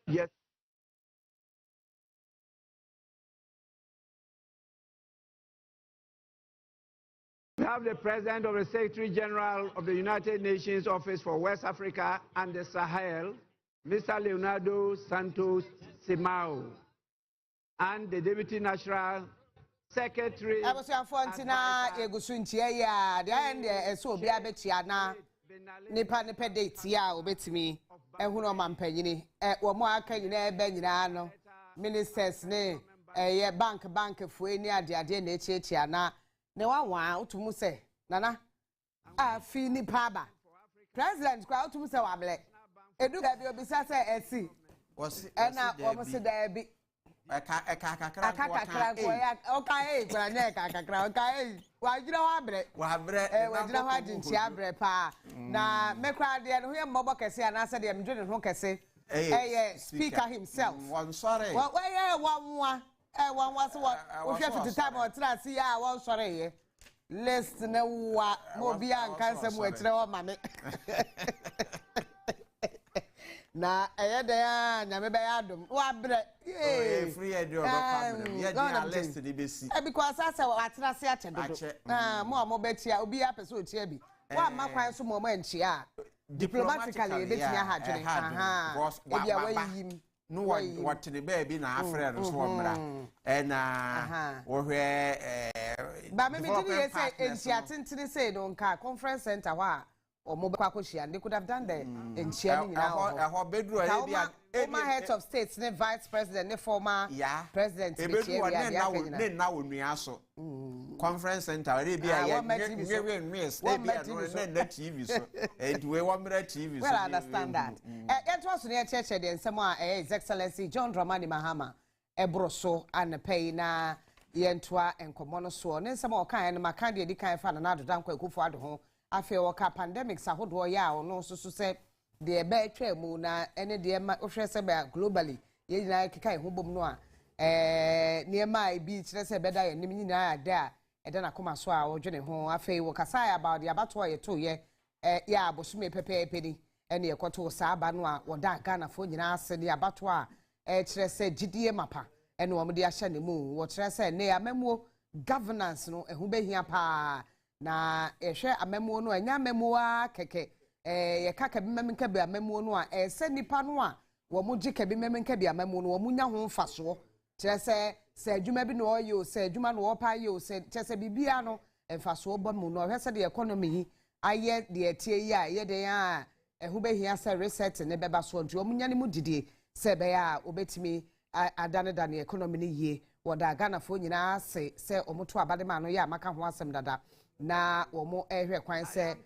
[SPEAKER 14] yes. We have the President of the Secretary General of the United Nations Office for West Africa and the Sahel, Mr. Leonardo Santos Simao, and the Deputy National Secretary.
[SPEAKER 4] I was here for Antina Egusuntia, the end, so be a betiana, Nipa date, ya, obey me, and who no man penny, or more can you never bend ministers, nay, a bank of Fuenia, the Adena Chetiana. Ne wa to muse nana fi ni paba president kwa otum se wable edu ga bi obisa se esi ena omo se da bi akakakra ko ya okay kwa nya akakakra okay wa jira wa bre
[SPEAKER 11] wa
[SPEAKER 4] jira wa dinchi abre pa na mekra de no ye mbobo kese ana se de mdwe ne ho kese speaker himself
[SPEAKER 11] one sorry
[SPEAKER 4] wa wanwa wanwa so wo hwe fit time o tra si ya won sorry ye list na wa mo bia nkansa mu akire wo mame na eyede ya nyame be ya dum wa bre
[SPEAKER 11] free edo ba family ye dia list ni besi
[SPEAKER 4] because asa wa atena se ache dodo mo be tia obi ya pese o tia bi wa ma kwan so mo nchia diplomatically be tia ha dwene ebia wa yim
[SPEAKER 11] no what the baby na afre no so mra na wo hwe
[SPEAKER 4] ba me did you say enchia tentene say no nka conference center wa omo kwa koshia they could have done the enchia ni na
[SPEAKER 11] bedru e bia
[SPEAKER 4] former head of states ne vice president ne former president
[SPEAKER 11] ne na wonua so conference center e bia ya nwe na TV so and we want TV so
[SPEAKER 4] well I understand that it was near church the nsemo His Excellency John Dramani Mahama ebroso and pay na yentoa enkomo no so ne nsemo kan na makan de kan fa na adodan kwa ekufo ado ho afi waka pandemics ahodo ya ono so se de be twa mu na ene de ma ohwe se be globally ye nyina keka ho bom no a niema bi kire se be da ye nim nyina ada eda na koma so a wodwene ho afi wo kasa about the abato ye to ye ya abosume pepepe ni ene ye kwoto sa aba no a woda Ghana fo nyina ase de abato a kire se gidie mapa ene wo de ahye ne mu wo kire se ne amamuo governance no ehu behia pa na ehwe amamuo no anya amamuo a keke ye kaka bi memenka bi amamuo no a se nipa no a wo mo gye kabi memenka bi amamuo no wo munya ho mfaso kire se adwuma bi no oyo se adwuma no opa yo se kire se bibia no mfaso bo mu no hwe se de economy aye de etie yi a ye de a ehu behia se reset ne beba so nti wo munya ne mu didie se be ya obetimi adane dane economy ne yie wo da Ghana fo nyina se omoto abade ma no ya maka ho asem dada na womo ehwe kwan se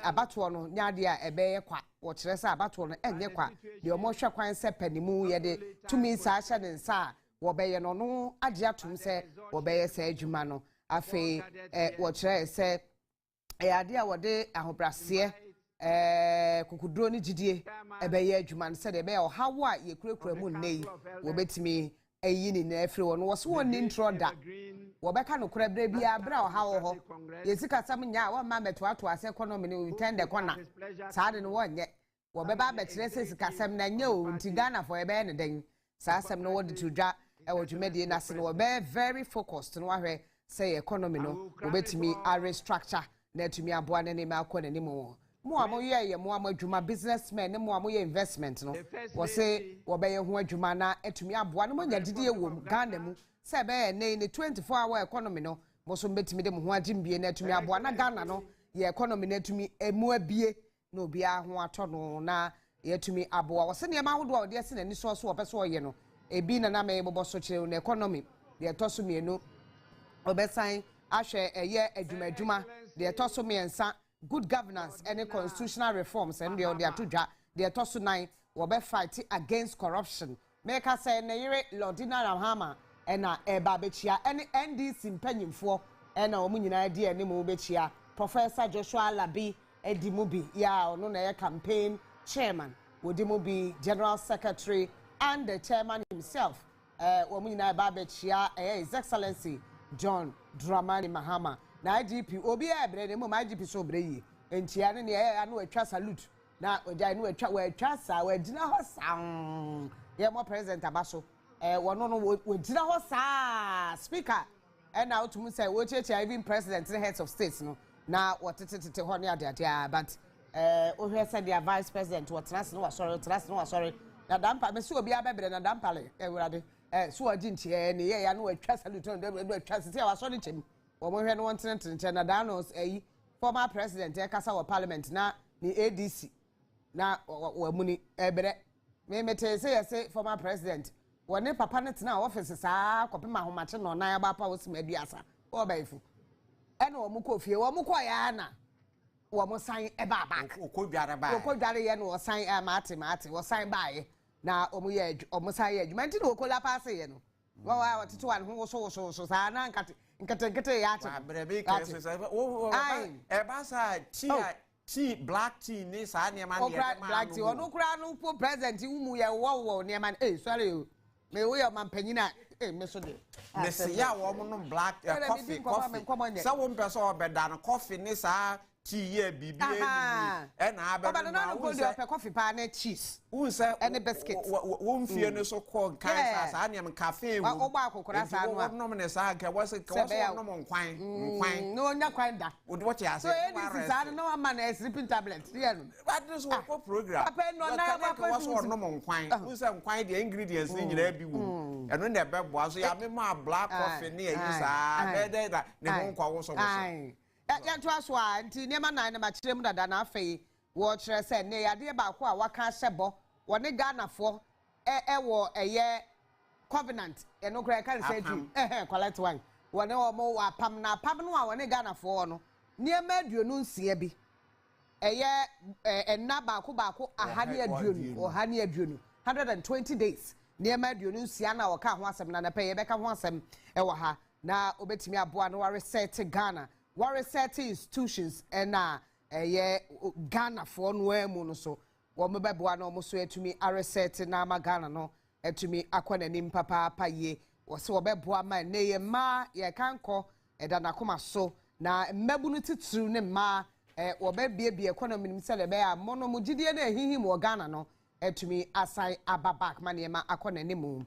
[SPEAKER 4] abato no nyade a ebeye kwa wo kire se abato no enye kwa de omo hwe kwan se panimu ye de tumi sa ahye ne nsa wo beye no no age atum se wo beye se adwuma no afi wo kire se ade a wo de ahobrase kukuduro ni jidie ebeye adwuma no se de ebeye ohawo a ye kurekura mu nnei wo betimi eyi ni na afiri wo no wo so woni intro da wo beka no kura bra bia bra ohawo ho yesika sam nya wo ma meto ato ase economy ni weekend de kona saade no wonye wo beba betre se sika sam na nya o nti Ghana for ebe ne den sa sam no wodi to dwa e wo dwumedie na se no wo be very focused no wahwe say economy no wo betimi a restructure na tumi aboa ne ne ma akọ ne mo amo ye mo amo adwuma businessmen ne mo amo ye investment no wo say wo be ye ho adwuma na etumi aboa no mo nya didie wo Ghana mu se be ne 24-hour economy no mo so betimi de mo ho agimbie na etumi aboa na Ghana no ye economy na etumi emu abie na obi a ho ato no na ye etumi aboa wo se ne ma hodo wo de se na ni so wo pese wo ye no ebi na me bobo so kire na economy de toso mienu obesan ahwe eye adwuma de toso miensa good governance and constitutional reforms and the atudwa the toso 9 will be fighting against corruption make us say na yire Lordina Mahama na eba bechia any NDC mpanyimfo na omu nyina die ne mu bechia Professor Joshua Labi Edimubi ya ono na campaign chairman Wodimubi general secretary and the chairman himself omu nyina eba bechia His Excellency John Dramani Mahama na IGP obi ebre ne mo IGP so bre yi entia ne anu atwa salute na oja anu atwa sa we gina ho sam ye mo president abaso wono no we gina ho sa speaker na otum say we cheche even president the heads of states no na wotetete ho ne ade but o hwe say the vice president what trans no sorry na dampa me so obi abebre na dampale ewurade so odi ntie ne ye ya no atwa salute no atwa se ya waso ne chem omo hwe no wontenente na danos former president kasa wa parliament na ni ADC na wa muni ebre me mete say former president woni papa ne tena office saa kopema homache no na ya ba pa wo sima aduasa o ba ifu ene wo mu ko fie wo mu ko ya na wo sign e ba back
[SPEAKER 11] okodware ba
[SPEAKER 4] okodware ye no sign mate wo sign ba na omo ye omo sign ye adwuma nti no okola pass ye no wa watete wan ho so sa na nkete ya ate
[SPEAKER 11] brebe ke so say e ba sa tea black tea ni sa ne ma ne
[SPEAKER 4] black tea ono kura no po present umu ye wo ne ma sorry o me wo ye man panyina me so de
[SPEAKER 11] me se ya wo no black coffee sa wo mpe so obeda no coffee ni sa tea ye bibi e na abeda
[SPEAKER 4] na wo de coffee pa na cheese
[SPEAKER 11] unse
[SPEAKER 4] and biscuit
[SPEAKER 11] wo mfie ni so ko kan sa na me cafe wo
[SPEAKER 4] wo ba kokora sa no
[SPEAKER 11] no me ne sa wo se no mo nkwan
[SPEAKER 4] no nya kwan da
[SPEAKER 11] wo de what you say
[SPEAKER 4] so this sa no man na sleeping tablet here no
[SPEAKER 11] but this wo program
[SPEAKER 4] papa no na
[SPEAKER 11] papa so no mo nkwan unse nkwan the ingredients ni nyina bi wo eno na be boa so ya me ma black coffee ni ayi sa be de da ne ho nkwa wo so
[SPEAKER 4] ya to aso a nti nema nan na ma kirem dada na afei wo kire se ne yade ba ko a waka hyebo wo ne Ghana fo wo eye covenant no kra kan say du collect one wo ne wo mo apam na apam no a wo ne Ghana fo no nema aduonu nsia bi eye enna ba ko ahane aduonu 120 days nema aduonu nsia na wo ka ho asem na pe ye be ka ho asem wo ha na obetimi aboa no wa reset Ghana wa reset institutions na Ghana for no emu no so wo mebeboa no mo so etumi a reset na ma Ghana no etumi akwana nim papa ye wo se wo beboa ma ne ye ma ye kanko eda na koma so na mmabu no titru ne ma wo bebie economy nim se le be ya mono mo gidie na ehihim wo Ghana no etumi asai ababak ma ne ma akwana nim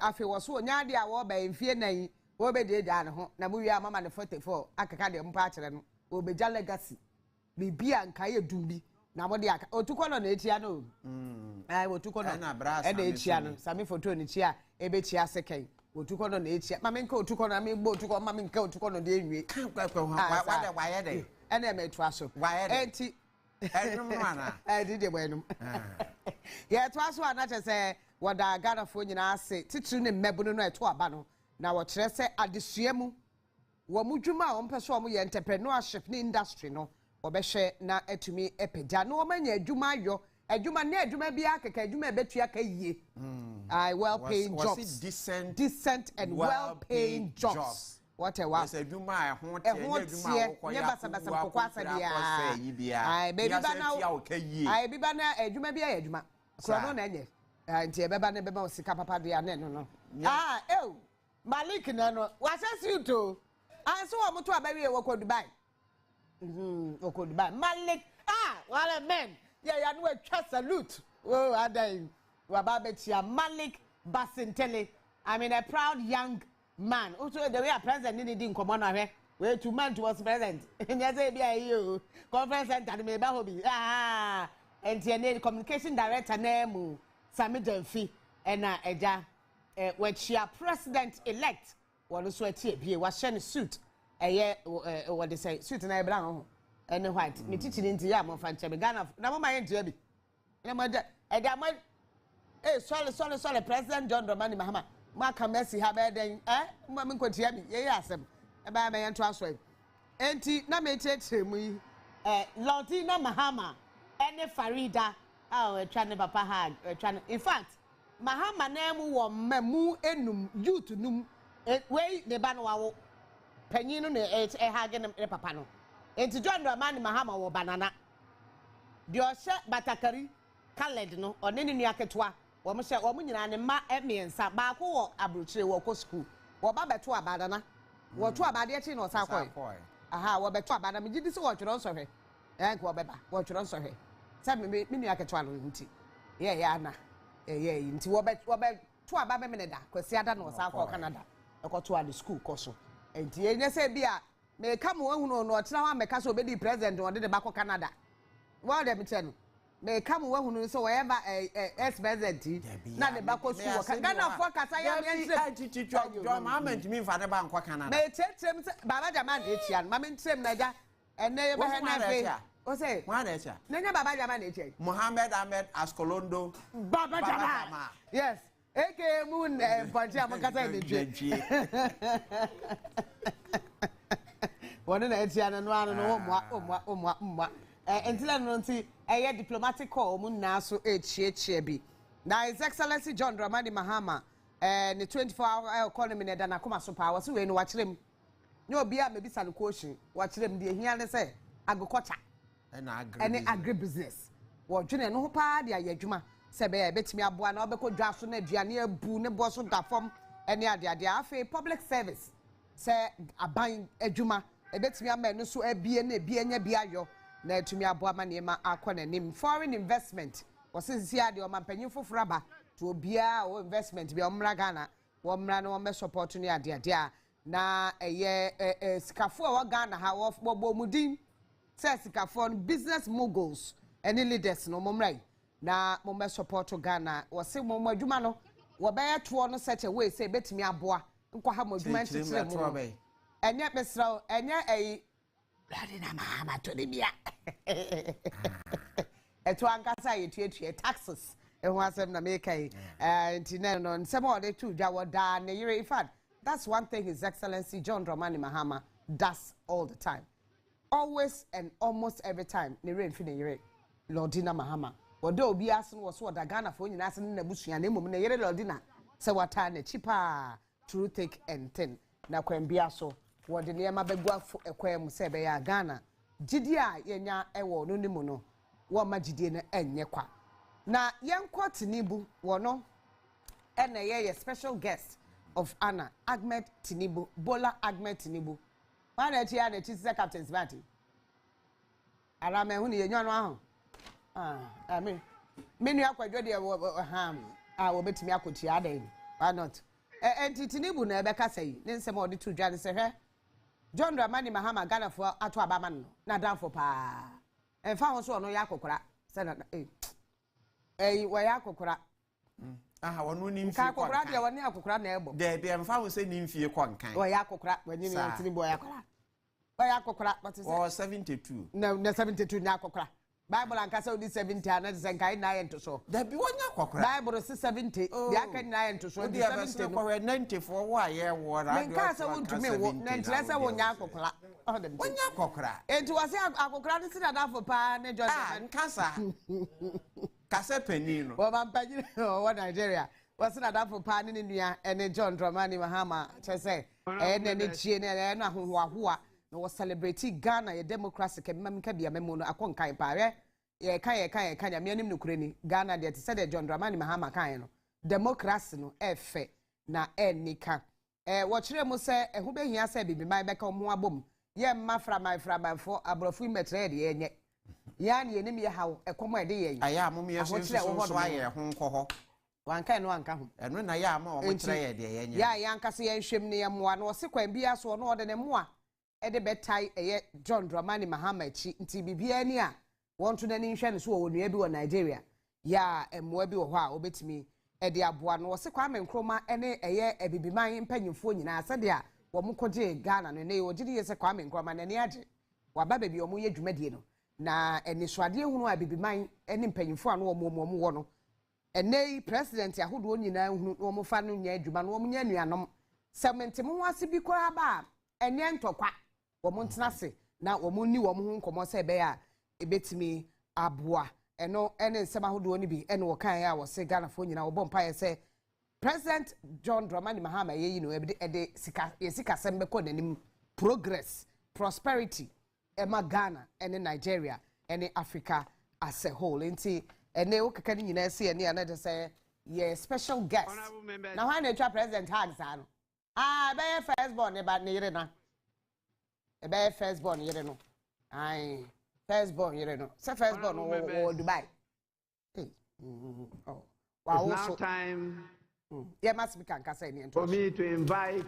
[SPEAKER 4] afi wo so nyaade a wo ba mfie nan obede da ho na mu wi amama ne 44 akaka de mpa akere no obeja legacy bibia nka ye dumbi na mo de aka otuko no na etia no otuko no na etia no sami photo ni chia ebe chia second otuko no na etia mama nka otuko no me gbo otuko mama nka otuko no de enwie
[SPEAKER 11] wa ye de
[SPEAKER 4] ene me to aso enti
[SPEAKER 11] enum mana
[SPEAKER 4] dide bwenum ye to aso anache se wada Ghana fo nyina ase titru ne mmebu no eto aba no na wo kire se adesua mu wo mudwuma a wo mpeso wo ye entrepreneurship ni industry no wo behwe na etumi epegya no wo manya adwuma ayo adwuma na adwuma bia keka adwuma betua ka yie well paying jobs decent and well paying jobs whatever
[SPEAKER 11] yes adwuma ho tie adwuma wo
[SPEAKER 4] ya basa kokwasa bia baby bana biba na adwuma bia adwuma kro no na enye nti ebeba na beba osika papa dia na no Malik no wasa you to anso wo moto abawie wo ko Dubai wo Dubai Malik what a man ya no atwa salute adai wa ba betia Malik Basintele I mean a proud young man also the way a president ni di nkomo na hwe we 2 months was president nya say bia yi conference center me ba ho bi and communication director na mu Sami Jamfi na eja wachia president elect won so atie bie wa share suit what they say suit na ebra ho ene white me tichiri nti ya mo fa nche Ghana na mo ma ye ntia bi na mo sorry President John Dramani Mahama ma ka Messi ha be den mo me nkotia bi ye asem e ba me yento aso enti na me cheche mu yi Lordina Mahama ene Farida twa ne papa ha twa in fact Mahama na mu wo mamu enum youth num we ne ba no wawo panyin no ne ha ge ne papa no enti John Dramani Mahama wo banana de o hye batakari colored no one ne nua ketwa wo mo hye wo mo nyina ne ma emiensa ba ko wo abrochire wo ko school wo ba beto abadana wo to abade chi no sa koy wo beto abadana me gidi se wo tworo nsohwe enko wo beba wo tworo nsohwe sa me nua ketwa no nti ya na nti wo be to ababa me ne da kwasi ada no sa ko Canada e ko to ade school ko so enti enye se bia me ka mo ehunu no otena wa me ka so obedi president wo de ba ko Canada wo de me tell me ka mo ehunu so wherever ex president na de ba ko school wo Ghana for kasa ya me
[SPEAKER 11] ntire jo moment me fa de ba nko Canada
[SPEAKER 4] me chetrem baba jama de tia ma me ntrem na ja ene be na fe o say
[SPEAKER 11] one echa
[SPEAKER 4] nenya baba jama na eche
[SPEAKER 11] Mohammed Ahmed Askolondo
[SPEAKER 4] baba jama yes eke mun ponche amukasa ni dwe One na etia no ano no omwa entila no nti eye diplomatic call mu na so echiechie bi na His Excellency John Dramani Mahama ne 24-hour economy ne da na koma so pa wose we no wakyerem ne obi a mebisa no question wakyerem de ehia ne se agriculture
[SPEAKER 11] na
[SPEAKER 4] agribusiness wo dwene no ho pa de ayadwuma se be betimi aboa na obekọ dwa so na aduane abu ne bo so da fom ene ade afi public service se aban adwuma ebetimi ama no so abie na ebie nya bi ayo na etumi aboa ma nema akọ na nim foreign investment wasisi ade o mampanyin foforo aba to obia o investment bi omra Ghana wo mra na wo me support ni ade a na eye sikafo a wo Ghana ha wo bobo mudin se sikafo business moguls any leaders no momrai na mo me support Ghana wo se mo adwuma no wo be to no such a way say betimi aboa nkwa ha mo adwuma ntire mo enye pesra enye Bloody na Mahama to the bia. Eto ankasa yetuetue taxes. Eho asem na make nti na no nsem o de tu dwa woda na yire. In fact, that's one thing His Excellency John Dramani Mahama does all the time. Always and almost every time ne rain fi ne yire. Lordina Mahama. Wodo obi asen wo so woda Ghana fo nyina asen na busua na emom na yire Lordina se wata na chipa true thick and thin. Na kwambia so wode ne ma begua ekwem se be ya Ghana gidi a yenya ewo no nimu no wo ma gidi na enye kwa na yenkwa Tinibu wono ene ye special guest of honor Ahmed Tinibu Bola Ahmed Tinibu mana ti ya na ti se captain Smarty ara me hu ne yenwa no aho amen menu akwadwo de wo betimi akoti adan why not enti Tinibu na ebe kasa yi ne nsem odi to dwa ne se hwe John Dramani Mahama Ghana for ato abaman no na dan for pa enfa ho so no ya kokora se na wo ya kokora
[SPEAKER 11] aha wono ni mfie
[SPEAKER 4] kwa kokora de woni akokora na ebo
[SPEAKER 11] de bi enfa ho se ni mfie kwa nkan
[SPEAKER 4] wo ya kokora wani ni Tinibu wo ya kokora wo ya kokora but say
[SPEAKER 11] 72
[SPEAKER 4] na 72 na kokora Bible ankasa odi 70 na ze nkai na yen to so
[SPEAKER 11] da bi wonya kokora
[SPEAKER 4] Bible se 70 dia kan na yen to so
[SPEAKER 11] di 70 no 94 wo aye wo radio
[SPEAKER 4] nkasa wontumi wo na ntlesa wonya kokora
[SPEAKER 11] wonya kokora
[SPEAKER 4] enti wase akokora ni sina da for pa ne Jordan
[SPEAKER 11] nkasa kase panino
[SPEAKER 4] wo mampanyi wo Nigeria wase na da for pa ne nua ene John Dramani Mahama chese ene ne chie ne na ahohoahoa no we celebrate Ghana ye democracy ke mamika bia memo no akonkan paare ye kan ya mianim no kurani Ghana de se de John Dramani Mahama kan no democracy no efe na enika wo kire mu se ehu behia se bibiman beka ho abom ye mma framan fo abrofu metre de yenye ya ne yenim ye hawo ekomo ede ye
[SPEAKER 11] aya amom ye so aye ho nkoho
[SPEAKER 4] wankan no anka ho
[SPEAKER 11] eno na ya ama o mo kire ye de yenye
[SPEAKER 4] ya yankase ye nhwem ne ye moa no se kwan bia so no ode ne moa ede betai eye John Dramani Mahama chi nti bibia ni a wonto na ni nhwe ne so wo nua bi wo Nigeria ya emoa bi wo ho a obetimi ede aboa no se kwa menkroma ene eye ebibiman mpanyimfo nyina ase de a wo mkoje Ghana no ne wo gidi ye se kwa menkroma na ne age waba bebi wo ye dwumadie no na eni soade hunu a bibiman ene mpanyimfo ano wo wo no ene president ahodo nyina hunu wo mo fa no nya adwuma no wo nya nuanom sementi mo wase bi kora ba ene ntokwa wo ntnase na wo ni wo ho nkomo se be ya ebetimi aboa eno ene nsema hodo ni bi ene wo kan ya wo se Ghana fo nyina wo bompa ye se President John Dramani Mahama ye no ede sika sembe ko nanim progress prosperity ema Ghana ene Nigeria ene Africa as a whole nti ene wo kaka ni nyina se ene na de say ye special guest na why na twa president hags ano be firstborn e ba ne yire na e be firstborn yire no ai firstborn yire no say firstborn o Dubai oh
[SPEAKER 14] wow it's now time
[SPEAKER 4] yeah must be can say any
[SPEAKER 14] for me to invite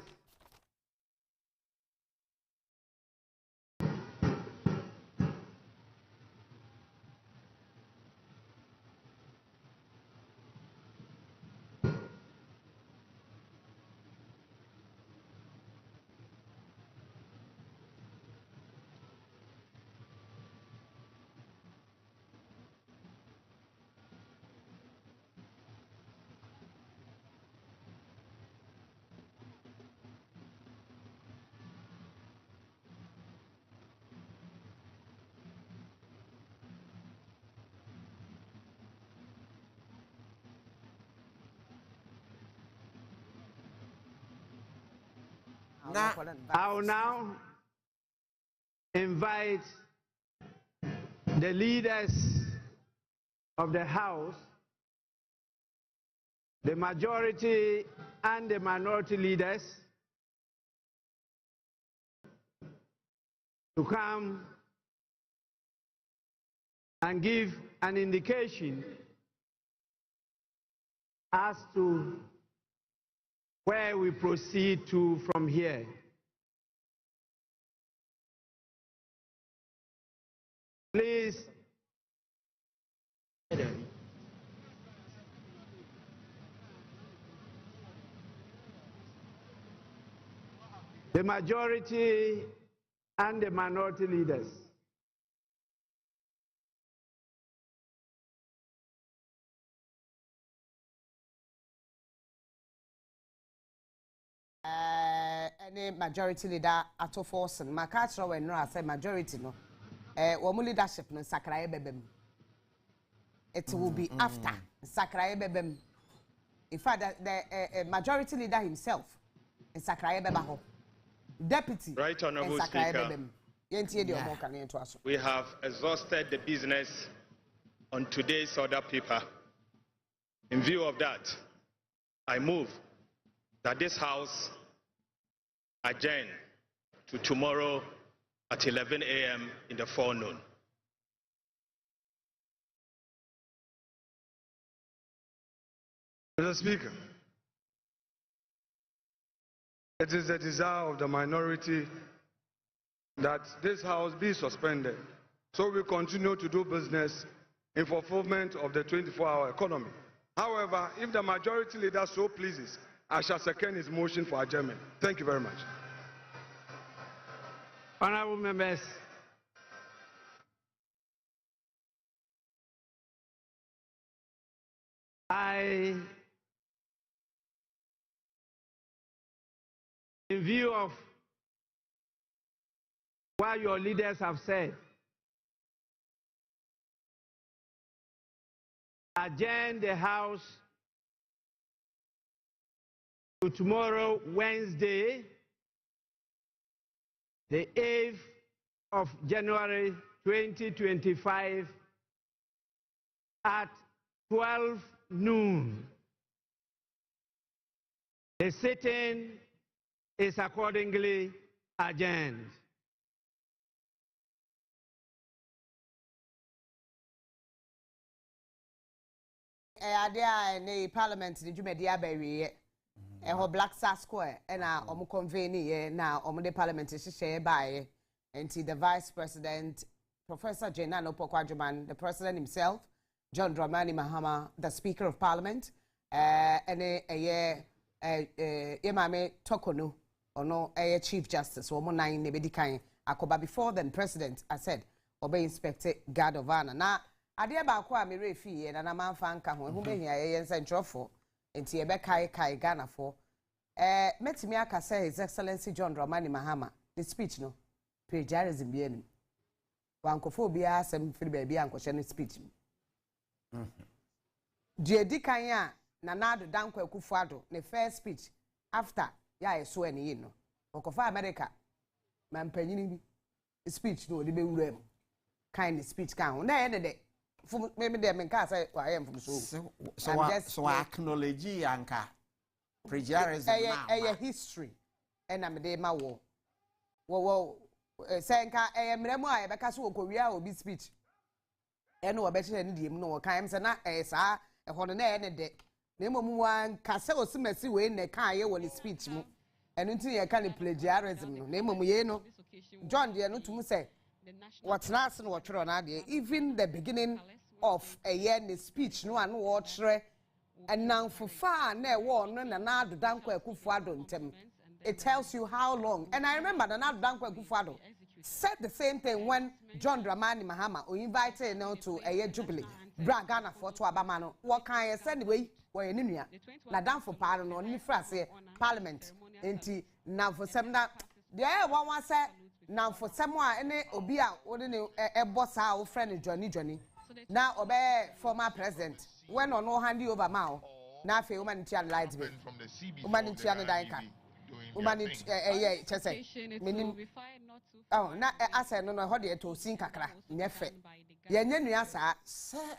[SPEAKER 14] I will now invite the leaders of the House, the majority and the minority leaders, to come and give an indication as to where we proceed to from here. Please. The majority and the minority leaders.
[SPEAKER 4] Any majority leader at all force and my culture when I say majority no. Womu leadership no sakraye bebem. It will be after sakraye bebem. In fact, the majority leader himself is sakraye bebaho. Deputy.
[SPEAKER 10] Right, Honorable Speaker.
[SPEAKER 4] We
[SPEAKER 10] have exhausted the business on today's order paper. In view of that, I move that this House adjourn to tomorrow at 11 a.m. in the forenoon.
[SPEAKER 22] Mr. Speaker, it is the desire of the minority that this House be suspended so we continue to do business in fulfillment of the 24-hour economy. However, if the majority leader so pleases, I shall second his motion for adjournment. Thank you very much.
[SPEAKER 14] Honorable members, in view of what your leaders have said, adjourn the House to tomorrow, Wednesday, the 8th of January 2025 at 12 noon. The sitting is accordingly adjourned.
[SPEAKER 4] The Parliament did you make the Abbey? Black Square and now convene now the Parliament is shared by and the Vice President Professor Jenano Pokwajuman, the President himself, John Dramani Mahama, the Speaker of Parliament, and Yemame Tokono, or no Chief Justice, or Monai Nebedikai, Akoba before then President, I said, obey Inspector Guard of Honor. Now, I dear Bakwa Mirefi and a man fan come who may hear Central for. Enti kai Ghana for metimiaka say His Excellency John Dramani Mahama the speech no plagiarism bi enim wankophobia asem firi ba bia ankohye speech die dikanya na nado danko akufuado ne first speech after ya eso ene yi no okofa America mampanyini bi speech no de be wura kind speech kan na ene de maybe they can say I am from
[SPEAKER 11] so acknowledge anka plagiarism
[SPEAKER 4] now history and am dey ma wo say nka mremu a be ka so okowia obi speech ene wo be chere ne diem no kan say na sa hono na ene de na emomu wan ka say osimasi we ne kan ye wo ne speech mu enu nti ye ka ne plagiarism no na emomu ye no John de no tum say what's not and what even the beginning of a year in the speech no and watch and now for far ne one and another danko ekufuado ntem. It tells you how long. And I remember the another danko ekufuado said the same thing when John Dramani Mahama who invited to a year jubilee Ghana for to abamano what kind of send way where in na dan for pardon on ni frase parliament enti now for some that there one say now for someone any obia wouldn't a boss our friend Johnny now obey former president when on no handy over mouth now for humanitarian lights woman in Danka
[SPEAKER 1] doing their thing.
[SPEAKER 4] Yeah, just say. Oh, na I said no, how do to sing kakra? Nefe. Yenye nua sa.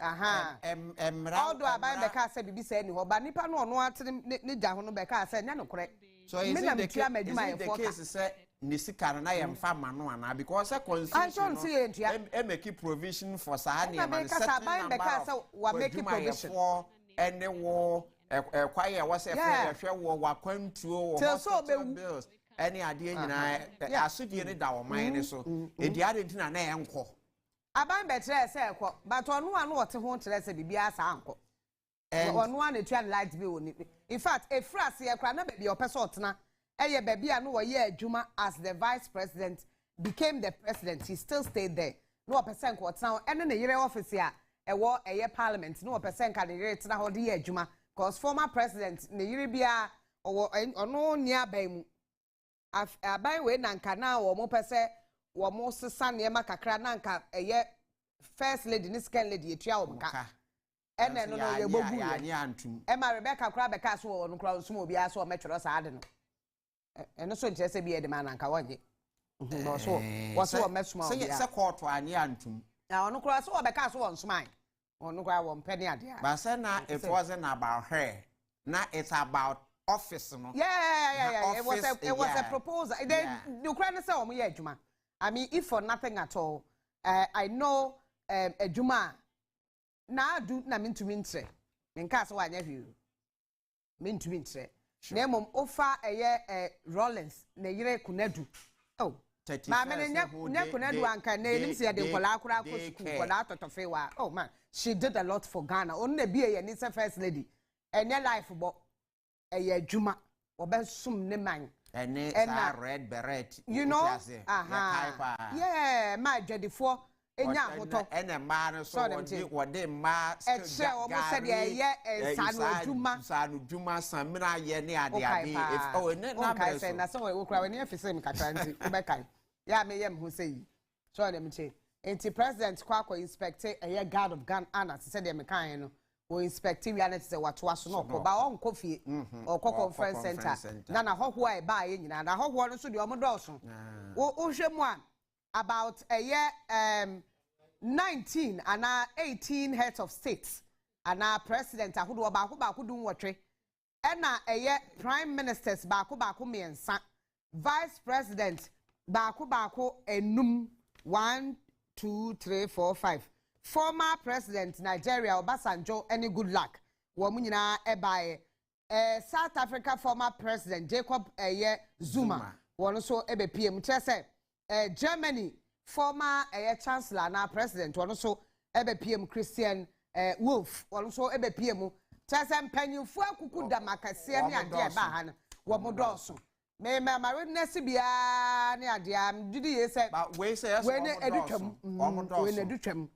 [SPEAKER 4] Aha. Although aban beka say bibi say ni ho ba nipa no ono ate ne gya ho no beka say nya no kore.
[SPEAKER 11] So is it the case say nisika na yem fa ma no ana because a constitution make provision for sahani man certain number of make provision for any war kwai was say ehwe war wakwantuo hospital bills any ade nyina asodie ne da wo man ne so e di ade ntina na enko
[SPEAKER 4] aban betre say ekọ but onu anu ote ho tere say bibia sa anko onu anu twa light bi woni in fact e frase e kra na baby opese otena eye baby anu wo ye adwuma as the vice president became the president he still stayed there no opese nko otena ene ne yire office a ewo eye parliament no opese nka ne yire tena ho de ye adwuma cause former president ne yire bia onu ni aban mu aban we nanka na wo mo pese wo mo sesa ne ma kakra nanka eye first lady ni second lady etua wo mka ene no ye bogu ya antum e ma Rebecca kra beka so wo no kra so obi aso o metwero sa ade no eno so nche se bi e de ma nanka wonye no so wo so o mesuma obi
[SPEAKER 11] se court ani antum
[SPEAKER 4] na ono kra so o beka so won sumai ono kra wo mpeni ade a
[SPEAKER 11] but say na it wasn't about her na it's about office no
[SPEAKER 4] yeah it was a proposal the Ukraine say o mo ye adwuma I mean if for nothing at all I know adwuma na do na mintumi ntre nka so wanya hwi mintumi ntre na mom ofa eye Rollins na yire kunadu oh ma me nya kunadu anka na elim se de kola akura ko school kola totofe wa oh man she did a lot for Ghana on na bia ye ni se first lady enye life bo eye adwuma obesum ne man
[SPEAKER 11] ene sa red beret
[SPEAKER 4] you know yeah my jedifo enya hoto
[SPEAKER 11] ene ma no so wode ma
[SPEAKER 4] still almost said yeah
[SPEAKER 11] sanu dwuma samina ye ne ade if oh ne na be
[SPEAKER 4] so na so we kura we ne afise mi kakra nti be kai ya me yem hu say so dem che enti president kwa inspect guard of Ghana ana said dem kan no we inspect wi ana say wato aso no ko ba on kofie okọ conference center na hoho a ba ye nyina na hoho no so de omo dọọso wo hwemu a about a year 19 and 18 heads of states and our president ahodo ba ko dun wotwe ena a prime ministers ba ko miensa vice president ba ko enum 1 2 3 4 5 former president Nigeria Obasanjo any good luck wo mu nyina ebae South Africa former president Jacob Zuma won so ebe PM chese Germany former chancellor na president won so ebe PM Christian Wolf won so ebe PM chese mpanyinfo akuku da makase ne ade ba ha no wo modoso me witness bia ne ade am didi ye say
[SPEAKER 11] we say yes we
[SPEAKER 4] ne edutwam we ne edutwam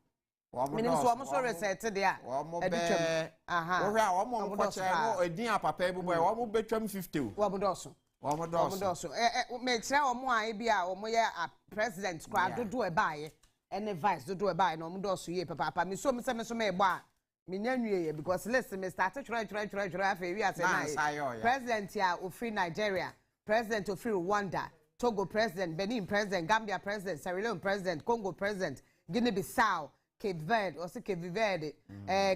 [SPEAKER 4] menim so omo so reset de a edutwam
[SPEAKER 11] wo hwe a omo nkoche no edin apapa bi boy omo betwam 50
[SPEAKER 4] wo modoso me kire omo a bi a omo ye president kwa dodo e baaye ene vice dodo e baaye no omo doso ye papa me so me egbo a me nyanwie ye because listen me start try afa wi ase na president ya ofri Nigeria president ofri Rwanda Togo president Benin president Gambia president Sierra Leone president Congo president Guinea-Bissau Cape Verde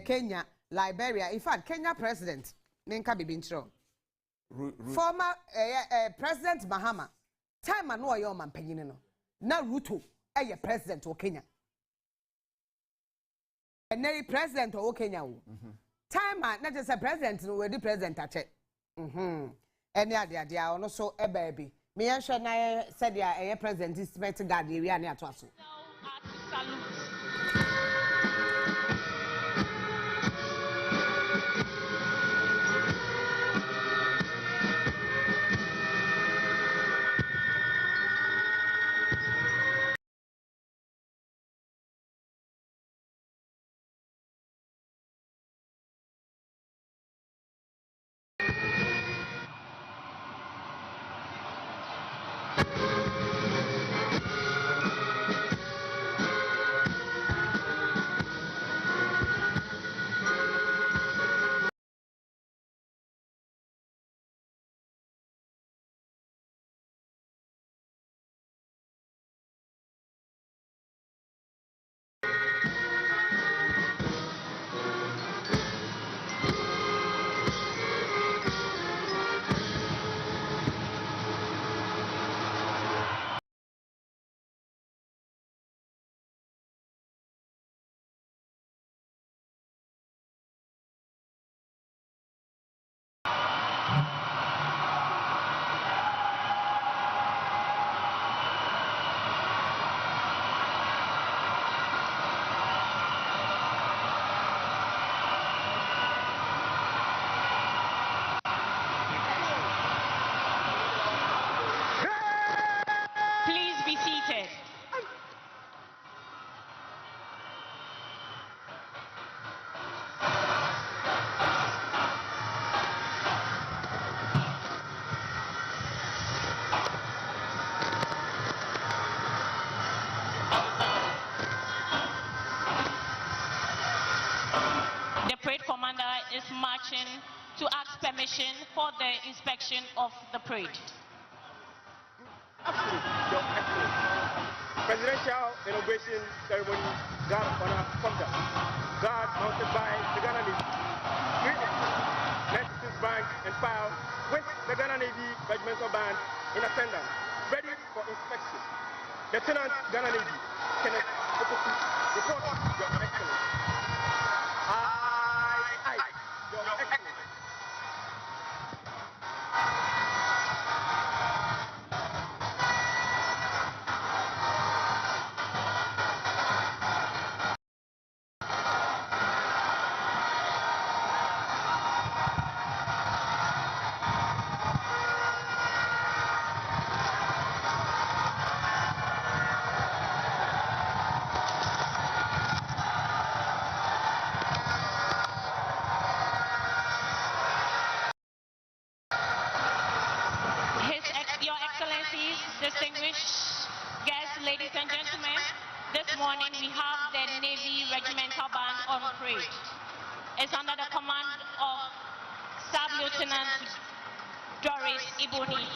[SPEAKER 4] Kenya Liberia in fact Kenya president nenka bibi ntro former president Mahama time anu oyo mampanyine no na Ruto president o Kenya ene president o Kenya wo time na just president no we di president ache ene ade ono so baby me yehwe na said ya president expect guard area na ato aso
[SPEAKER 7] be seated. The parade commander is marching to ask permission for the inspection of the parade.
[SPEAKER 12] Presidential inauguration ceremony, guard honor conduct. Guard mounted by the Ghana Navy, 96 rank and file with the Ghana Navy regimental band in attendance, ready for inspection. Lieutenant Ghana Navy, Kenneth Opoku, report Your Excellency. Aye, Your Excellency.
[SPEAKER 7] Your Excellencies, distinguished guests, ladies and gentlemen, this morning we have the Navy Regimental Band on parade. It's under the command of Staff Lieutenant Doris Iboni.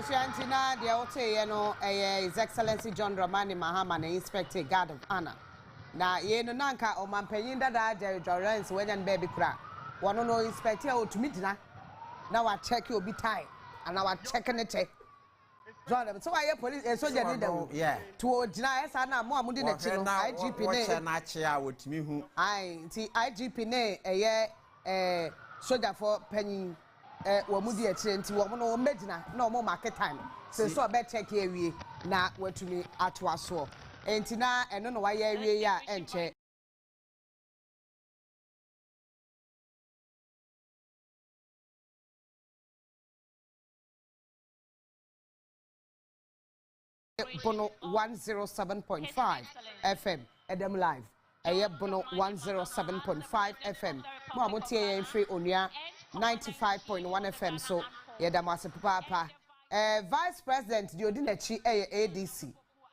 [SPEAKER 4] Abosiantina, the Ote, His Excellency John Dramani Mahama, the Inspector Guard of Honor. Now, ye no nanka o mampanyinda da Jerry Lawrence when and baby crack. One no inspector to meet now. Now I check you be time, and now I checking it. So I police so yeah. To deny us and more mudi na chino IGP ne. I see IGP ne soldier for penny wo mudi e chire nti wo no medina na o market time. So be check here we na watumi atwa so. Enti na eno no wa ye wie ya enche. Bono 107.5 FM Edem Live. Bono 107.5 FM. Mo amotie ye free onia 95.1 FM. So yedam ase papa. Vice President di odinachi ADC.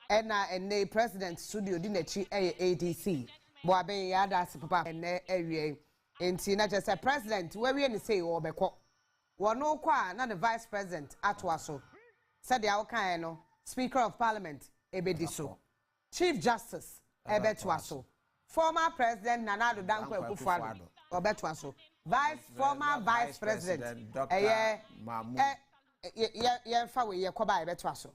[SPEAKER 4] Ena President studio odinachi ADC. Bo aben yada ase papa ene ewie. Enti na just President we ni say wo beko. Wo no kwa na the Vice President atwa so. Said the awokan no Speaker of Parliament, Ebediso. Chief Justice, Ebetuaso. Former President Nana Addo Dankwa Akufo-Addo, Obetuaso. Former Vice President, Dr. Mahmoud. Fawe Yakoba Ebetuaso.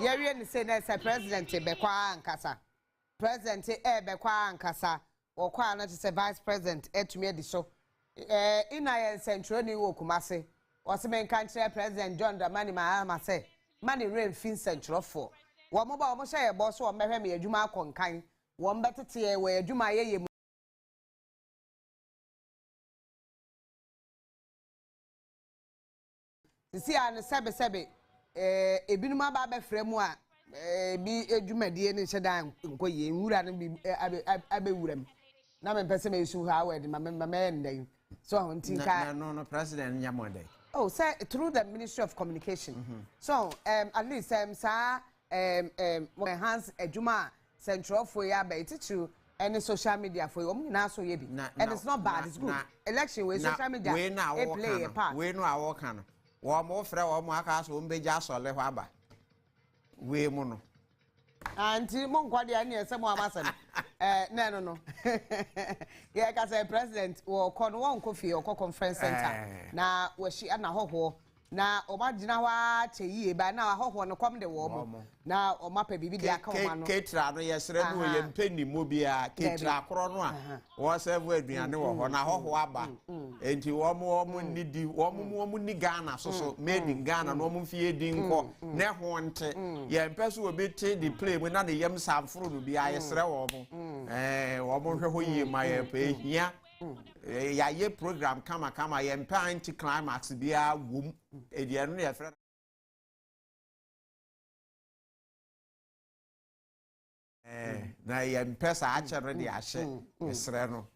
[SPEAKER 4] Yeri ni say na President Bekwa Ankasa. President Bekwa Ankasa. Okwa na say Vice President etumi edi so. Ina ye central ni wo Kumase. Wose men kan kire President John Dramani Mahama say mani rain fin central for. Wo mo ba wo hye ye boss wo mehwe me adwuma akonkan. Wo mbetete ye we adwuma ye Sisi an sebe ebinuma ba be fremu a bi edwumadie ne hyedan nkoye nwura no bi abewuram na me pese me su ha word ma ndai so hontinka
[SPEAKER 11] no president nyamode
[SPEAKER 4] oh say through the Ministry of Communication so at least sa enhance edwuma central for ya be teach any social media for you na so ye bi and it's not bad it's good election with social media play a part
[SPEAKER 11] we no awo kan wo mo frɛ wo mo aka so mbeja asole hɔ aba we mu no
[SPEAKER 4] anti mo nkwade ani ese mo amasem no ye ka say president wo kɔ no won kɔ fie okɔ conference center na wo hyi ana hɔhɔ na o ma gina wa cheyie ba na hɔhɔ no kom de wo mo na o ma pa bibi de aka o ma no
[SPEAKER 11] ketra no yesre no ye mpeni mo bia ketra koro no a wo serve aduane wo hɔ na hɔhɔ aba enti wo mo nidi wo mo ni Ghana so made in Ghana no mo fie di nkɔ ne ho nte ye mpɛ so obi te di play mo na ne yam samforo no bia yesre wo mo wo mo hwɛ hɔ yie ma ye pa ehia ya ye program kama ye mpa anti climax bia wom ediano ne yefra na ye mpa sa achere de ahye esre no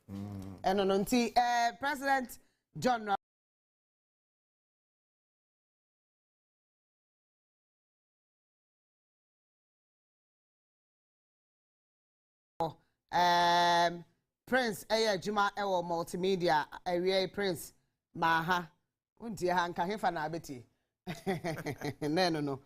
[SPEAKER 4] eno no nti President John Prince Juma ewo multimedia Prince Maha unti ha nka hefa na abeti no